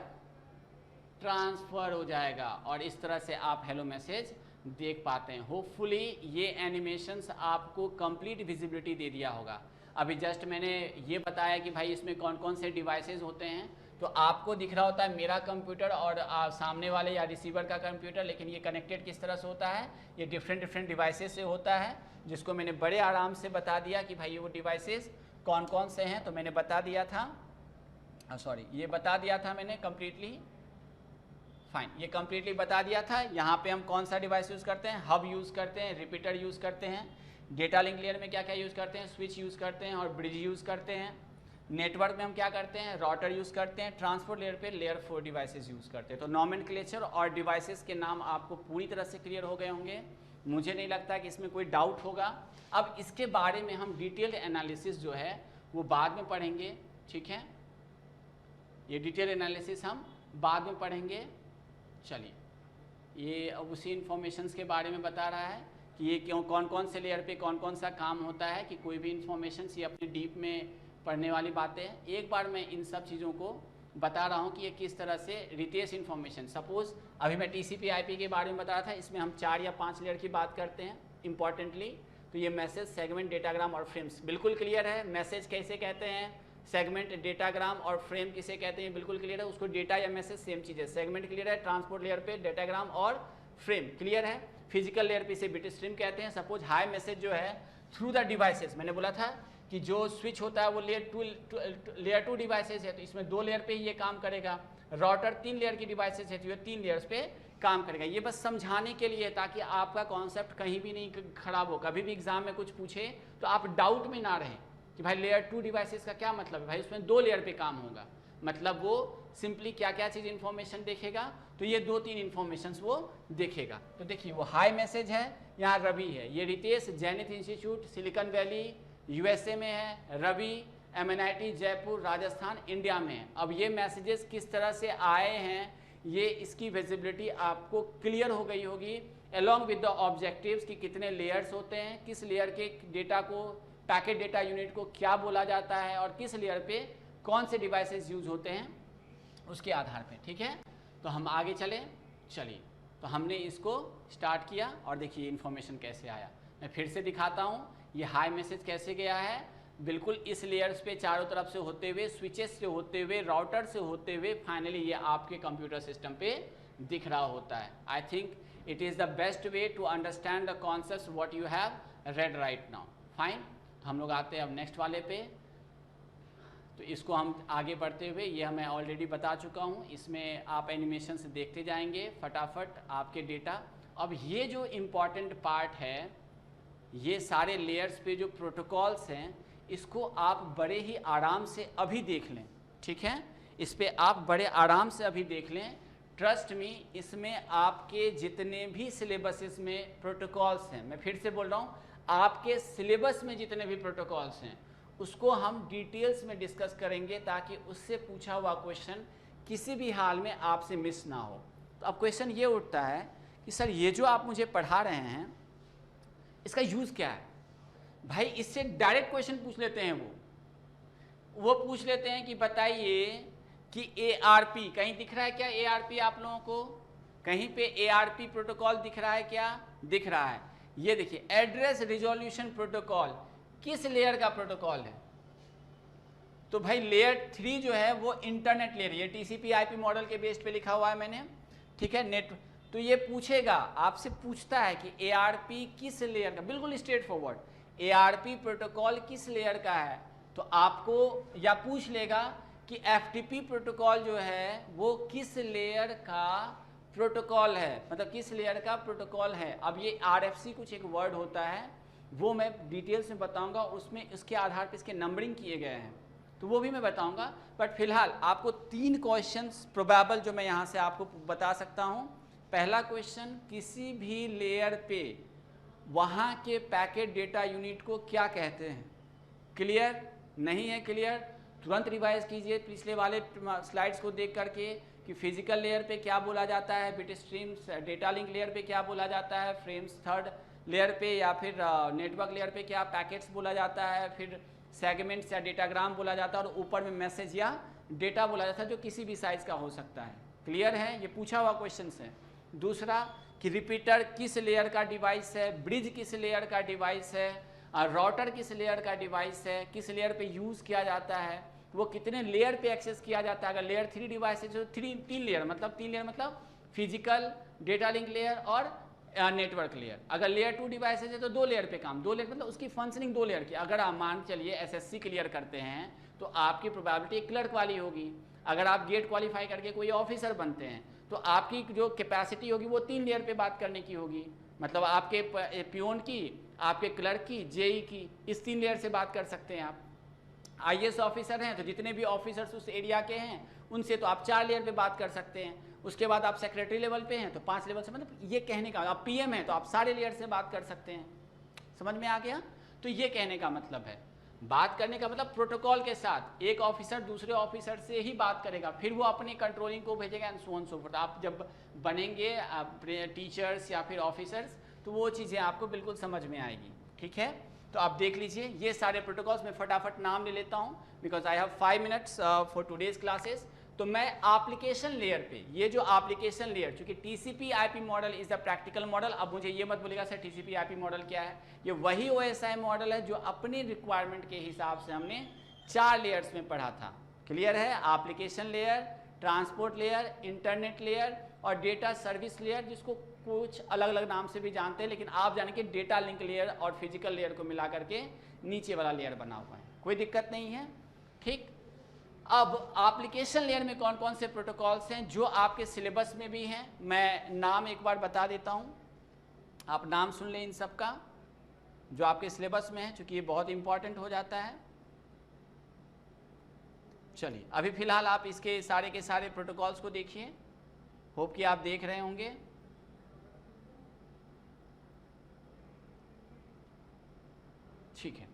ट्रांसफ़र हो जाएगा और इस तरह से आप हेलो मैसेज देख पाते हैं। होपफुली ये एनिमेशंस आपको कंप्लीट विजिबिलिटी दे दिया होगा। अभी जस्ट मैंने ये बताया कि भाई इसमें कौन कौन से डिवाइसेस होते हैं, तो आपको दिख रहा होता है मेरा कंप्यूटर और सामने वाले या रिसीवर का कंप्यूटर, लेकिन ये कनेक्टेड किस तरह से होता है, ये डिफरेंट डिवाइसेस से होता है, जिसको मैंने बड़े आराम से बता दिया कि भाई वो डिवाइसेस कौन कौन से हैं। तो मैंने बता दिया था, ये बता दिया था मैंने कम्प्लीटली, फाइन, ये कम्प्लीटली बता दिया था। यहाँ पे हम कौन सा डिवाइस यूज़ करते हैं, हब यूज़ करते हैं, रिपीटर यूज़ करते हैं। डेटा लिंक लेयर में क्या क्या यूज़ करते हैं, स्विच यूज़ करते हैं और ब्रिज यूज़ करते हैं। नेटवर्क में हम क्या करते हैं, राउटर यूज़ करते हैं। ट्रांसपोर्ट लेयर पे लेयर 4 डिवाइसेस यूज़ करते हैं। तो नॉमेनक्लेचर और डिवाइसेस के नाम आपको पूरी तरह से क्लियर हो गए होंगे। मुझे नहीं लगता कि इसमें कोई डाउट होगा। अब इसके बारे में हम डिटेल एनालिसिस जो है वो बाद में पढ़ेंगे, ठीक है, ये डिटेल एनालिसिस हम बाद में पढ़ेंगे। चलिए, ये अब उसी इंफॉर्मेशंस के बारे में बता रहा है कि ये क्यों कौन कौन से लेयर पे कौन कौन सा काम होता है, कि कोई भी इंफॉर्मेशंस ये अपने डीप में पढ़ने वाली बातें हैं। एक बार मैं इन सब चीज़ों को बता रहा हूँ कि ये किस तरह से रितेश इन्फॉर्मेशन, सपोज अभी मैं TCP IP के बारे में बता रहा था, इसमें हम 4 या 5 लेयर की बात करते हैं इंपॉर्टेंटली। तो ये मैसेज, सेगमेंट, डेटाग्राम और फ्रेम्स बिल्कुल क्लियर है। मैसेज कैसे कहते हैं, सेगमेंट, डेटाग्राम और फ्रेम किसे कहते हैं, बिल्कुल क्लियर है। उसको डेटा या मैसेज सेम चीज़ है। सेगमेंट क्लियर है, ट्रांसपोर्ट लेयर पे डेटाग्राम और फ्रेम क्लियर है। फिजिकल लेयर पे इसे बिट स्ट्रीम कहते हैं। सपोज हाई मैसेज जो है थ्रू द डिवाइसेस, मैंने बोला था कि जो स्विच होता है वो लेयर 2 डिवाइसेस है, तो इसमें 2 लेयर पे ही ये काम करेगा। राउटर 3 लेयर की डिवाइसेस है, तो ये 3 लेयर्स पे काम करेगा। ये बस समझाने के लिए, ताकि आपका कॉन्सेप्ट कहीं भी नहीं खराब हो। कभी भी एग्जाम में कुछ पूछे तो आप डाउट में ना रहें कि भाई लेयर 2 डिवाइसेस का क्या मतलब है, भाई उसमें 2 लेयर पे काम होगा, मतलब वो सिंपली क्या क्या चीज़ इन्फॉर्मेशन देखेगा, तो ये 2-3 इन्फॉर्मेशंस वो देखेगा। तो देखिए वो हाई मैसेज है, यहाँ रवि है, ये Ritesh Zenith Institute Silicon Valley USA में है, रवि MNIT जयपुर राजस्थान इंडिया में है। अब ये मैसेजेस किस तरह से आए हैं, ये इसकी विजिबिलिटी आपको क्लियर हो गई होगी, अलॉन्ग विद द ऑब्जेक्टिव्स कि कितने लेयर्स होते हैं, किस लेयर के डेटा को, पैकेट डेटा यूनिट को क्या बोला जाता है, और किस लेयर पे कौन से डिवाइसेस यूज होते हैं, उसके आधार पे, ठीक है। तो हम आगे चलिए, तो हमने इसको स्टार्ट किया और देखिए इन्फॉर्मेशन कैसे आया। मैं फिर से दिखाता हूँ ये हाई मैसेज कैसे गया है, बिल्कुल इस लेयर्स पे चारों तरफ से होते हुए, स्विचेस से होते हुए, राउटर से होते हुए, फाइनली ये आपके कंप्यूटर सिस्टम पे दिख रहा होता है। I think it is the best way to understand the concept what you have read right now. Fine, तो हम लोग आते हैं अब नेक्स्ट वाले पे। तो इसको हम आगे बढ़ते हुए, ये मैं ऑलरेडी बता चुका हूँ, इसमें आप एनिमेशन से देखते जाएंगे फटाफट आपके डेटा। अब ये जो इम्पॉर्टेंट पार्ट है, ये सारे लेयर्स पे जो प्रोटोकॉल्स हैं, इसको आप बड़े ही आराम से अभी देख लें, ठीक है, इस पे आप बड़े आराम से अभी देख लें। ट्रस्ट मी, इसमें आपके जितने भी सिलेबसेस में प्रोटोकॉल्स हैं, मैं फिर से बोल रहा हूँ, आपके सिलेबस में जितने भी प्रोटोकॉल्स हैं उसको हम डिटेल्स में डिस्कस करेंगे, ताकि उससे पूछा हुआ क्वेश्चन किसी भी हाल में आपसे मिस ना हो। तो अब क्वेश्चन ये उठता है कि सर ये जो आप मुझे पढ़ा रहे हैं इसका यूज़ क्या है। भाई इससे डायरेक्ट क्वेश्चन पूछ लेते हैं, वो पूछ लेते हैं कि बताइए कि ARP कहीं दिख रहा है क्या, ARP आप लोगों को कहीं पे ARP प्रोटोकॉल दिख रहा है क्या, दिख रहा है। ये देखिए एड्रेस रिजोल्यूशन प्रोटोकॉल किस लेयर का प्रोटोकॉल है, तो भाई लेयर 3 जो है वो इंटरनेट लेयर, ये TCP IP मॉडल के बेस पे लिखा हुआ है मैंने, ठीक है, नेट। तो ये पूछेगा, आपसे पूछता है कि ARP किस लेयर का, बिल्कुल स्ट्रेट फॉरवर्ड, ARP प्रोटोकॉल किस लेयर का है, तो आपको या पूछ लेगा कि FTP प्रोटोकॉल जो है वो किस लेयर का प्रोटोकॉल है, मतलब किस लेयर का प्रोटोकॉल है। अब ये RFC कुछ एक वर्ड होता है, वो मैं डिटेल्स में बताऊंगा, उसमें उसके आधार पर इसके नंबरिंग किए गए हैं, तो वो भी मैं बताऊंगा। बट फिलहाल आपको 3 क्वेश्चंस प्रोबेबल जो मैं यहाँ से आपको बता सकता हूँ। पहला क्वेश्चन, किसी भी लेयर पे वहाँ के पैकेट डेटा यूनिट को क्या कहते हैं, क्लियर नहीं है, क्लियर, तुरंत रिवाइज कीजिए पिछले वाले स्लाइड्स को देख करके कि फिजिकल लेयर पे क्या बोला जाता है, bit streams, data link layer पे क्या बोला जाता है, फ्रेम्स थर्ड लेयर पे या फिर नेटवर्क लेयर पे क्या पैकेट्स बोला जाता है, फिर सेगमेंट्स या डेटाग्राम बोला जाता है, और ऊपर में मैसेज या डेटा बोला जाता है जो किसी भी साइज़ का हो सकता है। क्लियर है, ये पूछा हुआ क्वेश्चन है। दूसरा कि रिपीटर किस लेयर का डिवाइस है, ब्रिज किस लेयर का डिवाइस है, राउटर किस लेयर का डिवाइस है, किस लेयर पे यूज़ किया जाता है, वो कितने लेयर पे एक्सेस किया जाता है। अगर लेयर 3 डिवाइस है तो 3 लेयर मतलब फिजिकल, डेटा लिंक लेयर और नेटवर्क लेयर। अगर लेयर 2 डिवाइसेज है तो 2 लेयर पे काम, 2 लेयर मतलब उसकी फंक्शनिंग 2 लेयर की। अगर आप मान चलिए SSC क्लियर करते हैं तो आपकी प्रोबेबिलिटी क्लर्क वाली होगी। अगर आप गेट क्वालिफाई करके कोई ऑफिसर बनते हैं तो आपकी जो कैपेसिटी होगी वो 3 लेयर पे बात करने की होगी, मतलब आपके पियोन की, आपके क्लर्क की, जेई की, इस 3 लेयर से बात कर सकते हैं आप। IAS ऑफिसर हैं तो जितने भी ऑफिसर्स उस एरिया के हैं उनसे तो आप 4 लेयर पे बात कर सकते हैं। उसके बाद आप सेक्रेटरी लेवल पे हैं तो 5 लेवल से, मतलब ये कहने का, आप पीएम हैं तो आप सारे लेयर से बात कर सकते हैं। समझ में आ गया? तो ये कहने का मतलब है, बात करने का मतलब प्रोटोकॉल के साथ एक ऑफिसर दूसरे ऑफिसर से ही बात करेगा, फिर वो अपने कंट्रोलिंग को भेजेगा and so on so fourth. आप जब बनेंगे टीचर्स या फिर ऑफिसर्स तो वो चीज़ें आपको बिल्कुल समझ में आएगी। ठीक है, तो आप देख लीजिए ये सारे प्रोटोकॉल्स। मैं फटाफट नाम ले लेता हूँ because I have 5 minutes for today's classes. तो मैं एप्लीकेशन लेयर पे, ये जो एप्लीकेशन लेयर, चूंकि TCP IP model is the practical model. अब मुझे ये मत बोलेगा सर टीसीपी आईपी मॉडल क्या है, ये वही ओएसआई मॉडल है जो अपनी रिक्वायरमेंट के हिसाब से हमने 4 लेयर्स में पढ़ा था। क्लियर है? Application layer, transport layer, internet layer और डेटा सर्विस लेयर, जिसको कुछ अलग अलग नाम से भी जानते हैं, लेकिन आप जाने के डेटा लिंक लेयर और फिजिकल लेयर को मिला करके नीचे वाला लेयर बना हुआ है। कोई दिक्कत नहीं है। ठीक, अब एप्लीकेशन लेयर में कौन कौन से प्रोटोकॉल्स हैं जो आपके सिलेबस में भी हैं, मैं नाम एक बार बता देता हूं, आप नाम सुन लें इन सब का जो आपके सिलेबस में है, क्योंकि ये बहुत इंपॉर्टेंट हो जाता है। चलिए अभी फिलहाल आप इसके सारे के सारे प्रोटोकॉल्स को देखिए, होप कि आप देख रहे होंगे। ठीक है,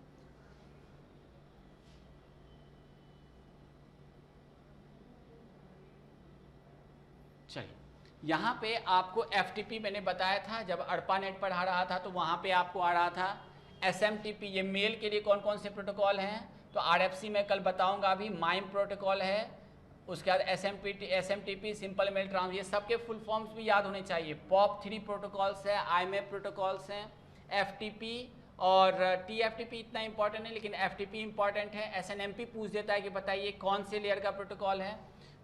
चलिए यहाँ पे आपको FTP मैंने बताया था, जब ARPANET पढ़ा रहा था तो वहाँ पे आपको आ रहा था SMTP। ये मेल के लिए कौन कौन से प्रोटोकॉल हैं, तो RFC मैं कल बताऊंगा। अभी माइम प्रोटोकॉल है, उसके बाद SMTP सिंपल मेल ट्रांसफर, ये सबके फुल फॉर्म्स भी याद होने चाहिए। POP3 प्रोटोकॉल्स है, IMAP प्रोटोकॉल्स हैं, FTP और TFTP इतना इंपॉर्टेंट है, लेकिन FTP इंपॉर्टेंट है। SNMP पूछ देता है कि बताइए कौन से लेयर का प्रोटोकॉल है।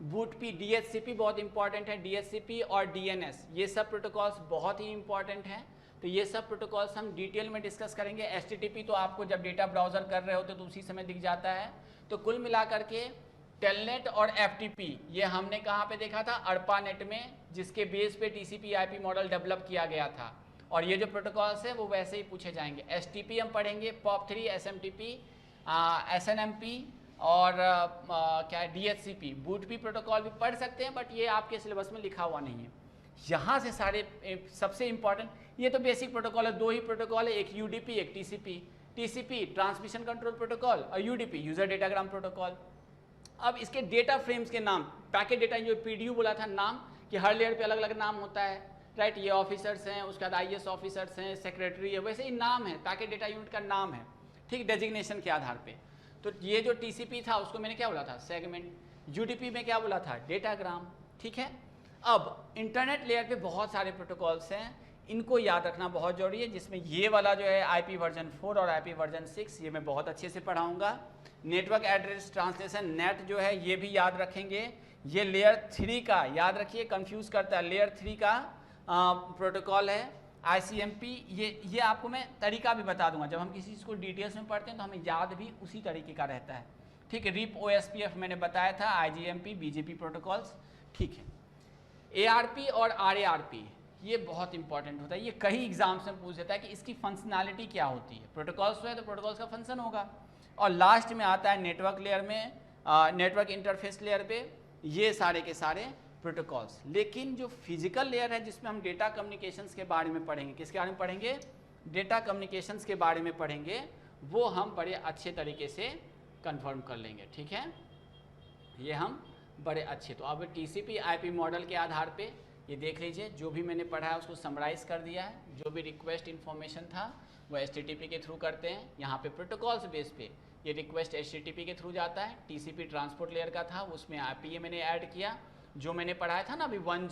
BOOTP, DHCP बहुत इंपॉर्टेंट है, DHCP और DNS, ये सब प्रोटोकॉल्स बहुत ही इंपॉर्टेंट हैं। तो ये सब प्रोटोकॉल्स हम डिटेल में डिस्कस करेंगे। HTTP तो आपको जब डेटा ब्राउजर कर रहे होते तो उसी समय दिख जाता है। तो कुल मिलाकर के टेलनेट और FTP ये हमने कहाँ पे देखा था, ARPANET में, जिसके बेस पे TCP IP मॉडल डेवलप किया गया था। और ये जो प्रोटोकॉल्स हैं वो वैसे ही पूछे जाएंगे। STP हम पढ़ेंगे, POP3, SMTP, SNMP और क्या है DHCP। BOOTP प्रोटोकॉल भी पढ़ सकते हैं, बट ये आपके सिलेबस में लिखा हुआ नहीं है। यहाँ से सारे सबसे इंपॉर्टेंट, ये तो बेसिक प्रोटोकॉल है, 2 ही प्रोटोकॉल है, एक UDP एक TCP। TCP transmission control protocol और UDP यूजर डेटाग्राम प्रोटोकॉल। अब इसके डेटा फ्रेम्स के नाम, पैकेट डेटा, जो PDU बोला था नाम, कि हर लेयर पे अलग अलग नाम होता है, राइट। ये ऑफिसर्स हैं, उसके बाद IAS ऑफिसर्स हैं, सेक्रेटरी है, वैसे ही नाम है, पैकेट डेटा यूनिट का नाम है, ठीक, डेजिग्नेशन के आधार पे। तो ये जो TCP था उसको मैंने क्या बोला था, सेगमेंट। UDP में क्या बोला था, डेटाग्राम, ठीक है। अब इंटरनेट लेयर पे बहुत सारे प्रोटोकॉल्स हैं, इनको याद रखना बहुत जरूरी है, जिसमें ये वाला जो है IP वर्जन 4 और IP वर्जन 6, ये मैं बहुत अच्छे से पढ़ाऊंगा। नेटवर्क एड्रेस ट्रांसलेशन, नेट जो है ये भी याद रखेंगे। ये लेयर 3 का याद रखिए, कंफ्यूज करता है, लेयर 3 का प्रोटोकॉल है। ICMP, ये आपको मैं तरीका भी बता दूंगा, जब हम किसी चीज़ को डिटेल्स में पढ़ते हैं तो हमें याद भी उसी तरीके का रहता है, ठीक है। RIP OSPF मैंने बताया था, IGMP BGP प्रोटोकॉल्स, ठीक है। ARP और RARP ये बहुत इंपॉर्टेंट होता है, ये कई एग्जाम्स में पूछ देता है कि इसकी फंक्शनैलिटी क्या होती है। प्रोटोकॉल्स है तो प्रोटोकॉल्स का फंक्शन होगा। और लास्ट में आता है नेटवर्क लेयर में, नेटवर्क इंटरफेस लेयर पे ये सारे के सारे प्रोटोकॉल्स। लेकिन जो फिजिकल लेयर है जिसमें हम डेटा कम्युनिकेशंस के बारे में पढ़ेंगे, किसके बारे में पढ़ेंगे, डेटा कम्युनिकेशंस के बारे में पढ़ेंगे, वो हम बड़े अच्छे तरीके से कंफर्म कर लेंगे, ठीक है। ये हम बड़े अच्छे, तो अब TCP IP मॉडल के आधार पे ये देख लीजिए, जो भी मैंने पढ़ा है उसको समराइज़ कर दिया है। जो भी रिक्वेस्ट इन्फॉर्मेशन था वो HTTP के थ्रू करते हैं। यहाँ पे प्रोटोकॉल्स बेस पे ये रिक्वेस्ट HTTP के थ्रू जाता है। TCP ट्रांसपोर्ट लेयर का था, उसमें IPA मैंने ऐड किया, जो मैंने पढ़ाया था ना अभी 10,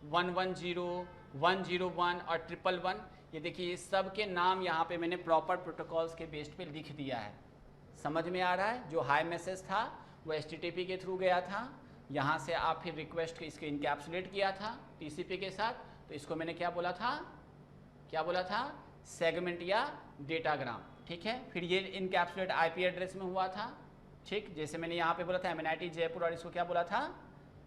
110, 101 और 111, ये देखिए इस सब के नाम यहाँ पे मैंने प्रॉपर प्रोटोकॉल्स के बेस पे लिख दिया है। समझ में आ रहा है? जो हाई मैसेज था वो HTTP के थ्रू गया था, यहाँ से आप फिर रिक्वेस्ट इसको इनकैप्सुलेट किया था TCP के साथ, तो इसको मैंने क्या बोला था, क्या बोला था, सेगमेंट या डेटाग्राम, ठीक है। फिर ये इनकैप्सुलेट IP एड्रेस में हुआ था, ठीक, जैसे मैंने यहाँ पे बोला था MNIT जयपुर, और इसको क्या बोला था,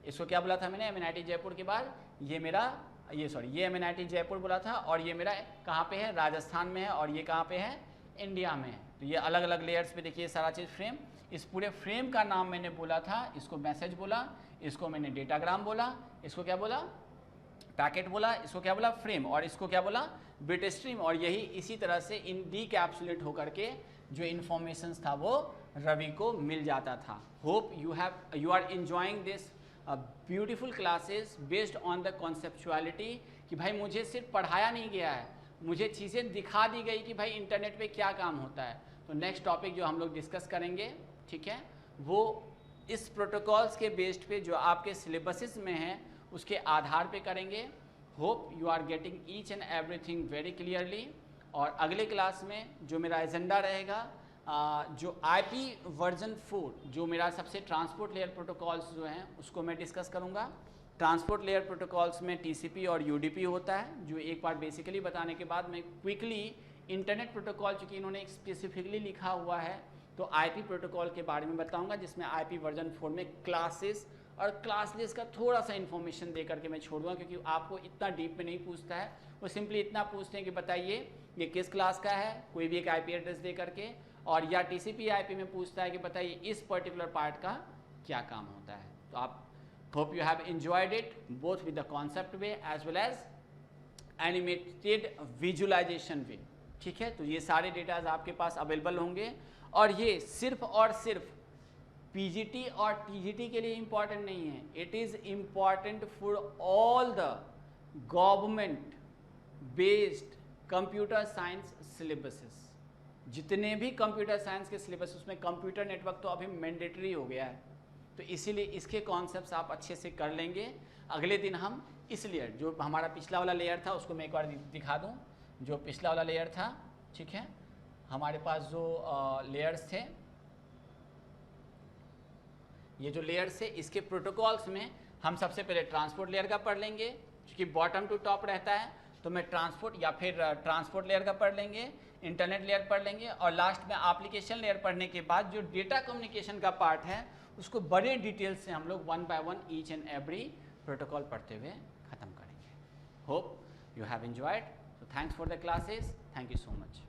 इसको क्या बोला था मैंने, MNIT जयपुर के बाद ये मेरा ये MNIT जयपुर बोला था, और ये मेरा कहाँ पे है, राजस्थान में है, और ये कहाँ पे है, इंडिया में है। तो ये अलग अलग लेयर्स पे देखिए सारा चीज़ फ्रेम। इस पूरे फ्रेम का नाम मैंने बोला था, इसको मैसेज बोला, इसको मैंने डेटाग्राम बोला, इसको क्या बोला, पैकेट बोला, इसको क्या बोला, फ्रेम, और इसको क्या बोला, बिट स्ट्रीम। और यही इसी तरह से इन डीकैप्सुलेट होकर के जो इन्फॉर्मेशन था वो रवि को मिल जाता था। Hope you are enjoying this beautiful classes based on the conceptuality कि भाई मुझे सिर्फ पढ़ाया नहीं गया है, मुझे चीज़ें दिखा दी गई कि भाई इंटरनेट पे क्या काम होता है। तो नेक्स्ट टॉपिक जो हम लोग डिस्कस करेंगे, ठीक है, वो इस प्रोटोकॉल्स के बेस्ड पे जो आपके सिलेबसिस में है उसके आधार पे करेंगे। Hope you are getting each and everything very clearly. और अगले क्लास में जो मेरा एजेंडा रहेगा, जो आईपी वर्जन 4 जो मेरा सबसे ट्रांसपोर्ट लेयर प्रोटोकॉल्स जो हैं उसको मैं डिस्कस करूँगा। ट्रांसपोर्ट लेयर प्रोटोकॉल्स में टीसीपी और यूडीपी होता है, जो एक बार बेसिकली बताने के बाद मैं क्विकली इंटरनेट प्रोटोकॉल, चूँकि इन्होंने एक स्पेसिफिकली लिखा हुआ है, तो आईपी प्रोटोकॉल के बारे में बताऊंगा, जिसमें आईपी वर्जन 4 में क्लासेस और क्लासलेस का थोड़ा सा इन्फॉर्मेशन दे करके मैं छोड़ूंगा, क्योंकि आपको इतना डीप में नहीं पूछता है, वो सिंपली इतना पूछते हैं कि बताइए ये किस क्लास का है, कोई भी एक आईपी एड्रेस दे करके, और या टीसीपी आईपी में पूछता है कि बताइए इस पर्टिकुलर पार्ट का क्या काम होता है। तो आप hope you have enjoyed it both with the concept way as well as animated visualization way, ठीक है। तो ये सारे डेटाज आपके पास अवेलेबल होंगे, और ये सिर्फ और सिर्फ पीजीटी और टीजीटी के लिए इम्पॉर्टेंट नहीं है, it is important for all the government based computer science syllabuses. जितने भी कंप्यूटर साइंस के सिलेबस, उसमें कंप्यूटर नेटवर्क तो अभी मैंडेटरी हो गया है, तो इसीलिए इसके कॉन्सेप्ट्स आप अच्छे से कर लेंगे। अगले दिन हम इस लेयर, जो हमारा पिछला वाला लेयर था उसको मैं एक बार दिखा दूँ। जो पिछला वाला लेयर था, ठीक है, हमारे पास जो लेयर्स थे, ये जो लेयर्स है, इसके प्रोटोकॉल्स में हम सबसे पहले ट्रांसपोर्ट लेयर का पढ़ लेंगे, क्योंकि बॉटम टू टॉप रहता है, तो मैं ट्रांसपोर्ट या फिर ट्रांसपोर्ट लेयर का पढ़ लेंगे, इंटरनेट लेयर पढ़ लेंगे, और लास्ट में एप्लीकेशन लेयर पढ़ने के बाद जो डेटा कम्युनिकेशन का पार्ट है उसको बड़े डिटेल से हम लोग 1 by 1 each and every protocol पढ़ते हुए ख़त्म करेंगे। Hope you have enjoyed, so thanks for the classes, thank you so much।